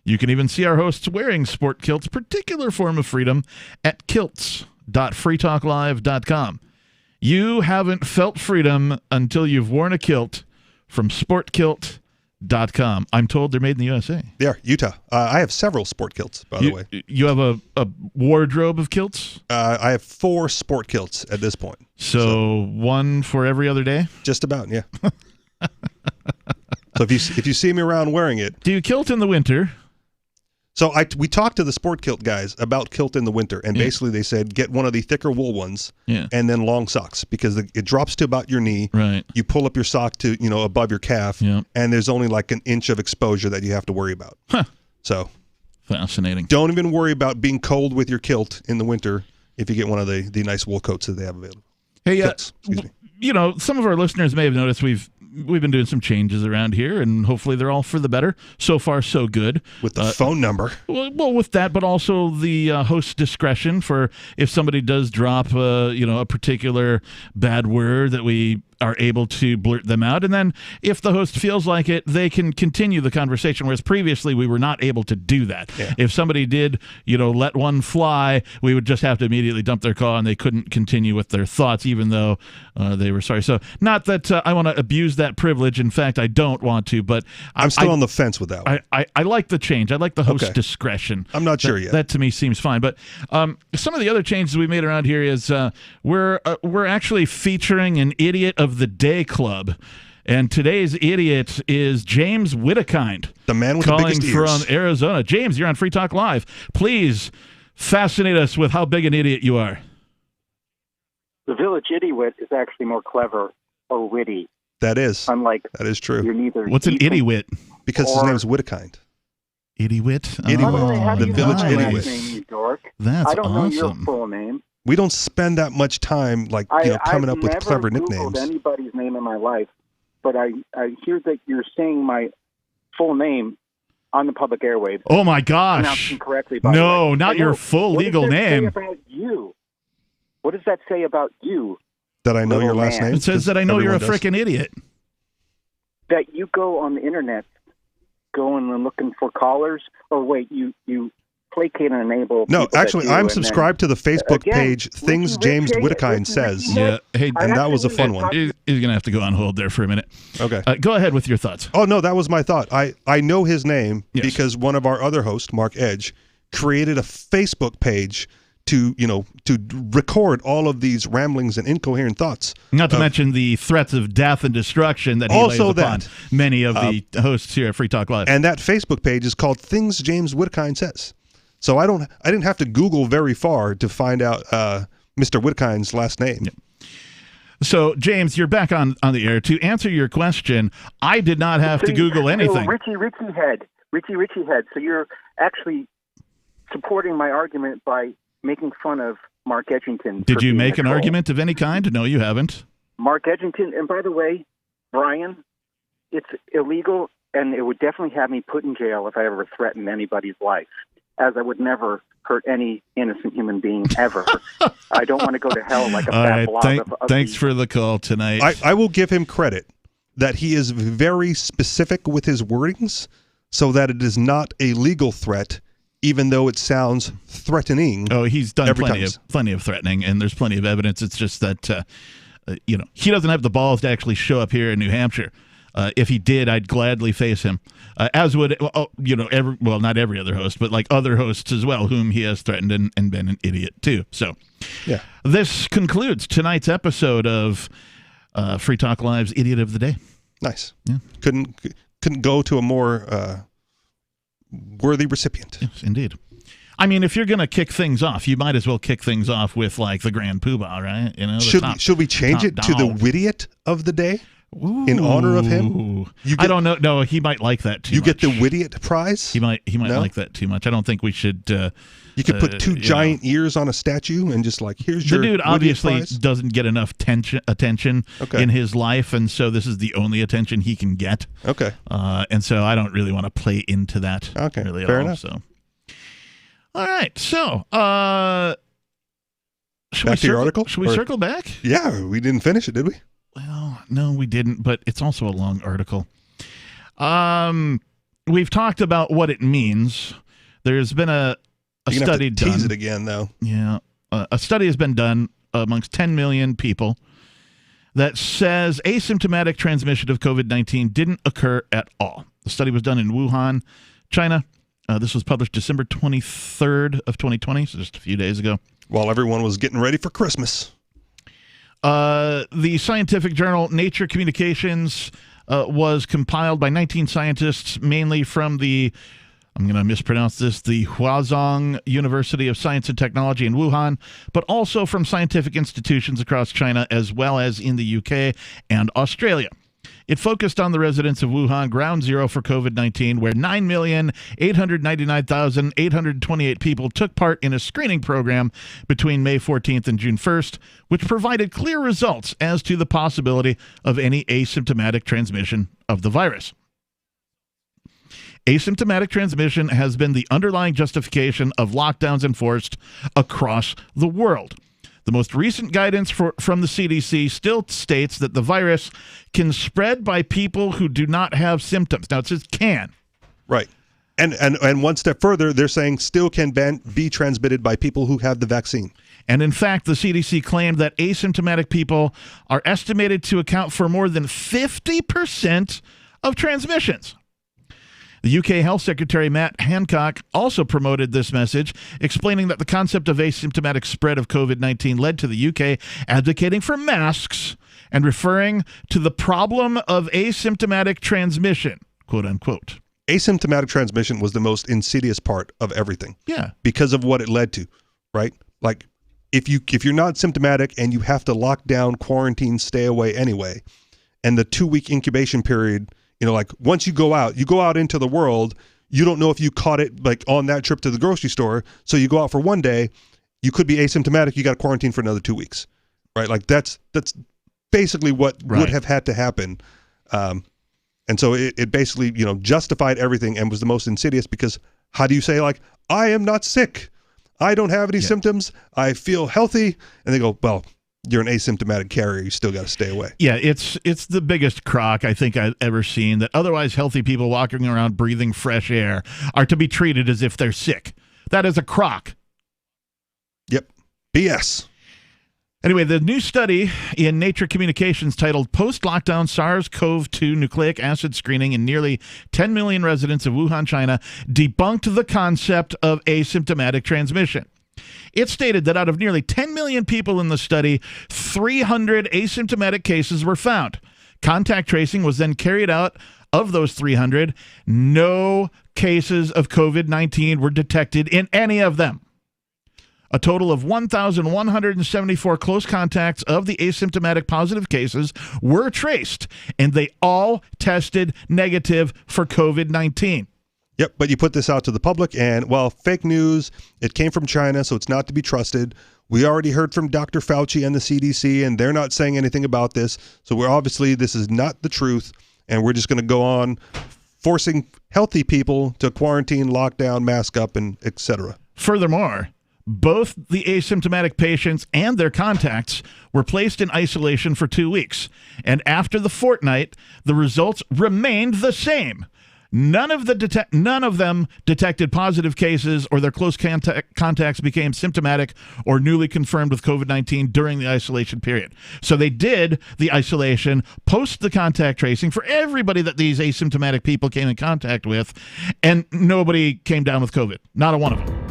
S11: You can even see our hosts wearing sport kilts, particular form of freedom, at kilts.freetalklive.com. You haven't felt freedom until you've worn a kilt from sportkilt.com. I'm told they're made in the USA.
S8: They are, Utah. I have several sport kilts, by the way.
S11: You have a wardrobe of kilts?
S8: I have 4 sport kilts at this point.
S11: So one for every other day?
S8: Just about, yeah. So if you see me around wearing it.
S11: Do you kilt in the winter?
S8: So we talked to the sport kilt guys about kilt in the winter, and basically they said get one of the thicker wool ones, and then long socks because it drops to about your knee.
S11: Right.
S8: You pull up your sock to above your calf, and there's only like an inch of exposure that you have to worry about.
S11: Huh.
S8: So
S11: fascinating.
S8: Don't even worry about being cold with your kilt in the winter if you get one of the nice wool coats that they have available.
S11: Hey, some of our listeners may have noticed we've been doing some changes around here, and hopefully they're all for the better. So far, so good.
S8: With the phone number.
S11: Well, with that, but also the host's discretion for if somebody does drop, a particular bad word that we are able to blurt them out. And then if the host feels like it, they can continue the conversation, whereas previously we were not able to do that.
S8: Yeah.
S11: If somebody did, let one fly, we would just have to immediately dump their call, and they couldn't continue with their thoughts, even though they were sorry. So not that I want to abuse that privilege. In fact, I don't want to, but
S8: I'm still on the fence with that one.
S11: I like the change. I like the host's discretion.
S8: I'm not sure yet.
S11: That to me seems fine. But some of the other changes we made around here is we're actually featuring an Idiot of the Day Club. And today's idiot is James Whittakind.
S8: The man with the biggest ears.
S11: Calling from Arizona. James, you're on Free Talk Live. Please fascinate us with how big an idiot you are.
S21: The village idiot is actually more clever or witty.
S8: That is.
S21: Unlike
S8: that is true.
S21: You're neither
S11: What's an idiwit?
S8: Because his name's Whittakind.
S11: Idiwit?
S21: Idiwit.
S8: The village idiot.
S11: That's
S21: I don't know your
S11: awesome.
S21: full name.
S8: We don't spend that much time coming up with clever nicknames.
S21: I've never Googled anybody's name in my life, but I hear that you're saying my full name on the public airwaves.
S11: Oh my
S21: Pronounced
S11: gosh!
S21: incorrectly, by
S11: No,
S21: the way.
S11: not your full legal name.
S21: What does that say about you? What does that say about you?
S8: That I know your last name?
S11: It says that I know you're a
S8: Everyone does.
S11: freaking idiot.
S21: That you go on the internet, going and looking for callers, or wait, you placate and enable.
S8: No,
S21: people that
S8: actually,
S21: do,
S8: I'm
S21: and
S8: subscribed to the Facebook
S21: again,
S8: page, Things James Whittakind Says.
S11: Yeah, hey,
S8: and that was a fun one.
S11: He's gonna have to go on hold there for a minute.
S8: Okay.
S11: Go ahead with your thoughts.
S8: Oh, no, that was my thought. I know his name because one of our other hosts, Mark Edge, created a Facebook page to record all of these ramblings and incoherent thoughts.
S11: Not to mention the threats of death and destruction that he lays
S8: Also
S11: upon
S8: that.
S11: many of the hosts here at Free Talk Live.
S8: And that Facebook page is called Things James Whittakind Says. So I didn't have to Google very far to find out Mr. Whittakind's last name.
S11: Yep. So, James, you're back on the air. To answer your question, I did not have to Google anything.
S21: Richie Head. So you're actually supporting my argument by making fun of Mark Edgington.
S11: Did you make an argument of any kind? No, you haven't.
S21: Mark Edgington, and by the way, Brian, it's illegal, and it would definitely have me put in jail if I ever threatened anybody's life, as I would never hurt any innocent human being ever. I don't want to go to hell like a
S11: All
S21: fat
S11: right,
S21: blob of
S11: thanks for the call tonight.
S8: I will give him credit that he is very specific with his wordings so that it is not a legal threat, even though it sounds threatening.
S11: Oh, he's done
S8: every
S11: plenty of threatening, and there's plenty of evidence. It's just that he doesn't have the balls to actually show up here in New Hampshire. If he did, I'd gladly face him, as would not every other host, but like other hosts as well, whom he has threatened and been an idiot too. So,
S8: yeah,
S11: this concludes tonight's episode of Free Talk Live's Idiot of the Day.
S8: Nice.
S11: Yeah.
S8: Couldn't go to a more worthy recipient.
S11: Yes, indeed. I mean, if you're going to kick things off, you might as well kick things off with like the Grand Poobah, right? You know,
S8: Should we change it to the Wittiot of the day? In honor of him?
S11: I don't know. No, he might like that too much.
S8: You get the Wittiot prize?
S11: He might like that too much. I don't think we should.
S8: You could put two giant ears on a statue and just like, here's your
S11: The dude
S8: Wittiot
S11: obviously
S8: prize.
S11: doesn't get enough attention in his life, and so this is the only attention he can get.
S8: Okay.
S11: And so I don't really want to play into that.
S8: Okay,
S11: really
S8: fair
S11: at all,
S8: enough.
S11: So. All right, so
S8: Back to your article?
S11: Should we circle back?
S8: Yeah, we didn't finish it, did we?
S11: Well, no, we didn't, but it's also a long article. We've talked about what it means. There's been a
S8: You're gonna
S11: study
S8: have to
S11: done.
S8: tease it again, though.
S11: Yeah, a study has been done amongst 10 million people that says asymptomatic transmission of COVID-19 didn't occur at all. The study was done in Wuhan, China. This was published December 23rd of 2020, so just a few days ago.
S8: While everyone was getting ready for Christmas.
S11: The scientific journal Nature Communications was compiled by 19 scientists, mainly from the, I'm going to mispronounce this, the Huazhong University of Science and Technology in Wuhan, but also from scientific institutions across China as well as in the UK and Australia. It focused on the residents of Wuhan, ground zero for COVID-19, where 9,899,828 people took part in a screening program between May 14th and June 1st, which provided clear results as to the possibility of any asymptomatic transmission of the virus. Asymptomatic transmission has been the underlying justification of lockdowns enforced across the world. The most recent guidance from the CDC still states that the virus can spread by people who do not have symptoms. Now, it says can.
S8: Right. And one step further, they're saying still can be transmitted by people who have the vaccine.
S11: And in fact, the CDC claimed that asymptomatic people are estimated to account for more than 50% of transmissions. The UK Health Secretary Matt Hancock also promoted this message, explaining that the concept of asymptomatic spread of COVID-19 led to the UK advocating for masks and referring to the problem of asymptomatic transmission, quote unquote.
S8: Asymptomatic transmission was the most insidious part of everything.
S11: Yeah.
S8: Because of what it led to, right? Like if you're not symptomatic and you have to lock down, quarantine, stay away anyway, and the 2-week incubation period, like once you go out into the world, you don't know if you caught it like on that trip to the grocery store. So you go out for one day, you could be asymptomatic. You got to quarantine for another 2 weeks, right? Like that's basically what would have had to happen. And so it basically, justified everything and was the most insidious, because how do you say, like, I am not sick, I don't have any symptoms, I feel healthy? And they go, well, you're an asymptomatic carrier, you still got to stay away.
S11: Yeah, it's the biggest crock I think I've ever seen, that otherwise healthy people walking around breathing fresh air are to be treated as if they're sick. That is a crock.
S8: Yep. BS.
S11: Anyway, the new study in Nature Communications titled Post-Lockdown SARS-CoV-2 Nucleic Acid Screening in Nearly 10 Million Residents of Wuhan, China debunked the concept of asymptomatic transmission. It stated that out of nearly 10 million people in the study, 300 asymptomatic cases were found. Contact tracing was then carried out. Of those 300, no cases of COVID-19 were detected in any of them. A total of 1,174 close contacts of the asymptomatic positive cases were traced, and they all tested negative for COVID-19.
S8: Yep, but you put this out to the public, and, well, fake news, it came from China, so it's not to be trusted. We already heard from Dr. Fauci and the CDC, and they're not saying anything about this, so this is not the truth, and we're just going to go on forcing healthy people to quarantine, lockdown, mask up, and etc.
S11: Furthermore, both the asymptomatic patients and their contacts were placed in isolation for 2 weeks. And after the fortnight, the results remained the same. None of them detected positive cases, or their close contacts became symptomatic or newly confirmed with COVID-19 during the isolation period. So they did the isolation post the contact tracing for everybody that these asymptomatic people came in contact with, and nobody came down with COVID. Not a one of them.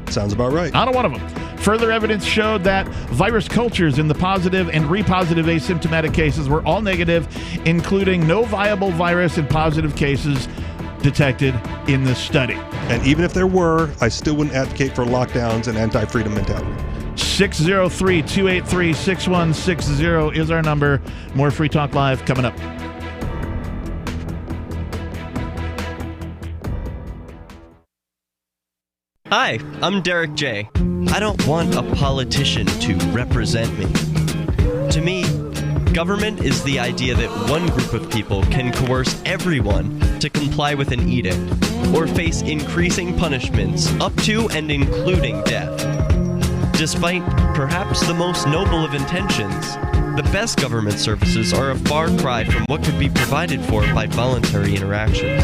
S8: Sounds about right.
S11: Not a one of them. Further evidence showed that virus cultures in the positive and repositive asymptomatic cases were all negative, including no viable virus in positive cases detected in this study.
S8: And even if there were, I still wouldn't advocate for lockdowns and anti-freedom mentality.
S11: 603-283-6160 is our number. More Free Talk Live coming up.
S19: Hi, I'm Derek J. I don't want a politician to represent me. To me, government is the idea that one group of people can coerce everyone to comply with an edict or face increasing punishments up to and including death. Despite perhaps the most noble of intentions, the best government services are a far cry from what could be provided for by voluntary interactions.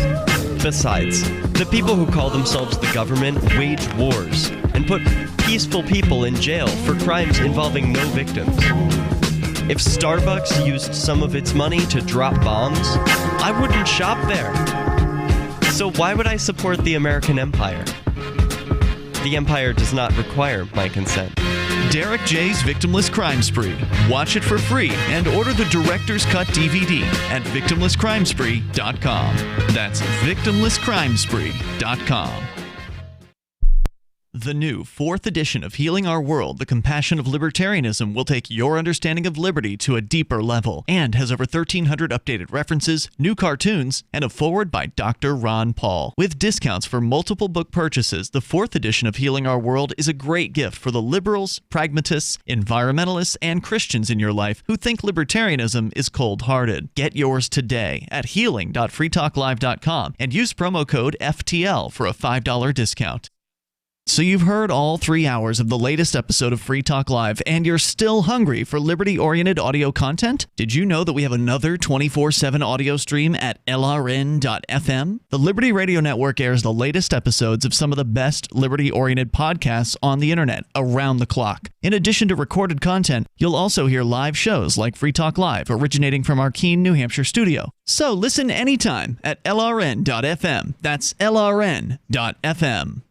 S19: Besides, the people who call themselves the government wage wars and put peaceful people in jail for crimes involving no victims. If Starbucks used some of its money to drop bombs, I wouldn't shop there. So why would I support the American empire? The empire does not require my consent.
S4: Derek J's Victimless Crime Spree. Watch it for free and order the Director's Cut DVD at victimlesscrimespree.com. That's victimlesscrimespree.com. The new 4th edition of Healing Our World, The Compassion of Libertarianism, will take your understanding of liberty to a deeper level and has over 1,300 updated references, new cartoons, and a foreword by Dr. Ron Paul. With discounts for multiple book purchases, the 4th edition of Healing Our World is a great gift for the liberals, pragmatists, environmentalists, and Christians in your life who think libertarianism is cold-hearted. Get yours today at healing.freetalklive.com and use promo code FTL for a $5 discount. So you've heard all 3 hours of the latest episode of Free Talk Live, and you're still hungry for liberty-oriented audio content? Did you know that we have another 24/7 audio stream at LRN.FM? The Liberty Radio Network airs the latest episodes of some of the best liberty-oriented podcasts on the internet around the clock. In addition to recorded content, you'll also hear live shows like Free Talk Live, originating from our Keene, New Hampshire studio. So listen anytime at LRN.FM. That's LRN.FM.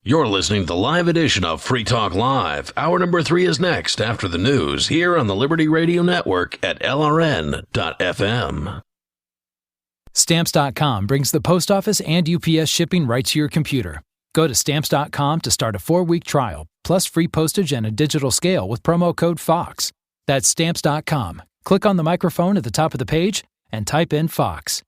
S1: You're listening to the live edition of Free Talk Live. Hour number 3 is next after the news here on the Liberty Radio Network at LRN.FM.
S9: Stamps.com brings the post office and UPS shipping right to your computer. Go to Stamps.com to start a 4-week trial, plus free postage and a digital scale with promo code FOX. That's Stamps.com. Click on the microphone at the top of the page and type in FOX.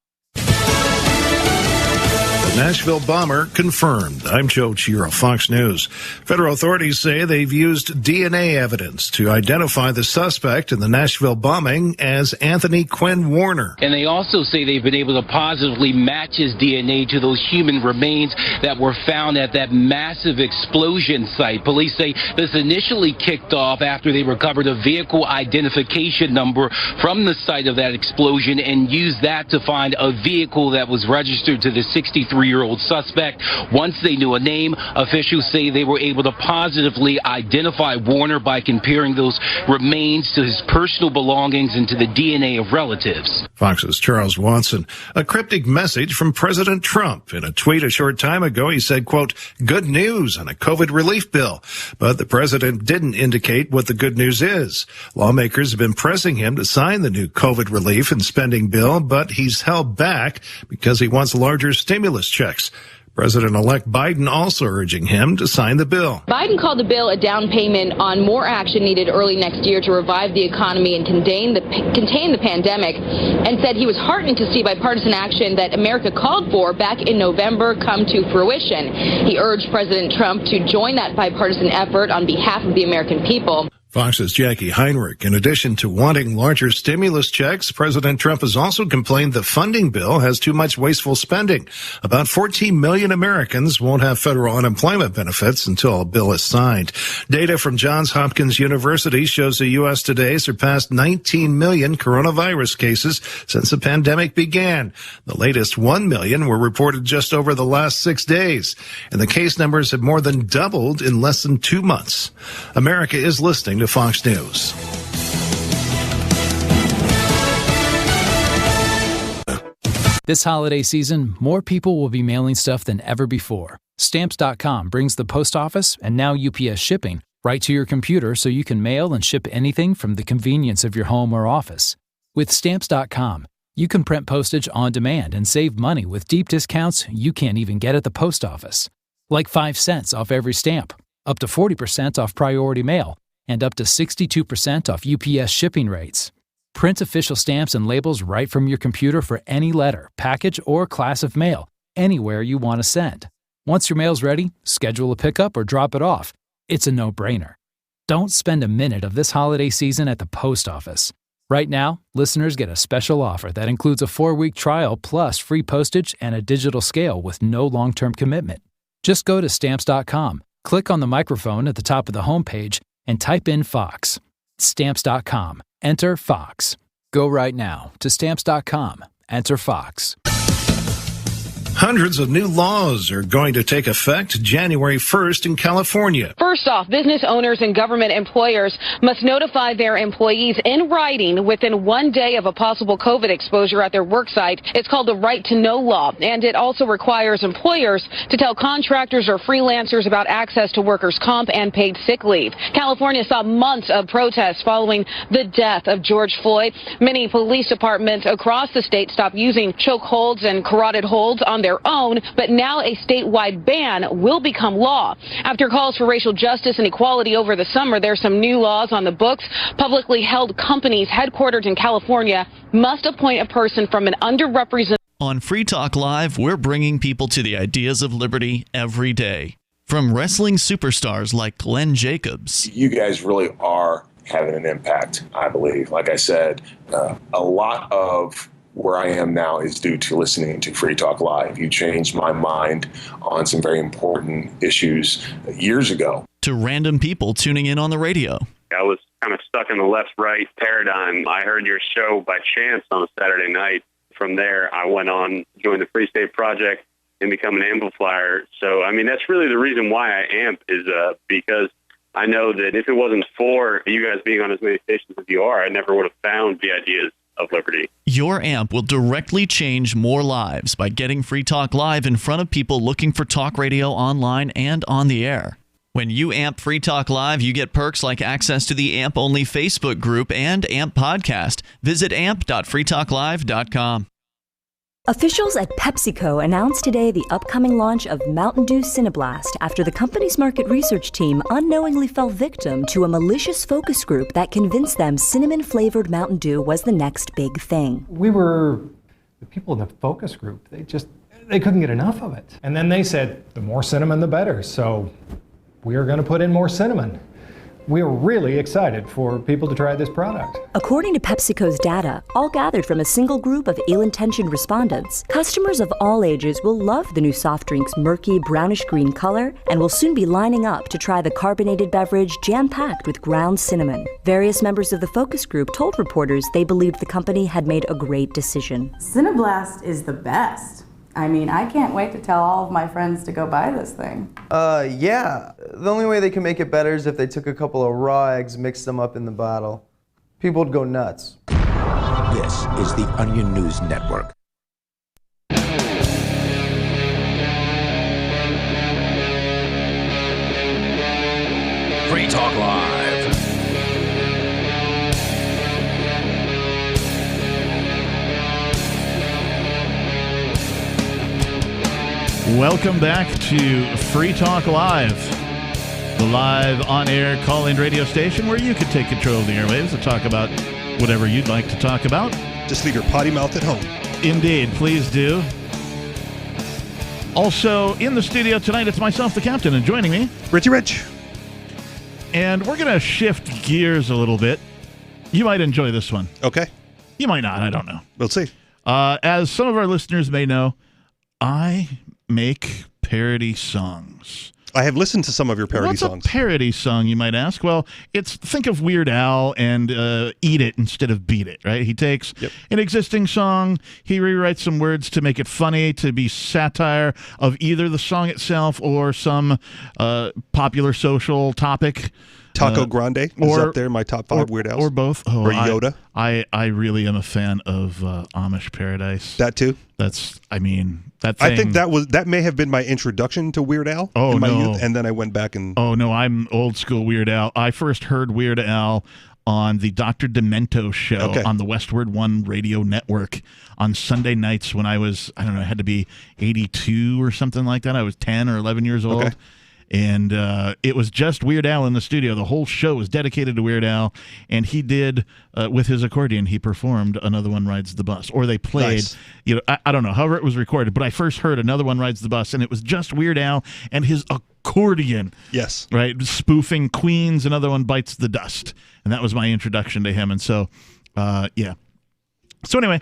S10: The Nashville bomber confirmed. I'm Joe Chiro, Fox News. Federal authorities say they've used DNA evidence to identify the suspect in the Nashville bombing as Anthony Quinn Warner.
S22: And they also say they've been able to positively match his DNA to those human remains that were found at that massive explosion site. Police say this initially kicked off after they recovered a vehicle identification number from the site of that explosion and used that to find a vehicle that was registered to the 63-year-old suspect. Once they knew a name, officials say they were able to positively identify Warner by comparing those remains to his personal belongings and to the DNA of relatives.
S10: Fox's Charles Watson. A cryptic message from President Trump. In a tweet a short time ago, he said, quote, good news on a COVID relief bill. But the president didn't indicate what the good news is. Lawmakers have been pressing him to sign the new COVID relief and spending bill, but he's held back because he wants larger stimulus checks. President-elect Biden also urging him to sign the bill.
S23: Biden called the bill a down payment on more action needed early next year to revive the economy and contain the pandemic, and said he was heartened to see bipartisan action that America called for back in November come to fruition. He urged President Trump to join that bipartisan effort on behalf of the American people.
S10: Fox's Jackie Heinrich. In addition to wanting larger stimulus checks, President Trump has also complained the funding bill has too much wasteful spending. About 14 million Americans won't have federal unemployment benefits until a bill is signed. Data from Johns Hopkins University shows the U.S. today surpassed 19 million coronavirus cases since the pandemic began. The latest 1 million were reported just over the last 6 days, and the case numbers have more than doubled in less than 2 months. America is listening to Fox News.
S9: This holiday season, more people will be mailing stuff than ever before. Stamps.com brings the post office and now UPS shipping right to your computer so you can mail and ship anything from the convenience of your home or office. With Stamps.com, you can print postage on demand and save money with deep discounts you can't even get at the post office. Like 5 cents off every stamp, up to 40% off priority mail, and up to 62% off UPS shipping rates. Print official stamps and labels right from your computer for any letter, package, or class of mail, anywhere you want to send. Once your mail's ready, schedule a pickup or drop it off. It's a no-brainer. Don't spend a minute of this holiday season at the post office. Right now, listeners get a special offer that includes a 4-week trial plus free postage and a digital scale with no long-term commitment. Just go to Stamps.com, click on the microphone at the top of the homepage, and type in Fox. Stamps.com. Enter Fox. Go right now to Stamps.com. Enter Fox.
S10: Hundreds of new laws are going to take effect January 1st in California.
S23: First off, business owners and government employers must notify their employees in writing within 1 day of a possible COVID exposure at their work site. It's called the Right to Know law, and it also requires employers to tell contractors or freelancers about access to workers' comp and paid sick leave. California saw months of protests following the death of George Floyd. Many police departments across the state stopped using choke holds and carotid holds on their own, but now a statewide ban will become law. After calls for racial justice and equality over the summer, there's some new laws on the books. Publicly held companies headquartered in California must appoint a person from an underrepresented.
S4: On Free Talk Live, we're bringing people to the ideas of liberty every day. From wrestling superstars like Glenn Jacobs.
S24: You guys really are having an impact, I believe. Like I said, a lot of where I am now is due to listening to Free Talk Live. You changed my mind on some very important issues years ago.
S4: To random people tuning in on the radio.
S25: I was kind of stuck in the left-right paradigm. I heard your show by chance on a Saturday night. From there, I went on, joined the Free State Project, and become an amplifier. So, I mean, that's really the reason why I amp is because I know that if it wasn't for you guys being on as many stations as you are, I never would have found the ideas of liberty.
S4: Your amp will directly change more lives by getting Free Talk Live in front of people looking for talk radio online and on the air. When you amp Free Talk Live, you get perks like access to the AMP-only Facebook group and AMP podcast. Visit amp.freetalklive.com.
S26: Officials at PepsiCo announced today the upcoming launch of Mountain Dew Cineblast after the company's market research team unknowingly fell victim to a malicious focus group that convinced them cinnamon-flavored Mountain Dew was the next big thing.
S27: We were, the people in the focus group, they just
S5: they couldn't get enough of it. And then they said, the more cinnamon, the better. So we are going to put in more cinnamon. We are really excited for people to try this product.
S26: According to PepsiCo's data, all gathered from a single group of ill-intentioned respondents, customers of all ages will love the new soft drink's murky brownish-green color and will soon be lining up to try the carbonated beverage jam-packed with ground cinnamon. Various members of the focus group told reporters they believed the company had made a great decision.
S14: Cinnablast is the best. I mean, I can't wait to tell all of my friends to go buy this thing.
S15: Yeah. The only way they can make it better is if they took a couple of raw eggs, mixed them up in the bottle. People would go nuts.
S16: This is the Onion News Network. Free Talk Live.
S11: Welcome back to Free Talk Live, the live on-air call-in radio station where you can take control of the airwaves to talk about whatever you'd like to talk about.
S8: Just leave your potty mouth at home.
S11: Indeed, please do. Also, in the studio tonight, it's myself, the captain, and joining me,
S8: Richie Rich.
S11: And we're going to shift gears a little bit. You might enjoy this one.
S8: Okay.
S11: You might not, I don't know.
S8: We'll see.
S11: As some of our listeners may know, I make parody songs.
S8: I have listened to some of your parody songs.
S11: What's a parody song, you might ask? Well, think of Weird Al and Eat It instead of Beat It, right? He takes an existing song, he rewrites some words to make it funny, to be satire of either the song itself or some popular social topic.
S8: Taco Grande is up there in my top 5 Weird Al's.
S11: Or both. Oh,
S8: or Yoda.
S11: I really am a fan of Amish Paradise.
S8: That too?
S11: That thing.
S8: I think that may have been my introduction to Weird Al in my youth, and then I went back and...
S11: Oh, no, I'm old school Weird Al. I first heard Weird Al on the Dr. Demento show on the Westward One radio network on Sunday nights when I was, I don't know, it had to be 82 or something like that. I was 10 or 11 years old.
S8: Okay.
S11: And it was just Weird Al in the studio. The whole show was dedicated to Weird Al, and he did, with his accordion, he performed Another One Rides the Bus. Or they played, I don't know, however it was recorded, but I first heard Another One Rides the Bus, and it was just Weird Al and his accordion.
S8: Yes.
S11: Right? Spoofing Queen's Another One Bites the Dust. And that was my introduction to him. And so, yeah. So anyway,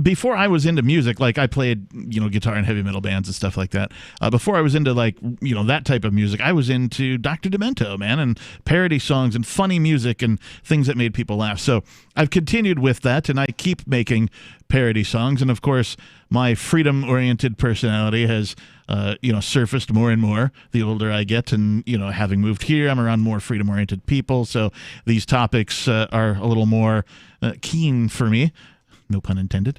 S11: before I was into music, like I played, guitar in heavy metal bands and stuff like that. Before I was into that type of music, I was into Dr. Demento, man, and parody songs and funny music and things that made people laugh. So I've continued with that, and I keep making parody songs. And of course, my freedom-oriented personality has, surfaced more and more the older I get. And, having moved here, I'm around more freedom-oriented people. So these topics are a little more keen for me. No pun intended.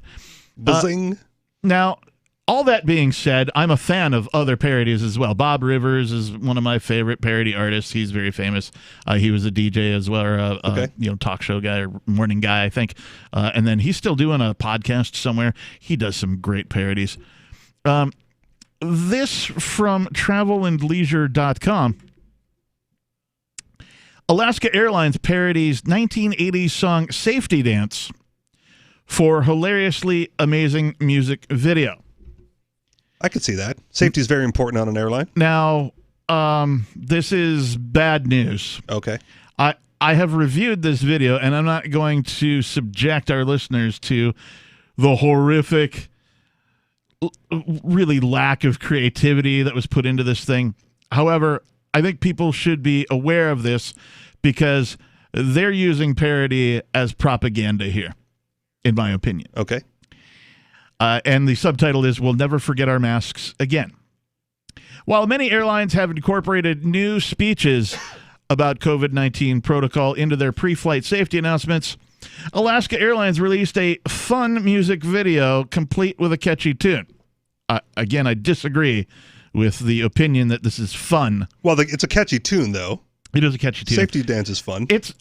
S8: Buzzing.
S11: Now, all that being said, I'm a fan of other parodies as well. Bob Rivers is one of my favorite parody artists. He's very famous. He was a DJ as well, or talk show guy or morning guy, I think. And then he's still doing a podcast somewhere. He does some great parodies. This from travelandleisure.com. Alaska Airlines parodies 1980s song Safety Dance for hilariously amazing music video.
S8: I could see that. Safety is very important on an airline.
S11: Now, this is bad news.
S8: Okay.
S11: I have reviewed this video, and I'm not going to subject our listeners to the horrific, really lack of creativity that was put into this thing. However, I think people should be aware of this because they're using parody as propaganda here, in my opinion.
S8: Okay.
S11: And the subtitle is, "We'll Never Forget Our Masks Again." While many airlines have incorporated new speeches about COVID-19 protocol into their pre-flight safety announcements, Alaska Airlines released a fun music video complete with a catchy tune. Again, I disagree with the opinion that this is fun.
S8: Well, it's a catchy tune, though.
S11: It is a catchy tune.
S8: Safety Dance is fun.
S11: It's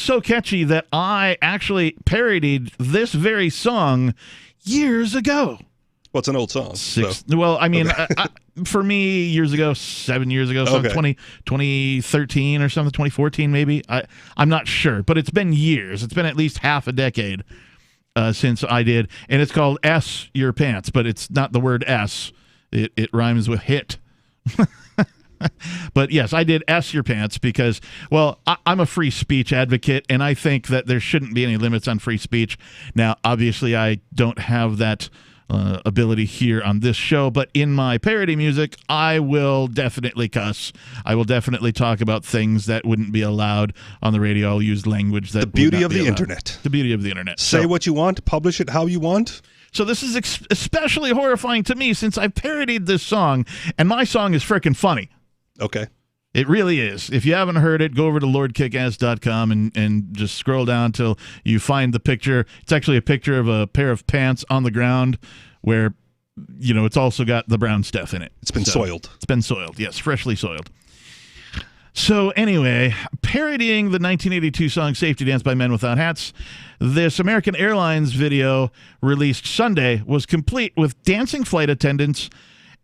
S11: so catchy that I actually parodied this very song years ago.
S8: Well, it's an old song.
S11: Well, I mean, for me, years ago, 7 years ago, so 2013 or something, 2014 maybe. I'm not sure, but it's been years. It's been at least half a decade. since I did, and it's called S Your Pants, but it's not the word S. It rhymes with hit. But yes, I did S Your Pants because, well, I'm a free speech advocate, and I think that there shouldn't be any limits on free speech. Now, obviously, I don't have that ability here on this show, but in my parody music, I will definitely cuss. I will definitely talk about things that wouldn't be allowed on the radio. I'll use language that
S8: the beauty
S11: would not
S8: of
S11: be
S8: the
S11: allowed.
S8: internet.
S11: The beauty of the internet.
S8: Say what you want, publish it how you want.
S11: So this is especially horrifying to me since I parodied this song, and my song is freaking funny.
S8: Okay.
S11: It really is. If you haven't heard it, go over to lordkickass.com and just scroll down till you find the picture. It's actually a picture of a pair of pants on the ground where, you know, it's also got the brown stuff in it.
S8: It's been soiled.
S11: It's been soiled, yes, freshly soiled. So anyway, parodying the 1982 song Safety Dance by Men Without Hats, this American Airlines video released Sunday was complete with dancing flight attendants,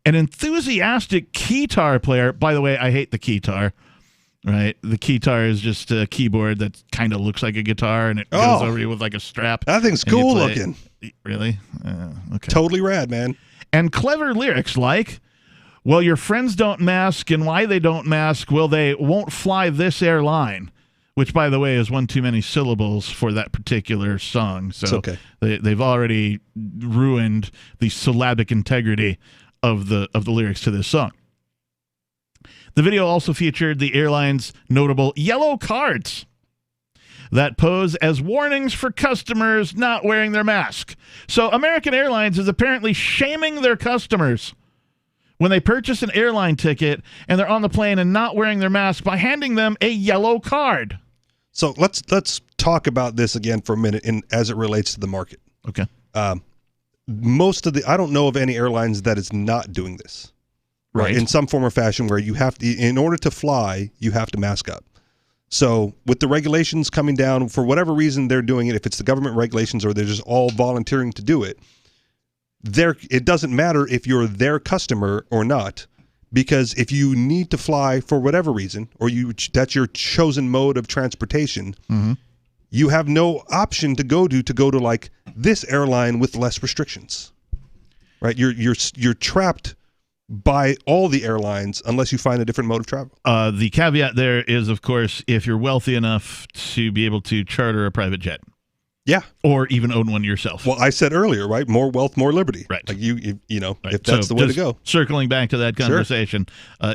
S11: an enthusiastic keytar player. By the way, I hate the keytar, right? The keytar is just a keyboard that kind of looks like a guitar, and it goes over you with like a strap.
S8: That thing's
S11: and you
S8: cool
S11: play.
S8: looking.
S11: Really? Okay.
S8: Totally rad, man.
S11: And clever lyrics like, well, your friends don't mask, and why they don't mask, well, they won't fly this airline, which, by the way, is one too many syllables for that particular song. So
S8: It's okay.
S11: They've already ruined the syllabic integrity of the lyrics to this song. The video also featured the airline's notable yellow cards that pose as warnings for customers not wearing their mask. So American Airlines is apparently shaming their customers when they purchase an airline ticket and they're on the plane and not wearing their mask by handing them a yellow card.
S8: So let's talk about this again for a minute as it relates to the market.
S11: Okay.
S8: I don't know of any airlines that is not doing this,
S11: Right.
S8: In some form or fashion, where you have to, in order to fly, you have to mask up. So with the regulations coming down, for whatever reason they're doing it, if it's the government regulations or they're just all volunteering to do it, it doesn't matter if you're their customer or not, because if you need to fly for whatever reason, or that's your chosen mode of transportation, you have no option to go to like this airline with less restrictions, right? You're trapped by all the airlines unless you find a different mode of travel.
S11: The caveat there is, of course, if you're wealthy enough to be able to charter a private jet.
S8: Yeah.
S11: Or even own one yourself.
S8: Well, I said earlier, right? More wealth, more liberty.
S11: Right.
S8: Like you know,
S11: Right.
S8: if that's
S11: So
S8: the way to
S11: just
S8: go.
S11: Circling back to that conversation,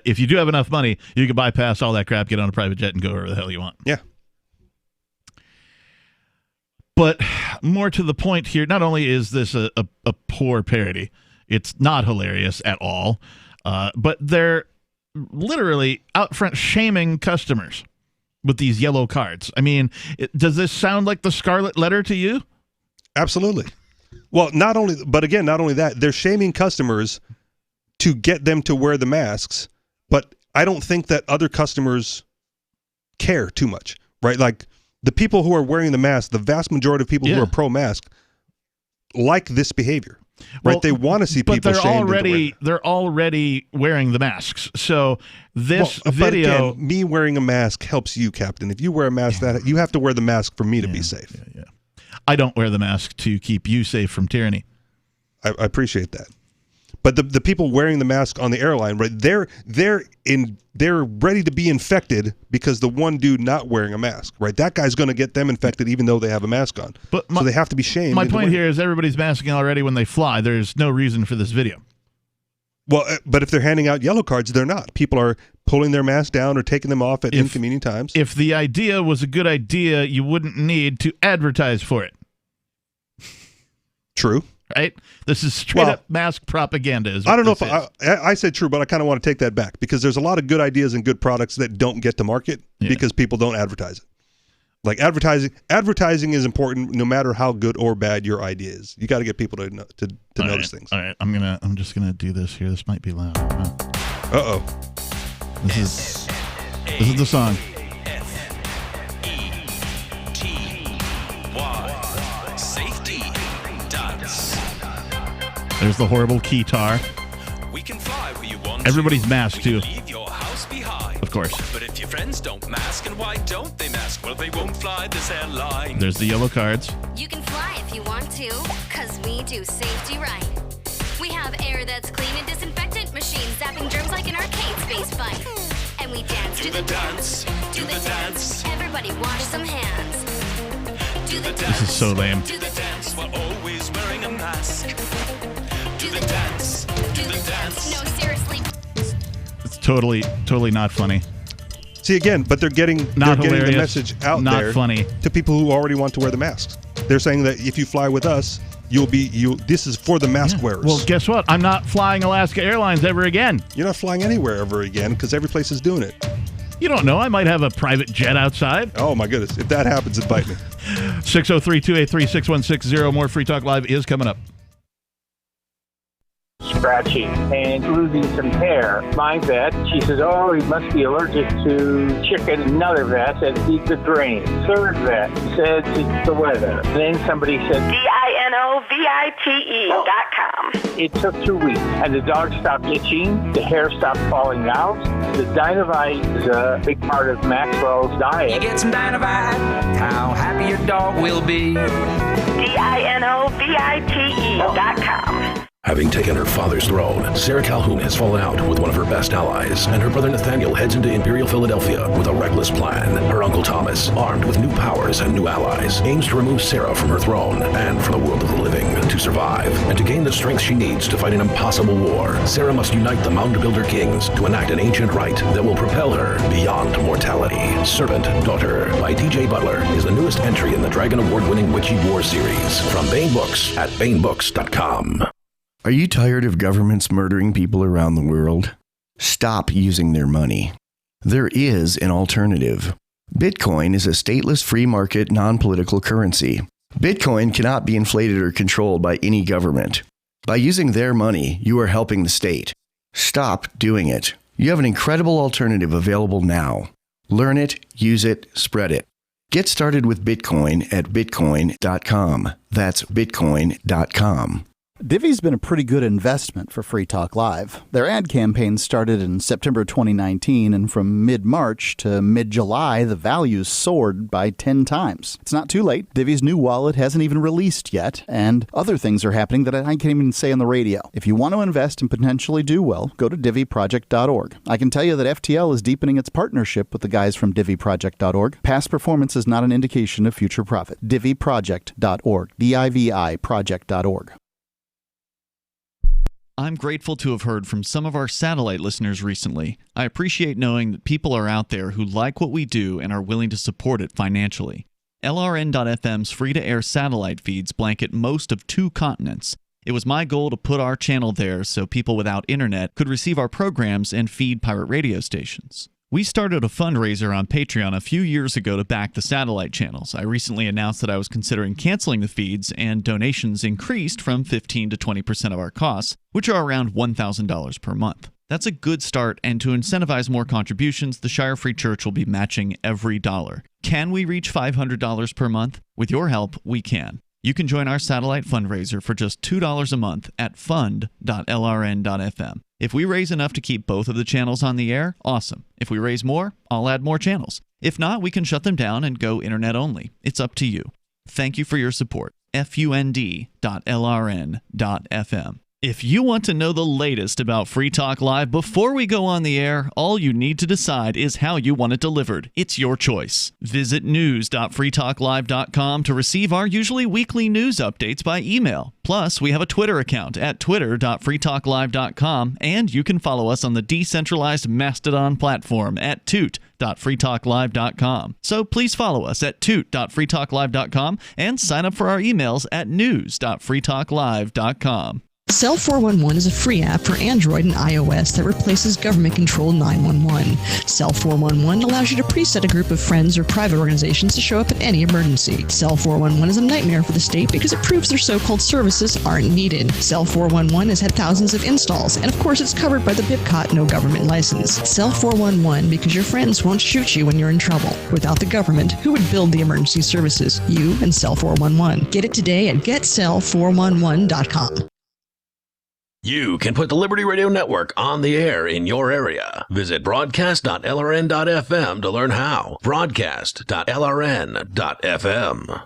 S11: if you do have enough money, you can bypass all that crap, get on a private jet, and go wherever the hell you want.
S8: Yeah.
S11: But more to the point here, not only is this a poor parody, it's not hilarious at all, but they're literally out front shaming customers with these yellow cards. I mean, does this sound like the Scarlet Letter to you?
S8: Absolutely. Well, not only that, they're shaming customers to get them to wear the masks, but I don't think that other customers care too much, right? Like the people who are wearing the mask, the vast majority of people who are pro-mask like this behavior. Right,
S11: Well,
S8: they want to see people shamed.
S11: They're already wearing the masks. So this
S8: but
S11: video,
S8: again, me wearing a mask helps you, Captain. If you wear a mask, that you have to wear the mask for me to be safe.
S11: I don't wear the mask to keep you safe from tyranny.
S8: I appreciate that. But the people wearing the mask on the airline, right? They're ready to be infected because the one dude not wearing a mask, right? That guy's going to get them infected even though they have a mask on. So they have to be shamed.
S11: My point here is everybody's masking already when they fly. There's no reason for this video.
S8: Well, but if they're handing out yellow cards, they're not. People are pulling their mask down or taking them off at inconvenient times.
S11: If the idea was a good idea, you wouldn't need to advertise for it.
S8: True.
S11: Right? This is straight up mask propaganda.
S8: I don't know if I said true, but I kind of want to take that back because there's a lot of good ideas and good products that don't get to market because people don't advertise it. Like advertising is important no matter how good or bad your idea is. You got to get people to notice things.
S11: All right, I'm just gonna do this here. This might be loud. This is the song. There's the horrible keytar. Everybody's masked too. Of course.
S2: But if your friends don't mask, and why don't they mask? Well, they won't fly this airline.
S11: There's the yellow cards.
S3: You can fly if you want to, because we do safety right. We have air that's clean and disinfectant machines zapping germs like an arcade space fight. And we dance to the dance, do the dance. Everybody wash some hands. Do the dance.
S11: This is so lame.
S2: Do the dance while always wearing a mask. Do the dance, do the dance.
S3: No, seriously.
S11: It's totally not funny.
S8: See, again, but they're getting the message out
S11: not
S8: there
S11: funny.
S8: to people who already want to wear the masks. They're saying that if you fly with us, this is for the mask wearers.
S11: Well, guess what? I'm not flying Alaska Airlines ever again.
S8: You're not flying anywhere ever again because every place is doing it.
S11: You don't know. I might have a private jet outside.
S8: Oh, my goodness. If that happens, invite me.
S11: 603-283-6160. More Free Talk Live is coming up.
S6: Scratching and losing some hair. My vet, she says, oh, he must be allergic to chicken. Another vet said, eat the grain. Third vet said, it's the weather. And then somebody said, DINOVITE.com. It took 2 weeks, and the dog stopped itching, the hair stopped falling out. The Dinovite is a big part of Maxwell's diet.
S7: You get some Dinovite, how happy your dog will be.
S3: DINOVITE.com.
S1: Having taken her father's throne, Sarah Calhoun has fallen out with one of her best allies, and her brother Nathaniel heads into Imperial Philadelphia with a reckless plan. Her uncle Thomas, armed with new powers and new allies, aims to remove Sarah from her throne and from the world of the living. To survive, and to gain the strength she needs to fight an impossible war, Sarah must unite the Mound Builder Kings to enact an ancient rite that will propel her beyond mortality. Servant Daughter by DJ Butler is the newest entry in the Dragon Award-winning Witchy War series from Baen Books at BaenBooks.com.
S18: Are you tired of governments murdering people around the world? Stop using their money. There is an alternative. Bitcoin is a stateless free market non-political currency. Bitcoin cannot be inflated or controlled by any government. By using their money, you are helping the state. Stop doing it. You have an incredible alternative available now. Learn it, use it, spread it. Get started with Bitcoin at Bitcoin.com. That's Bitcoin.com.
S20: Divvy's been a pretty good investment for Free Talk Live. Their ad campaign started in September 2019, and from mid-March to mid-July, the values soared by 10 times. It's not too late. Divvy's new wallet hasn't even released yet, and other things are happening that I can't even say on the radio. If you want to invest and potentially do well, go to DivvyProject.org. I can tell you that FTL is deepening its partnership with the guys from DivvyProject.org. Past performance is not an indication of future profit. DivvyProject.org. DIVI Project.org.
S4: I'm grateful to have heard from some of our satellite listeners recently. I appreciate knowing that people are out there who like what we do and are willing to support it financially. LRN.FM's free-to-air satellite feeds blanket most of 2 continents. It was my goal to put our channel there so people without internet could receive our programs and feed pirate radio stations. We started a fundraiser on Patreon a few years ago to back the satellite channels. I recently announced that I was considering canceling the feeds, and donations increased from 15 to 20% of our costs, which are around $1,000 per month. That's a good start, and to incentivize more contributions, the Shire Free Church will be matching every dollar. Can we reach $500 per month? With your help, we can. You can join our satellite fundraiser for just $2 a month at fund.lrn.fm. If we raise enough to keep both of the channels on the air, awesome. If we raise more, I'll add more channels. If not, we can shut them down and go internet only. It's up to you. Thank you for your support. fund.lrn.fm. If you want to know the latest about Free Talk Live before we go on the air, all you need to decide is how you want it delivered. It's your choice. Visit news.freetalklive.com to receive our usually weekly news updates by email. Plus, we have a Twitter account at twitter.freetalklive.com, and you can follow us on the decentralized Mastodon platform at toot.freetalklive.com. So please follow us at toot.freetalklive.com and sign up for our emails at news.freetalklive.com.
S27: Cell 411 is a free app for Android and iOS that replaces government-controlled 911. Cell 411 allows you to preset a group of friends or private organizations to show up at any emergency. Cell 411 is a nightmare for the state because it proves their so-called services aren't needed. Cell 411 has had thousands of installs, and of course it's covered by the BIPCOT no government license. Cell 411 because your friends won't shoot you when you're in trouble. Without the government, who would build the emergency services? You and Cell 411. Get it today at getcell411.com.
S1: You can put the Liberty Radio Network on the air in your area. Visit broadcast.lrn.fm to learn how. Broadcast.lrn.fm.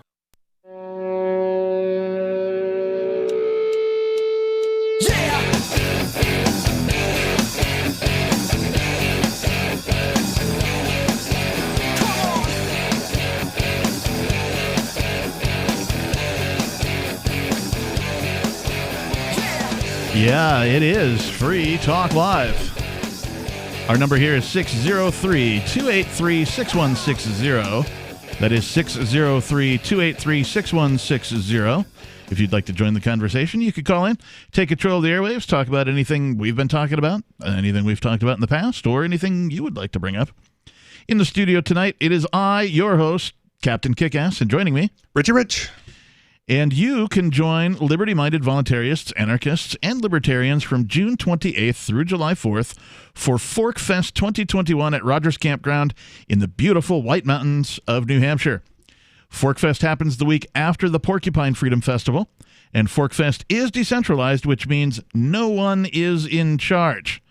S11: Yeah, it is Free Talk Live. Our number here is 603-283-6160. That is 603-283-6160. If you'd like to join the conversation, you could call in, take control of the airwaves, talk about anything we've been talking about, anything we've talked about in the past, or anything you would like to bring up. In the studio tonight, it is I, your host, Captain Kickass, and joining me,
S8: Richie Rich.
S11: And you can join liberty-minded voluntarists, anarchists, and libertarians from June 28th through July 4th for Fork Fest 2021 at Rogers Campground in the beautiful White Mountains of New Hampshire. Fork Fest happens the week after the Porcupine Freedom Festival, and Fork Fest is decentralized, which means no one is in charge.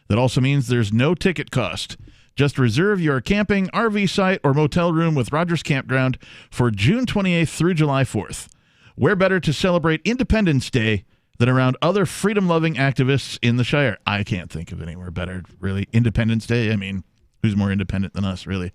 S11: That also means there's no ticket cost. Just reserve your camping, RV site, or motel room with Rogers Campground for June 28th through July 4th. Where better to celebrate Independence Day than around other freedom-loving activists in the Shire? I can't think of anywhere better, really. Independence Day, I mean, who's more independent than us, really?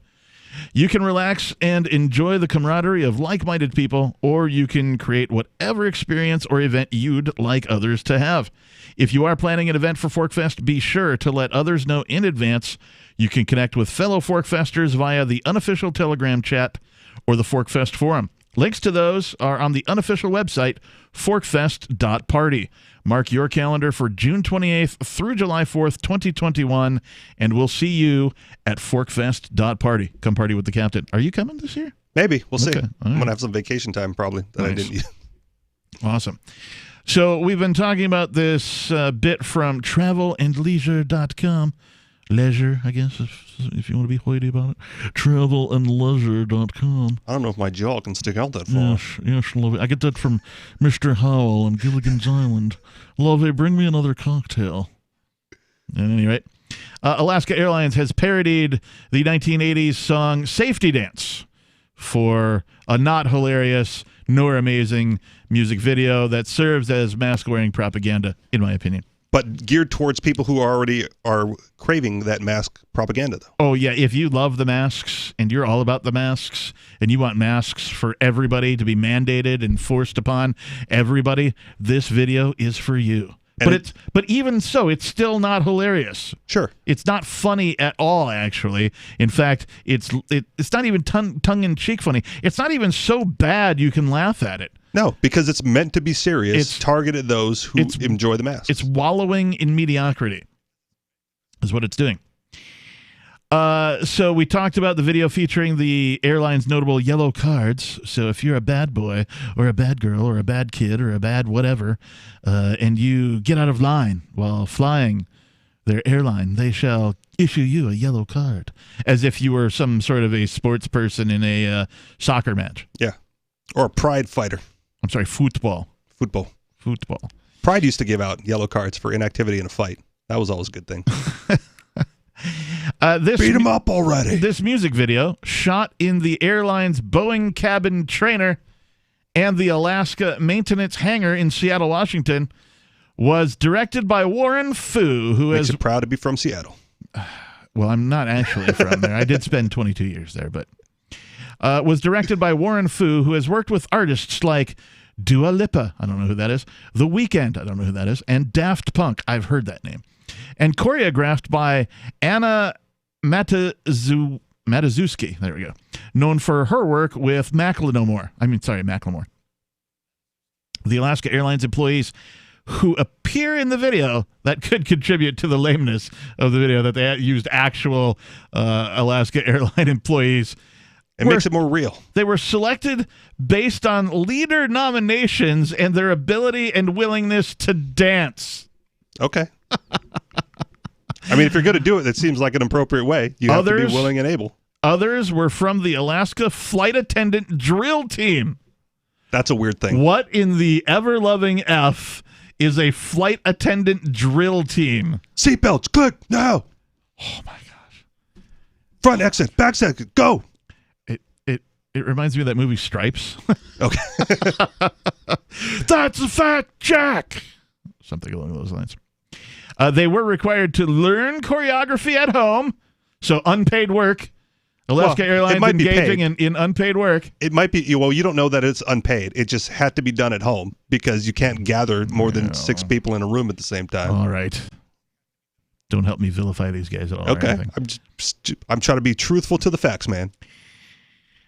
S11: You can relax and enjoy the camaraderie of like-minded people, or you can create whatever experience or event you'd like others to have. If you are planning an event for Forkfest, be sure to let others know in advance. You can connect with fellow Forkfesters via the unofficial Telegram chat or the Forkfest forum. Links to those are on the unofficial website, forkfest.party. Mark your calendar for June 28th through July 4th, 2021, and we'll see you at forkfest.party. Come party with the captain. Are you coming this year?
S8: Maybe. We'll see.
S11: Okay.
S8: I'm going to have some vacation time probably that I didn't use.
S11: Awesome. So we've been talking about this bit from travelandleisure.com. Leisure, I guess, if you want to be hoity about it. Travelandleisure.com.
S8: I don't know if my jaw can stick out that far.
S11: Yes, Lovey. I get that from Mr. Howell on Gilligan's Island. Lovey, bring me another cocktail. At any rate, Alaska Airlines has parodied the 1980s song Safety Dance for a not hilarious nor amazing music video that serves as mask-wearing propaganda, in my opinion.
S8: But geared towards people who already are craving that mask propaganda, though.
S11: Oh, yeah. If you love the masks and you're all about the masks and you want masks for everybody to be mandated and forced upon everybody, this video is for you. And but even so, it's still not hilarious.
S8: Sure.
S11: It's not funny at all, actually. In fact, it's not even tongue-in-cheek funny. It's not even so bad you can laugh at it.
S8: No, because it's meant to be serious. It's targeted at those who enjoy the mask.
S11: It's wallowing in mediocrity is what it's doing. So we talked about the video featuring the airline's notable yellow cards. So if you're a bad boy or a bad girl or a bad kid or a bad whatever, and you get out of line while flying their airline, they shall issue you a yellow card, as if you were some sort of a sports person in a soccer match.
S8: Yeah. Or a pride fighter.
S11: I'm sorry, football.
S8: Football.
S11: Football.
S8: Pride used to give out yellow cards for inactivity in a fight. That was always a good thing. Beat him up already.
S11: This music video, shot in the airline's Boeing cabin trainer and the Alaska maintenance hangar in Seattle, Washington, was directed by Warren Fu, who
S8: Makes you proud to be from Seattle.
S11: Well, I'm not actually from there. I did spend 22 years there, but was directed by Warren Fu, who has worked with artists like Dua Lipa, I don't know who that is, The Weeknd, I don't know who that is, and Daft Punk, I've heard that name, and choreographed by Anna Matuszewski, there we go, known for her work with Macklemore. The Alaska Airlines employees who appear in the video that could contribute to the lameness of the video, that they used actual Alaska Airline employees.
S8: It makes it more real.
S11: They were selected based on leader nominations and their ability and willingness to dance.
S8: Okay. I mean, if you're going to do it, that seems like an appropriate way. You have to be willing and able.
S11: Others were from the Alaska Flight Attendant Drill Team.
S8: That's a weird thing.
S11: What in the ever-loving F is a flight attendant drill team.
S8: Seatbelts, click now.
S11: Oh my gosh.
S8: Front exit, back exit, go.
S11: It reminds me of that movie Stripes.
S8: Okay.
S11: That's a Fat Jack. Something along those lines. They were required to learn choreography at home, so unpaid work. Alaska Airlines engaging in unpaid work.
S8: It might be, well, you don't know that it's unpaid. It just had to be done at home because you can't gather more than 6 people in a room at the same time.
S11: All right. Don't help me vilify these guys at all.
S8: Okay. I'm trying to be truthful to the facts, man.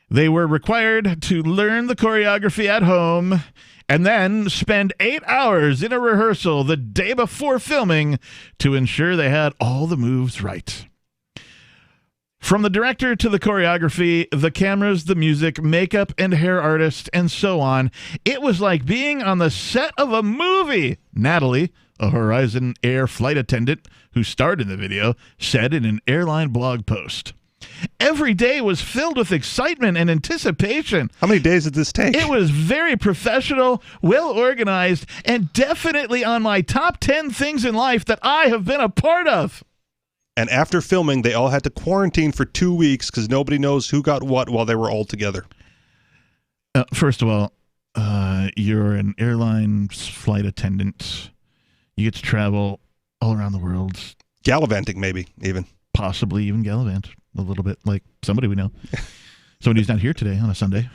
S11: They were required to learn the choreography at home and then spend 8 hours in a rehearsal the day before filming to ensure they had all the moves right. From the director to the choreography, the cameras, the music, makeup and hair artist, and so on, it was like being on the set of a movie. Natalie, a Horizon Air flight attendant who starred in the video, said in an airline blog post. Every day was filled with excitement and anticipation.
S8: How many days did this take?
S11: It was very professional, well organized, and definitely on my top 10 things in life that I have been a part of.
S8: And after filming, they all had to quarantine for 2 weeks because nobody knows who got what while they were all together.
S11: First of all, you're an airline flight attendant. You get to travel all around the world.
S8: Gallivanting, maybe, even.
S11: Possibly even gallivant. A little bit like somebody we know. Somebody who's not here today on a Sunday.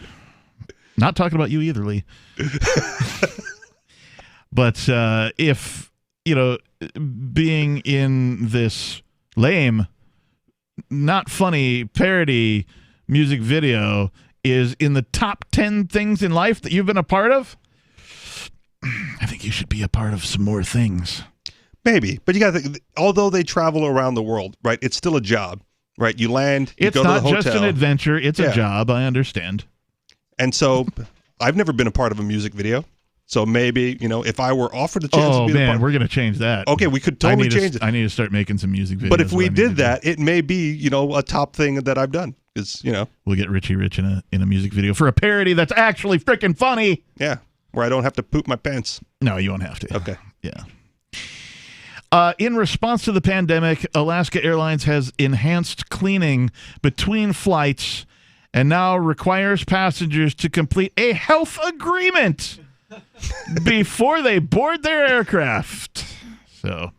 S11: Not talking about you either, Lee. But if, being in this lame, not funny parody music video is in the top 10 things in life that you've been a part of, I think you should be a part of some more things.
S8: Maybe, but you got to think, although they travel around the world, right, it's still a job, right? You land, you go to the hotel.
S11: It's not just an adventure, it's a job, I understand.
S8: And so I've never been a part of a music video. So maybe, if I were offered the chance to be the part,
S11: we're going to change that.
S8: Okay, we could totally change it.
S11: I need to start making some music videos.
S8: But if we did that, it may be, a top thing that I've done. Because,
S11: we'll get Richie Rich in a music video for a parody that's actually freaking funny.
S8: Yeah, where I don't have to poop my pants.
S11: No, you won't have to.
S8: Okay.
S11: Yeah. In response to the pandemic, Alaska Airlines has enhanced cleaning between flights and now requires passengers to complete a health agreement before they board their aircraft. So,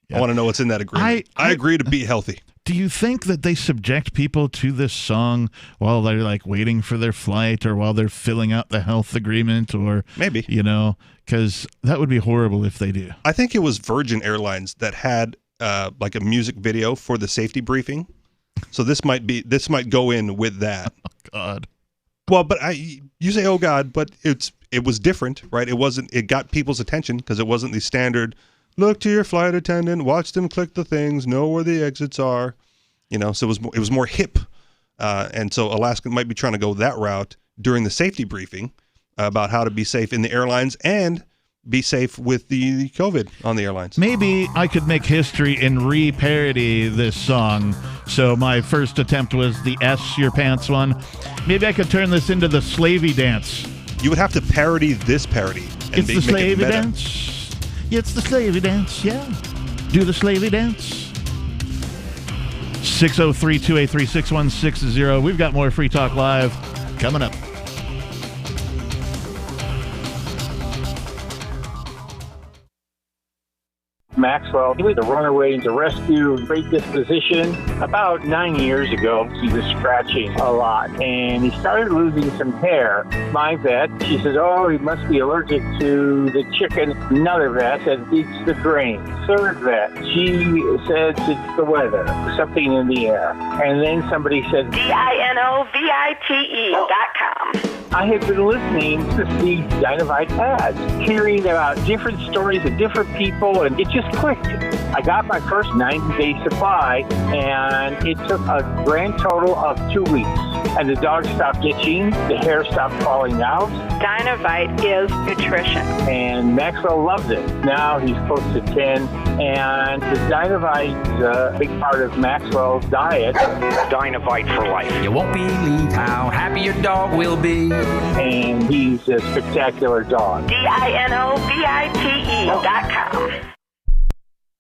S8: yeah. I want to know what's in that agreement. I agree to be healthy.
S11: Do you think that they subject people to this song while they're like waiting for their flight or while they're filling out the health agreement or
S8: maybe,
S11: because that would be horrible if they do.
S8: I think it was Virgin Airlines that had like a music video for the safety briefing. So this might go in with that.
S11: Oh, God.
S8: Well, but you say, oh, God, but it was different, right? It got people's attention because it wasn't the standard, look to your flight attendant, watch them click the things, know where the exits are, so it was more hip. And so Alaska might be trying to go that route during the safety briefing about how to be safe in the airlines and be safe with the COVID on the airlines.
S11: Maybe I could make history and re-parody this song. So my first attempt was the S Your Pants one. Maybe I could turn this into the Slavey Dance.
S8: You would have to parody this parody.
S11: It's the Slavey Dance. It's the Slavey Dance, yeah. Do the Slavey Dance. 603-283-6160. We've got more Free Talk Live coming up.
S6: Maxwell, he was a runaway to rescue, great disposition. About 9 years ago, he was scratching a lot, and he started losing some hair. My vet, she says, oh, he must be allergic to the chicken. Another vet said, it's the drain. Third vet, she says it's the weather, something in the air. And then somebody said, DINOVITE.com. I had been listening to these Dynavite ads, hearing about different stories of different people, and it just clicked. I got my first 90-day supply, and it took a grand total of 2 weeks. And the dog stopped itching, the hair stopped falling out.
S9: Dynavite is nutrition.
S6: And Maxwell loved it. Now he's close to 10, And the Dynovite's a big part of Maxwell's diet.
S7: Dynovite for life. You won't believe how happy your dog will be.
S6: And he's a spectacular dog.
S9: DINOVITE.com.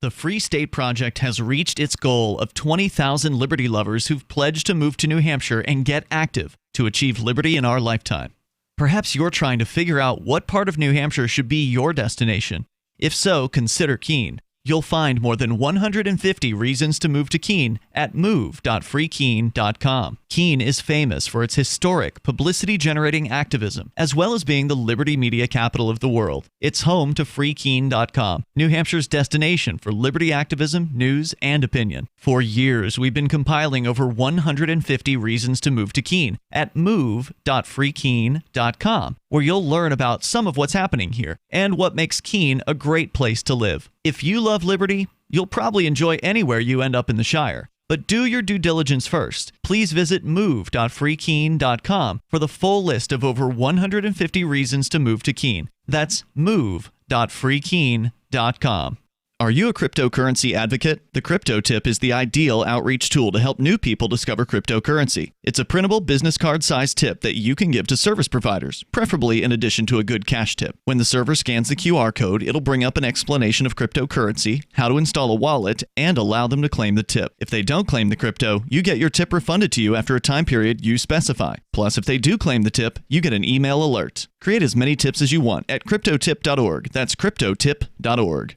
S4: The Free State Project has reached its goal of 20,000 liberty lovers who've pledged to move to New Hampshire and get active to achieve liberty in our lifetime. Perhaps you're trying to figure out what part of New Hampshire should be your destination. If so, consider Keene. You'll find more than 150 reasons to move to Keene at move.freekeene.com. Keene is famous for its historic, publicity-generating activism, as well as being the liberty media capital of the world. It's home to freekeene.com, New Hampshire's destination for liberty activism, news, and opinion. For years, we've been compiling over 150 reasons to move to Keene at move.freekeene.com, where you'll learn about some of what's happening here and what makes Keene a great place to live. If you love liberty, you'll probably enjoy anywhere you end up in the Shire. But do your due diligence first. Please visit move.freekeene.com for the full list of over 150 reasons to move to Keene. That's move.freekeene.com. Are you a cryptocurrency advocate? The Crypto Tip is the ideal outreach tool to help new people discover cryptocurrency. It's a printable business card-sized tip that you can give to service providers, preferably in addition to a good cash tip. When the server scans the QR code, it'll bring up an explanation of cryptocurrency, how to install a wallet, and allow them to claim the tip. If they don't claim the crypto, you get your tip refunded to you after a time period you specify. Plus, if they do claim the tip, you get an email alert. Create as many tips as you want at cryptotip.org. That's cryptotip.org.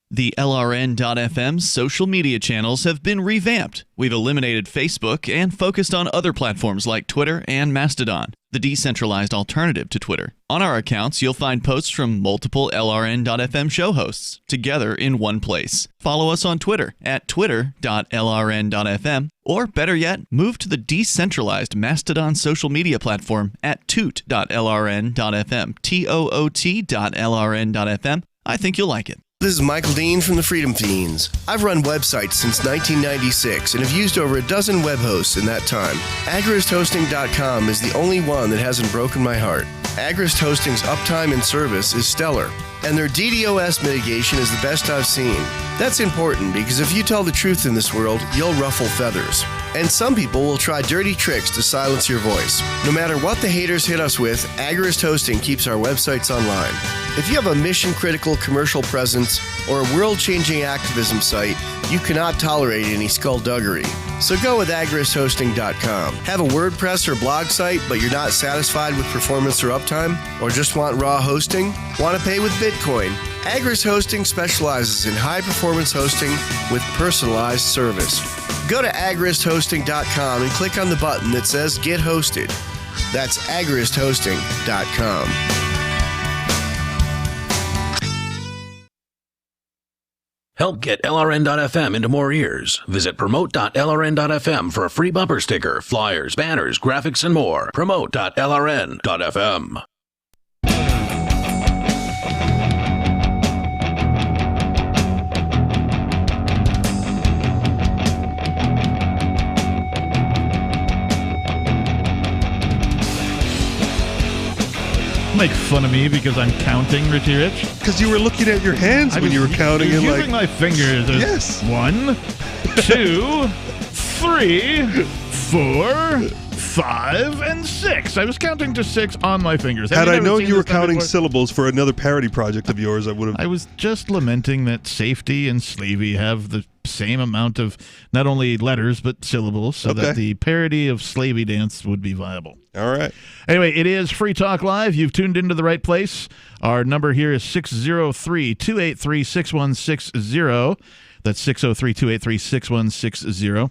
S4: The LRN.FM social media channels have been revamped. We've eliminated Facebook and focused on other platforms like Twitter and Mastodon, the decentralized alternative to Twitter. On our accounts, you'll find posts from multiple LRN.FM show hosts together in one place. Follow us on Twitter at twitter.lrn.fm, or better yet, move to the decentralized Mastodon social media platform at toot.lrn.fm, toot.lrn.fm. I think you'll like it.
S12: This is Michael Dean from the Freedom Fiends. I've run websites since 1996 and have used over a dozen web hosts in that time. AgristHosting.com is the only one that hasn't broken my heart. Agrist Hosting's uptime and service is stellar, and their DDoS mitigation is the best I've seen. That's important because if you tell the truth in this world, you'll ruffle feathers. And some people will try dirty tricks to silence your voice. No matter what the haters hit us with, Agrist Hosting keeps our websites online. If you have a mission-critical commercial presence or a world-changing activism site, you cannot tolerate any skullduggery. So go with agristhosting.com. Have a WordPress or blog site, but you're not satisfied with performance or uptime? Or just want raw hosting? Want to pay with Bitcoin? Agrist Hosting specializes in high-performance hosting with personalized service. Go to agristhosting.com and click on the button that says Get Hosted. That's agristhosting.com.
S1: Help get LRN.FM into more ears. Visit promote.lrn.fm for a free bumper sticker, flyers, banners, graphics, and more. Promote.lrn.fm.
S11: Make fun of me because I'm counting, Richie Rich?
S8: Because you were looking at your hands when you were counting.
S11: I was using my fingers.
S8: Yes.
S11: 1, 2, 3, 4, 5, and 6. I was counting to 6 on my fingers.
S8: Had I known you were counting syllables for another parody project of yours, I would have.
S11: I was just lamenting that Safety and Sleevey have the same amount of not only letters but syllables, so that the parody of Slavey Dance would be viable.
S8: All right.
S11: Anyway, it is Free Talk Live. You've tuned into the right place. Our number here is 603-283-6160. That's 603-283-6160.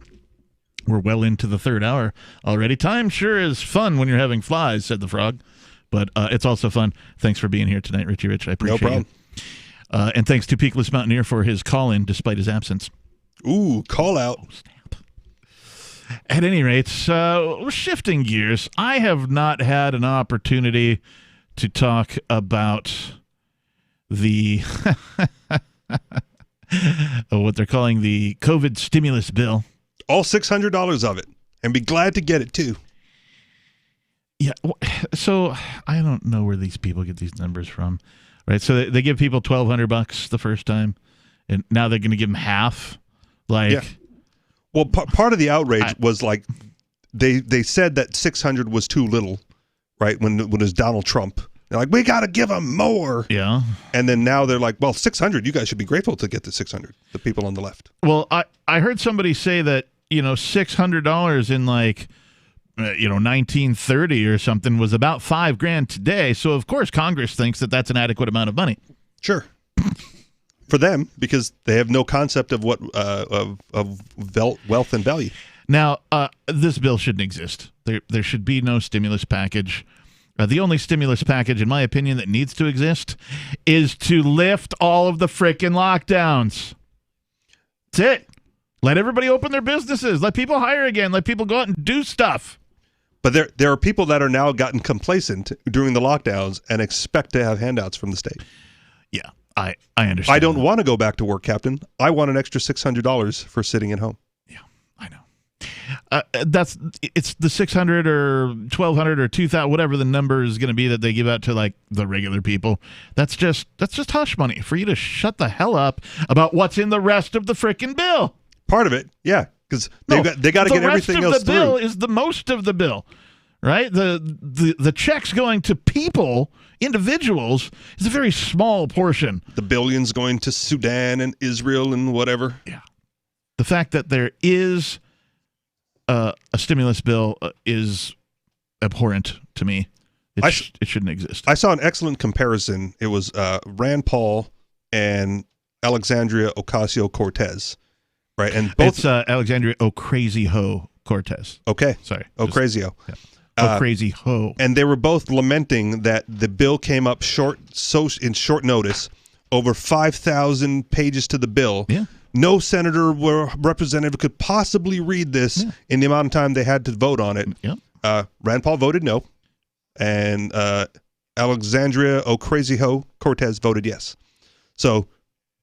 S11: We're well into the third hour already. Time sure is fun when you're having flies, said the frog. But it's also fun. Thanks for being here tonight, Richie Rich. I appreciate it. No problem. And thanks to Peakless Mountaineer for his call-in despite his absence.
S8: Ooh, call out.
S11: Oh, snap. At any rate, shifting gears, I have not had an opportunity to talk about the what they're calling the COVID stimulus bill.
S8: All $600 of it. And be glad to get it, too.
S11: Yeah, so I don't know where these people get these numbers from. Right, so they give people $1,200 the first time, and now they're going to give them half. Like,
S8: yeah. Well, part of the outrage was like they said that 600 was too little, right? When it was Donald Trump, they're like, we got to give them more.
S11: Yeah.
S8: And then now they're like, well, 600. You guys should be grateful to get the 600. The people on the left.
S11: Well, I heard somebody say that $600 in like 1930 or something was about $5,000 today. So of course Congress thinks that that's an adequate amount of money.
S8: Sure. For them, because they have no concept of what of wealth and value.
S11: Now, this bill shouldn't exist. There should be no stimulus package. The only stimulus package, in my opinion, that needs to exist is to lift all of the frickin' lockdowns. That's it. Let everybody open their businesses. Let people hire again. Let people go out and do stuff.
S8: But there are people that are now gotten complacent during the lockdowns and expect to have handouts from the state.
S11: Yeah, I understand.
S8: I don't want to go back to work, Captain. I want an extra $600 for sitting at home.
S11: Yeah, I know. It's the 600 or 1,200 or 2,000, whatever the number is going to be that they give out to like the regular people. That's just hush money for you to shut the hell up about what's in the rest of the frickin' bill.
S8: Part of it, yeah. Because they got to get everything else through.
S11: The bill is the most of the bill, right? The checks going to people, individuals, is a very small portion.
S8: The billions going to Sudan and Israel and whatever.
S11: Yeah. The fact that there is a stimulus bill is abhorrent to me. It shouldn't exist.
S8: I saw an excellent comparison. It was Rand Paul and Alexandria Ocasio-Cortez. Right, and both
S11: it's Alexandria Ocasio-Cortez.
S8: Okay,
S11: sorry,
S8: Ocasio.
S11: Yeah. Ocasio.
S8: And they were both lamenting that the bill came up in short notice, over 5,000 pages to the bill.
S11: Yeah.
S8: No senator or representative could possibly read this in the amount of time they had to vote on it.
S11: Yeah.
S8: Rand Paul voted no, and Alexandria Ocasio-Cortez voted yes. So.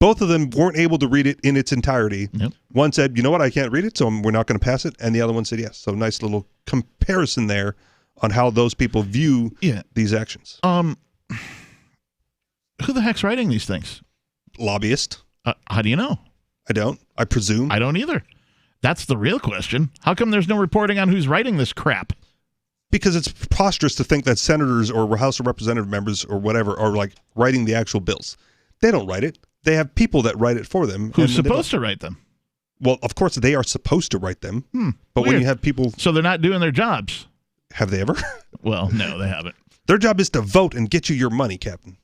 S8: Both of them weren't able to read it in its entirety.
S11: Yep.
S8: One said, you know what, I can't read it, so we're not going to pass it. And the other one said yes. So nice little comparison there on how those people view these actions.
S11: Who the heck's writing these things?
S8: Lobbyist.
S11: How do you know?
S8: I don't. I presume.
S11: I don't either. That's the real question. How come there's no reporting on who's writing this crap?
S8: Because it's preposterous to think that senators or House of Representative members or whatever are like writing the actual bills. They don't write it. They have people that write it for them.
S11: Who's supposed to write them?
S8: Well, of course, they are supposed to write them. But
S11: Weird.
S8: when you have people...
S11: So they're not doing their jobs.
S8: Have they ever?
S11: Well, no, they haven't.
S8: Their job is to vote and get you your money, Captain.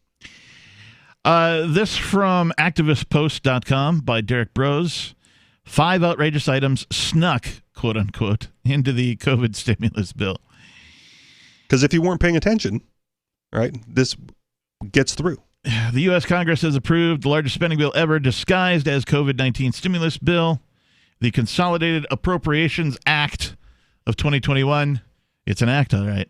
S11: This from activistpost.com by Derek Brose. 5 outrageous items snuck, quote unquote, into the COVID stimulus bill.
S8: Because if you weren't paying attention, right, this gets through.
S11: The U.S. Congress has approved the largest spending bill ever disguised as COVID-19 stimulus bill. The Consolidated Appropriations Act of 2021, it's an act, all right,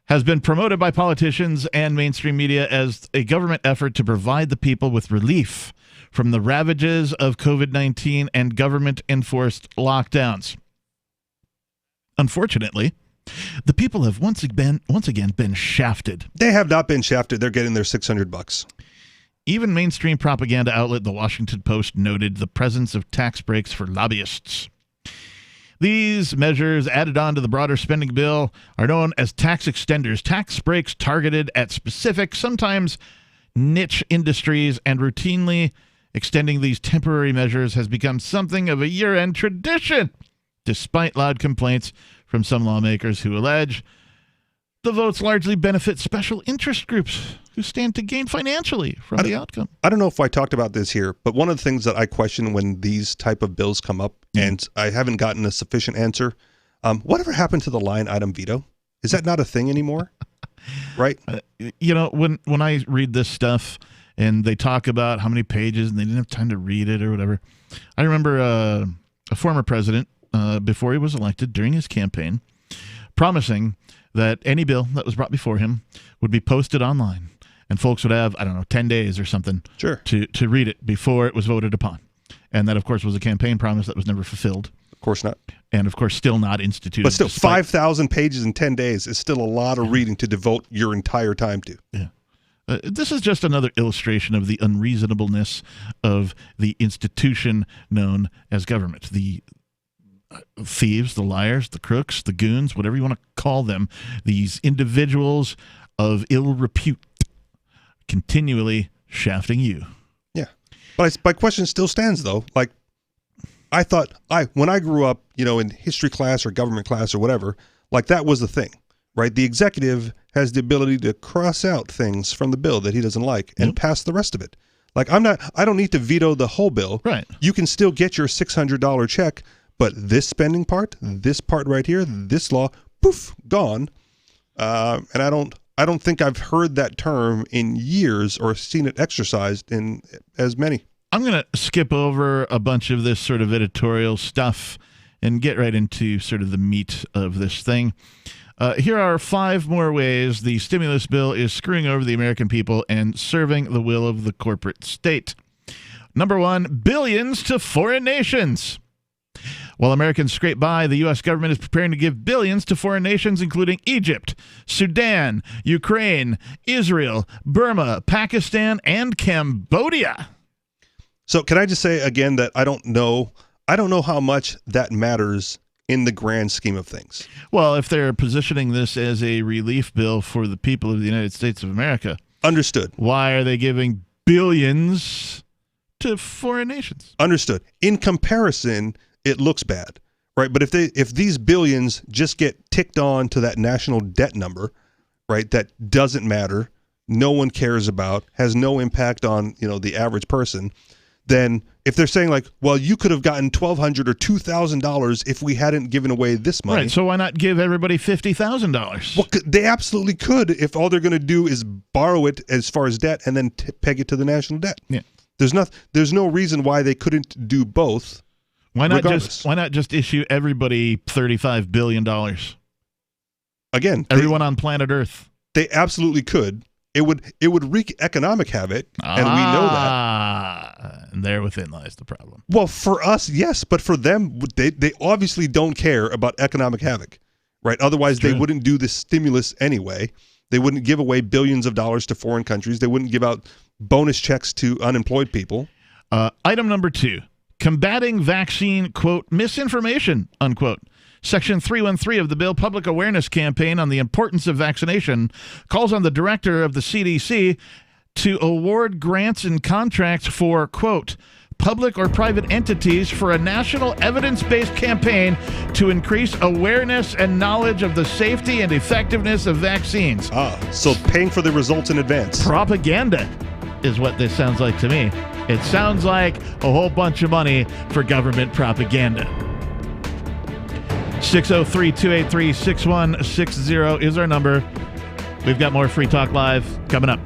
S11: has been promoted by politicians and mainstream media as a government effort to provide the people with relief from the ravages of COVID-19 and government-enforced lockdowns. Unfortunately, the people have once again been shafted.
S8: They have not been shafted. They're getting their $600.
S11: Even mainstream propaganda outlet The Washington Post noted the presence of tax breaks for lobbyists. These measures added on to the broader spending bill are known as tax extenders, tax breaks targeted at specific, sometimes niche industries, and routinely extending these temporary measures has become something of a year-end tradition, despite loud complaints from some lawmakers who allege the votes largely benefit special interest groups who stand to gain financially from the outcome.
S8: I don't know if I talked about this here, but one of the things that I question when these type of bills come up, and I haven't gotten a sufficient answer, whatever happened to the line item veto? Is that not a thing anymore? Right?
S11: When I read this stuff and they talk about how many pages and they didn't have time to read it or whatever, I remember a former president, before he was elected, during his campaign, promising that any bill that was brought before him would be posted online and folks would have, 10 days or something to read it before it was voted upon. And that, of course, was a campaign promise that was never fulfilled.
S8: Of course not.
S11: And, of course, still not instituted.
S8: But still, 5,000 pages in 10 days is still a lot of reading to devote your entire time to.
S11: Yeah. This is just another illustration of the unreasonableness of the institution known as government. The thieves, the liars, the crooks, the goons, whatever you want to call them, these individuals of ill repute continually shafting you.
S8: Yeah. But my question still stands, though. Like, I thought, when I grew up, in history class or government class or whatever, like that was the thing, right? The executive has the ability to cross out things from the bill that he doesn't like and pass the rest of it. Like, I don't need to veto the whole bill.
S11: Right.
S8: You can still get your $600 check, but this spending part, this part right here, this law, poof, gone. And I don't think I've heard that term in years or seen it exercised in as many.
S11: I'm going to skip over a bunch of this sort of editorial stuff and get right into sort of the meat of this thing. Here are 5 more ways the stimulus bill is screwing over the American people and serving the will of the corporate state. Number 1, billions to foreign nations. While Americans scrape by, the U.S. government is preparing to give billions to foreign nations, including Egypt, Sudan, Ukraine, Israel, Burma, Pakistan, and Cambodia.
S8: So can I just say again that I don't know how much that matters in the grand scheme of things.
S11: Well, if they're positioning this as a relief bill for the people of the United States of America.
S8: Understood.
S11: Why are they giving billions to foreign nations?
S8: Understood. In comparison, it looks bad, right? But if these billions just get ticked on to that national debt number, right, that doesn't matter, no one cares about, has no impact on, the average person, then if they're saying like, well, you could have gotten $1,200 or $2,000 if we hadn't given away this money.
S11: Right, so why not give everybody $50,000?
S8: Well, they absolutely could if all they're going to do is borrow it as far as debt and then peg it to the national debt.
S11: Yeah.
S8: There's no reason why they couldn't do both.
S11: Why not just issue everybody $35 billion?
S8: Again,
S11: everyone on planet Earth.
S8: They absolutely could. It would wreak economic havoc, and we know that.
S11: And there within lies the problem.
S8: Well, for us, yes, but for them, they obviously don't care about economic havoc, right? Otherwise, they wouldn't do this stimulus anyway. They wouldn't give away billions of dollars to foreign countries. They wouldn't give out bonus checks to unemployed people.
S11: Item number 2, combating vaccine, quote, misinformation, unquote. Section 313 of the bill, Public Awareness Campaign on the Importance of Vaccination, calls on the director of the CDC to award grants and contracts for, quote, public or private entities for a national evidence-based campaign to increase awareness and knowledge of the safety and effectiveness of vaccines.
S8: So paying for the results in advance.
S11: Propaganda is what this sounds like to me. It sounds like a whole bunch of money for government propaganda. 603-283-6160 is our number. We've got more Free Talk Live coming up.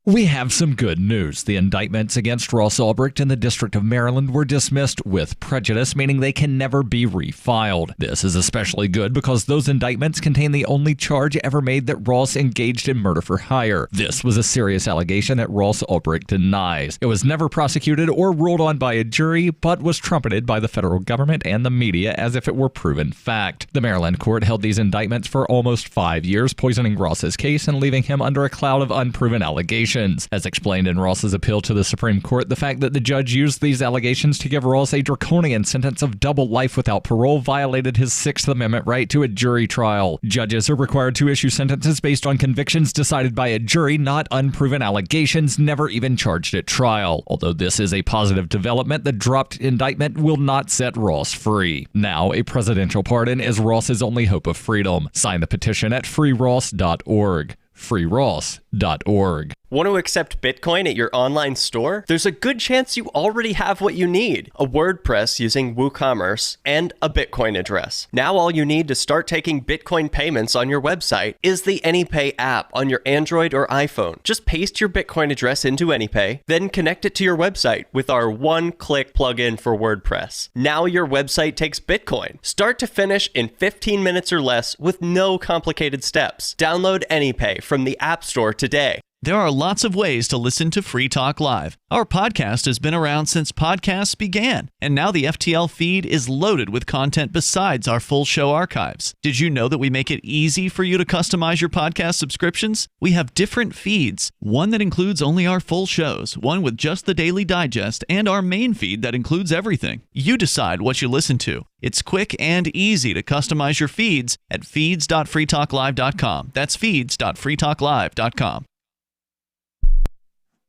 S9: We have some good news. The indictments against Ross Ulbricht in the District of Maryland were dismissed with prejudice, meaning they can never be refiled. This is especially good because those indictments contain the only charge ever made that Ross engaged in murder for hire. This was a serious allegation that Ross Ulbricht denies. It was never prosecuted or ruled on by a jury, but was trumpeted by the federal government and the media as if it were proven fact. The Maryland court held these indictments for almost 5 years, poisoning Ross's case and leaving him under a cloud of unproven allegations. As explained in Ross's appeal to the Supreme Court, the fact that the judge used these allegations to give Ross a draconian sentence of double life without parole violated his Sixth Amendment right to a jury trial. Judges are required to issue sentences based on convictions decided by a jury, not unproven allegations never even charged at trial. Although this is a positive development, the dropped indictment will not set Ross free. Now, a presidential pardon is Ross's only hope of freedom. Sign the petition at freeross.org. freeross.org.
S10: Want to accept Bitcoin at your online store? There's a good chance you already have what you need: a WordPress using WooCommerce and a Bitcoin address. Now all you need to start taking Bitcoin payments on your website is the AnyPay app on your Android or iPhone. Just paste your Bitcoin address into AnyPay, then connect it to your website with our one-click plugin for WordPress. Now your website takes Bitcoin, start to finish in 15 minutes or less with no complicated steps. Download AnyPay from the App Store today.
S4: There are lots of ways to listen to Free Talk Live. Our podcast has been around since podcasts began, and now the FTL feed is loaded with content besides our full show archives. Did you know that we make it easy for you to customize your podcast subscriptions? We have different feeds, one that includes only our full shows, one with just the Daily Digest, and our main feed that includes everything. You decide what you listen to. It's quick and easy to customize your feeds at feeds.freetalklive.com. That's feeds.freetalklive.com.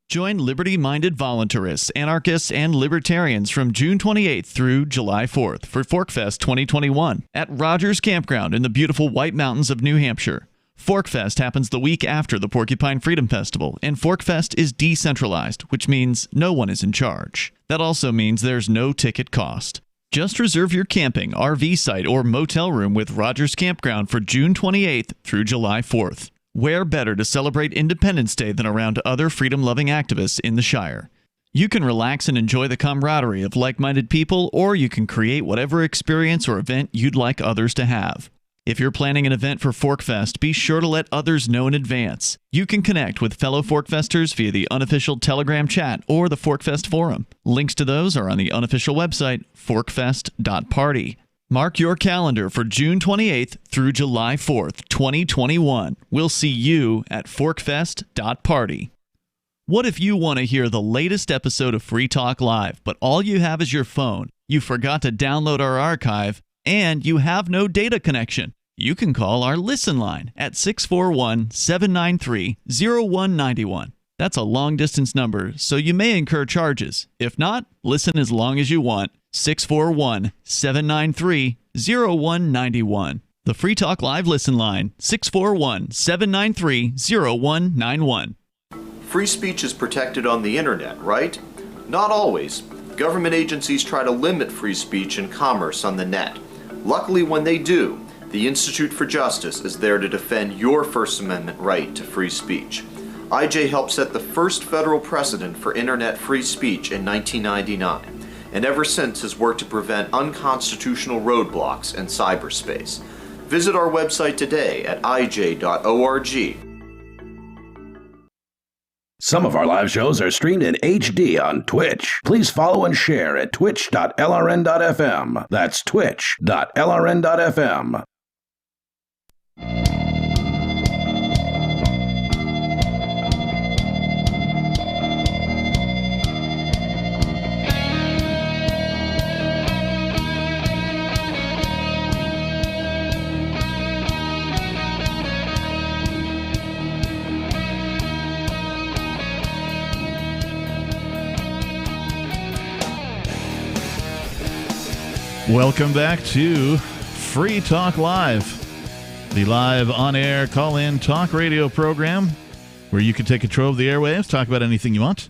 S4: Join liberty-minded voluntarists, anarchists, and libertarians from June 28th through July 4th for ForkFest 2021 at Rogers Campground in the beautiful White Mountains of New Hampshire. ForkFest happens the week after the Porcupine Freedom Festival, and ForkFest is decentralized, which means no one is in charge. That also means there's no ticket cost. Just reserve your camping, RV site, or motel room with Rogers Campground for June 28th through July 4th. Where better to celebrate Independence Day than around other freedom-loving activists in the Shire? You can relax and enjoy the camaraderie of like-minded people, or you can create whatever experience or event you'd like others to have. If you're planning an event for ForkFest, be sure to let others know in advance. You can connect with fellow ForkFesters via the unofficial Telegram chat or the ForkFest forum. Links to those are on the unofficial website, forkfest.party. Mark your calendar for June 28th through July 4th, 2021. We'll see you at forkfest.party. What if you want to hear the latest episode of Free Talk Live, but all you have is your phone, you forgot to download our archive, and you have no data connection? You can call our Listen line at 641-793-0191. That's a long-distance number, so you may incur charges. If not, listen as long as you want. 641-793-0191. The Free Talk Live Listen line, 641-793-0191.
S13: Free speech is protected on the internet, right? Not always. Government agencies try to limit free speech and commerce on the net. Luckily, when they do, the Institute for Justice is there to defend your First Amendment right to free speech. IJ helped set the first federal precedent for internet free speech in 1999. And ever since has worked to prevent unconstitutional roadblocks in cyberspace. Visit our website today at ij.org.
S1: Some of our live shows are streamed in HD on Twitch. Please follow and share at twitch.lrn.fm. That's twitch.lrn.fm.
S11: Welcome back to Free Talk Live, the live on-air call-in talk radio program where you can take control of the airwaves, talk about anything you want.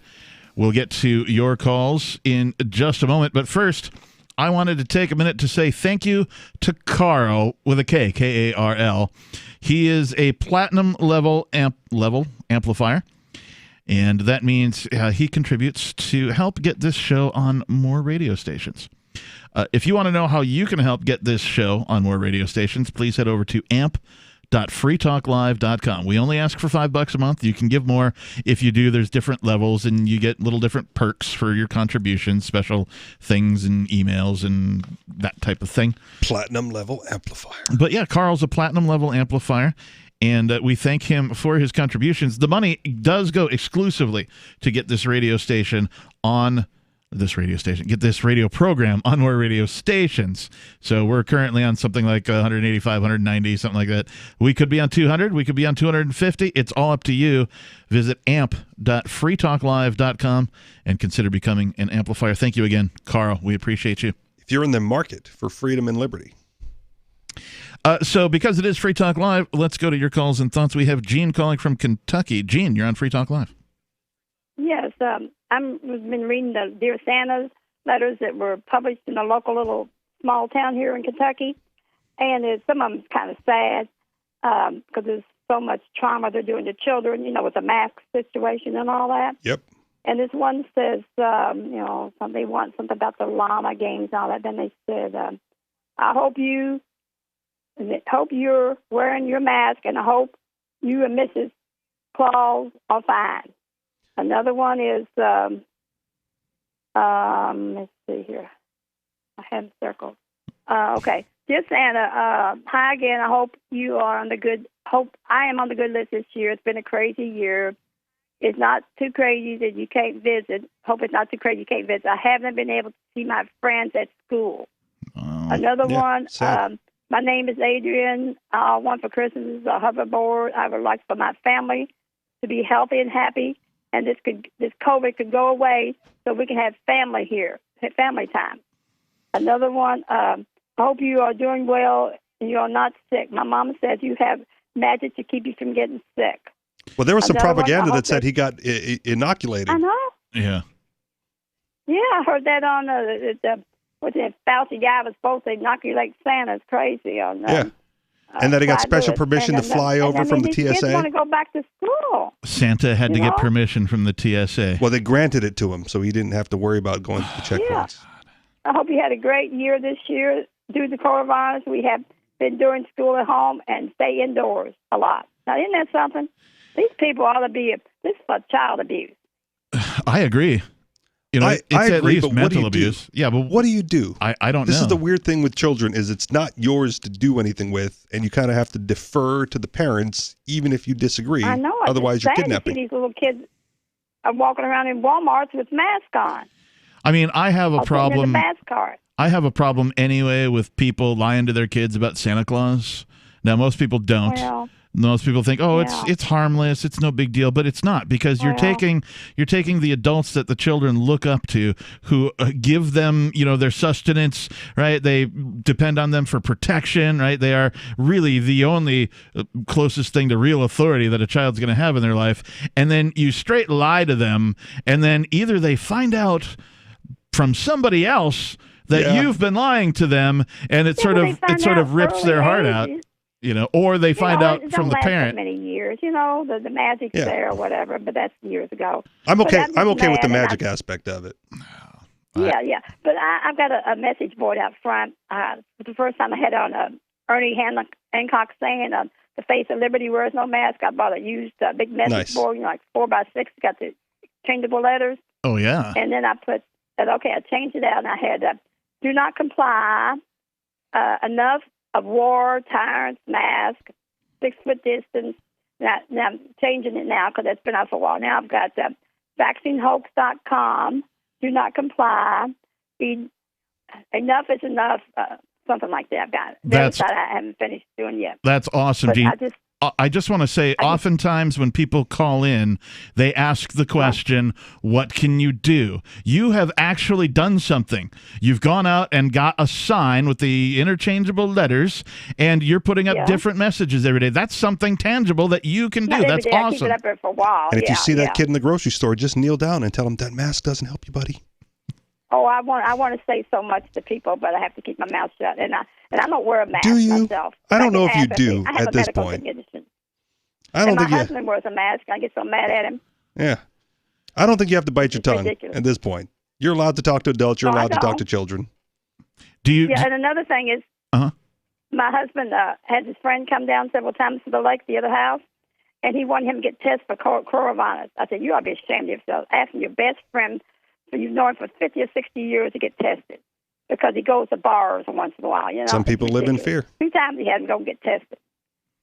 S11: We'll get to your calls in just a moment, but first, I wanted to take a minute to say thank you to Carl with a K, K-A-R-L. He is a platinum level amplifier, and that means he contributes to help get this show on more radio stations. If you want to know how you can help get this show on more radio stations, please head over to amp.freetalklive.com. We only ask for $5 a month. You can give more if you do. There's different levels, and you get little different perks for your contributions, special things and emails and that type of thing.
S8: Platinum level amplifier.
S11: But yeah, Carl's a platinum level amplifier, and we thank him for his contributions. The money does go exclusively to get this radio station on get this radio program on more radio stations. So we're currently on something like 185, 190, something like that. We could be on 200. We could be on 250. It's all up to you. Visit amp.freetalklive.com and consider becoming an amplifier. Thank you again, Carl. We appreciate you.
S8: If you're in the market for freedom and liberty.
S11: So because it is Free Talk Live, let's go to your calls and thoughts. We have Gene calling from Kentucky. Gene, you're on Free Talk Live.
S17: Yes, I've been reading the Dear Santa's letters that were published in a local little small town here in Kentucky, and some of them is kind of sad because there's so much trauma they're doing to children, with the mask situation and all that.
S8: Yep.
S17: And this one says, they want something about the llama games and all that. Then they said, I hope you're wearing your mask, and I hope you and Mrs. claws are fine. Another one is, let's see here. I have circles. Okay. Dear Santa, hi again. I hope you are on the good. Hope I am on the good list this year. It's been a crazy year. It's not too crazy that you can't visit. Hope it's not too crazy you can't visit. I haven't been able to see my friends at school. Another one. My name is Adrian. I want for Christmas is a hoverboard. I would like for my family to be healthy and happy, and this COVID could go away so we can have family here, have family time. Another one. I hope you are doing well and you are not sick. My mama says you have magic to keep you from getting sick.
S8: Well, there was some
S17: Another
S8: propaganda
S17: one,
S8: that said he got inoculated.
S17: I know.
S11: Yeah.
S17: Yeah, I heard that on what's it? Fauci guy was supposed to inoculate Santa. It's crazy on that.
S8: Yeah. And that he got special permission to fly over from the
S17: Kids
S8: TSA.
S17: want to go back to school.
S11: Santa had to get permission from the TSA.
S8: Well, they granted it to him, so he didn't have to worry about going to the checkpoints.
S17: I hope you had a great year this year. Due to coronavirus, we have been doing school at home and stay indoors a lot. Now, isn't that something? These people ought to be, this is for child abuse.
S11: I agree. You know,
S8: I
S11: it's at
S8: agree,
S11: least
S8: but what do
S11: mental
S8: you do?
S11: abuse. Yeah, but
S8: what do you do?
S11: I don't know.
S8: This is the weird thing with children is it's not yours to do anything with, and you kind of have to defer to the parents, even if you disagree.
S17: I know.
S8: Otherwise, you're kidnapping.
S17: These little kids are walking around in Walmarts with masks on.
S11: I mean, I have a problem.
S17: The mask card.
S11: I have a problem anyway with people lying to their kids about Santa Claus. Now, most people don't.
S17: Well,
S11: most people think, oh, it's harmless, it's no big deal, but it's not, because you're taking the adults that the children look up to, who give them, their sustenance, right? They depend on them for protection, right? They are really the only closest thing to real authority that a child's going to have in their life. And then you straight lie to them, and then either they find out from somebody else that you've been lying to them, and it sort of rips their heart out. Or they find out from the parent.
S17: Many years, the magic's there or whatever, but that's years ago.
S8: I'm okay with the magic aspect of it.
S17: Yeah. But I've got a message board out front. For the first time I had on Ernie Hancock saying, "The face of liberty wears no mask." I bought a used big message board, like 4x6. It's got the changeable letters.
S11: Oh yeah.
S17: And then I put, I changed it out, and I had, "Do not comply. Enough of war, tyrants, mask, 6 foot distance." Now I'm changing it now because that's been out for a while. Now I've got vaccinehoax.com. Do not comply. Enough is enough. Something like that. I've got it. That's I haven't finished doing yet.
S11: That's awesome,
S17: but
S11: Gene. I just want to say, oftentimes when people call in, they ask the question, what can you do? You have actually done something. You've gone out and got a sign with the interchangeable letters, and you're putting up different messages every day. That's something tangible that you can do. That's awesome.
S17: I keep it up there for a while.
S8: And if you see that kid in the grocery store, just kneel down and tell him that mask doesn't help you, buddy.
S17: Oh, I want to say so much to people, but I have to keep my mouth shut, and I don't wear a mask myself.
S8: I don't know if you do at this point. I don't think
S17: my husband wears a mask. I get so mad at him.
S8: Yeah, I don't think you have to bite your tongue at this point. You're allowed to talk to adults. You're allowed to talk to children.
S11: Do you?
S17: Yeah, and another thing is, my husband had his friend come down several times to the lake, the other house, and he wanted him to get tested for coronavirus. I said, you ought to be ashamed of yourself, asking your best friend, who you've known for 50 or 60 years, to get tested because he goes to bars once in a while.
S8: Some people live in fear.
S17: 2 times he had him go get tested.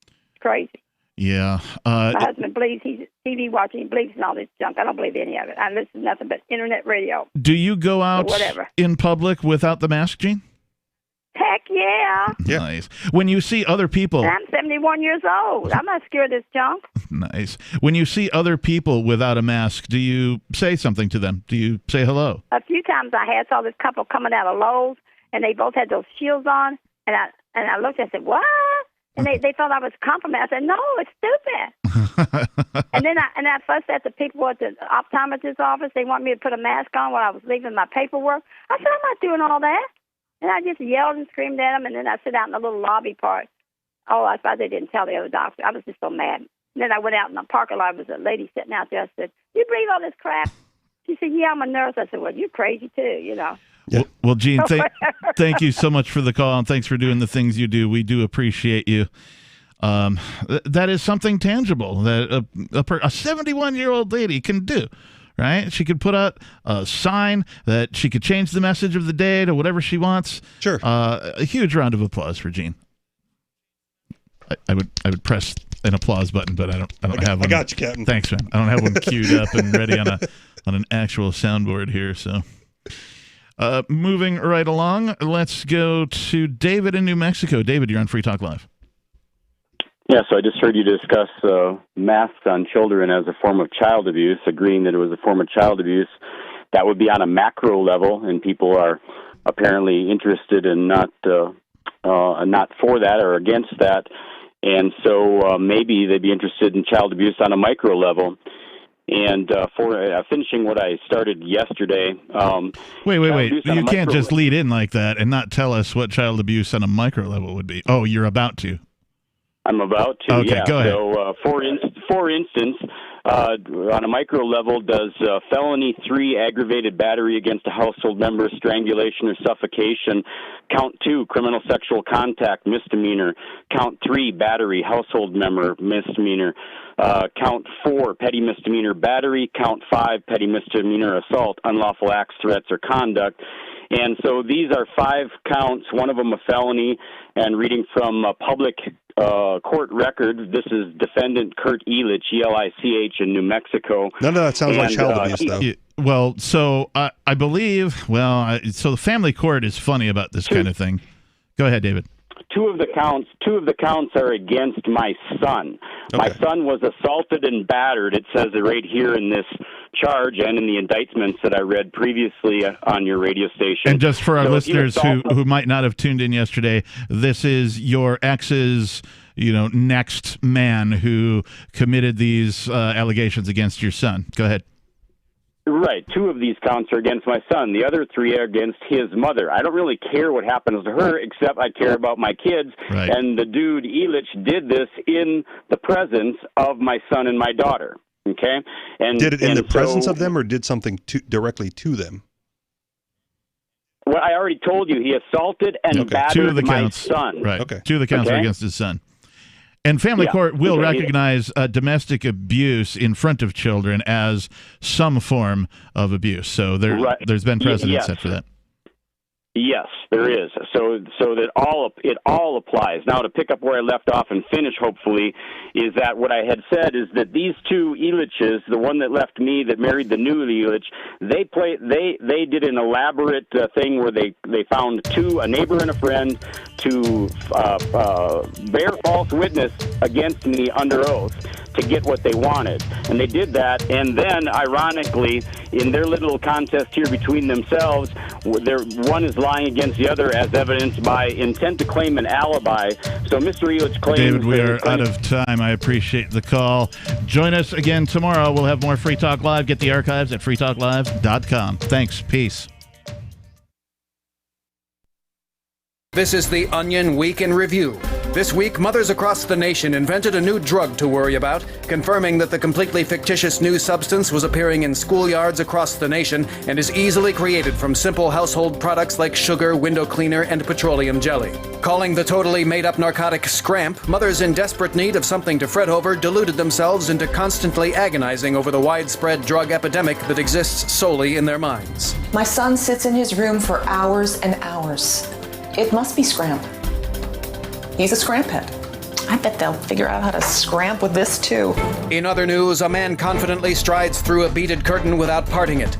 S17: It's crazy.
S11: Yeah.
S17: My husband believes he's TV watching. He believes in all this junk. I don't believe any of it. I listen to nothing but internet radio.
S11: Do you go out in public without the mask, Gene?
S17: Heck yeah.
S11: Nice. When you see other people...
S17: And I'm 71 years old. I'm not scared of this junk.
S11: Nice. When you see other people without a mask, do you say something to them? Do you say hello?
S17: A few times I saw this couple coming out of Lowe's, and they both had those shields on, and I looked and I said, what? And they thought I was complimenting. I said, no, it's stupid. and then I fussed at the people at the optometrist's office. They want me to put a mask on while I was leaving my paperwork. I said, I'm not doing all that. And I just yelled and screamed at them, and then I sit out in the little lobby part. Oh, I thought they didn't tell the other doctor. I was just so mad. And then I went out in the parking lot. There was a lady sitting out there. I said, you believe all this crap? She said, yeah, I'm a nurse. I said, well, you're crazy too,
S8: Yeah.
S11: Well, Gene, thank you so much for the call, and thanks for doing the things you do. We do appreciate you. that is something tangible that a 71-year-old lady can do, right? She could put out a sign that she could change the message of the day to whatever she wants.
S8: Sure.
S11: A huge round of applause for Jean. I would press an applause button, but I don't have one.
S8: I got you, Captain.
S11: Thanks, man. I don't have one queued up and ready on an actual soundboard here. So, moving right along, let's go to David in New Mexico. David, you're on Free Talk Live.
S5: Yeah, so I just heard you discuss masks on children as a form of child abuse, agreeing that it was a form of child abuse. That would be on a macro level, and people are apparently interested in not for that or against that. And so maybe they'd be interested in child abuse on a micro level. And for finishing what I started yesterday.
S11: Wait. You can't just lead in like that and not tell us what child abuse on a micro level would be. Oh, you're about to.
S5: I'm about to,
S11: okay,
S5: yeah.
S11: Go ahead.
S5: So, for instance, on a micro level, does felony 3 aggravated battery against a household member, strangulation or suffocation, count 2 criminal sexual contact, misdemeanor, count 3 battery, household member, misdemeanor, count 4 petty misdemeanor battery, count 5 petty misdemeanor assault, unlawful acts, threats, or conduct. And so these are 5 counts, one of them a felony, and reading from a public court record, this is defendant Kurt Elich, E-L-I-C-H, in New Mexico.
S8: None of that sounds like child abuse, though.
S11: Well, so I believe, so the family court is funny about this kind of thing. Go ahead, David.
S5: Two of the counts are against my son. Okay. My son was assaulted and battered. It says it right here in this charge and in the indictments that I read previously on your radio station.
S11: And just for our listeners who might not have tuned in yesterday, this is your ex's, next man who committed these allegations against your son. Go ahead.
S5: Right. 2 of these counts are against my son. The other 3 are against his mother. I don't really care what happens to her, except I care about my kids.
S11: Right.
S5: And the dude, Elich, did this in the presence of my son and my daughter. Okay? And
S8: did it in the presence of them, or did something directly to them?
S5: Well, I already told you. He assaulted and battered my son.
S11: Right. Okay. 2 of the counts are against his son. And family court will recognize domestic abuse in front of children as some form of abuse. So there's been precedent set for that.
S5: Yes, there is. So that it all applies. Now, to pick up where I left off and finish, hopefully, is that what I had said is that these 2 Eliches, the one that left me, that married the new Elich, they did an elaborate thing where they found a neighbor and a friend, to bear false witness against me under oath to get what they wanted. And they did that, and then, ironically, in their little contest here between themselves, one is lying against the other as evidenced by intent to claim an alibi. So Mr. Elich claims...
S11: David, we are out of time. I appreciate the call. Join us again tomorrow. We'll have more Free Talk Live. Get the archives at freetalklive.com. Thanks. Peace.
S19: This is the Onion Week in Review. This week, mothers across the nation invented a new drug to worry about, confirming that the completely fictitious new substance was appearing in schoolyards across the nation and is easily created from simple household products like sugar, window cleaner, and petroleum jelly. Calling the totally made-up narcotic scramp, mothers in desperate need of something to fret over deluded themselves into constantly agonizing over the widespread drug epidemic that exists solely in their minds.
S21: My son sits in his room for hours and hours. It must be scramp. He's a scramp head. I bet they'll figure out how to scramp with this too.
S19: In other news, a man confidently strides through a beaded curtain without parting it.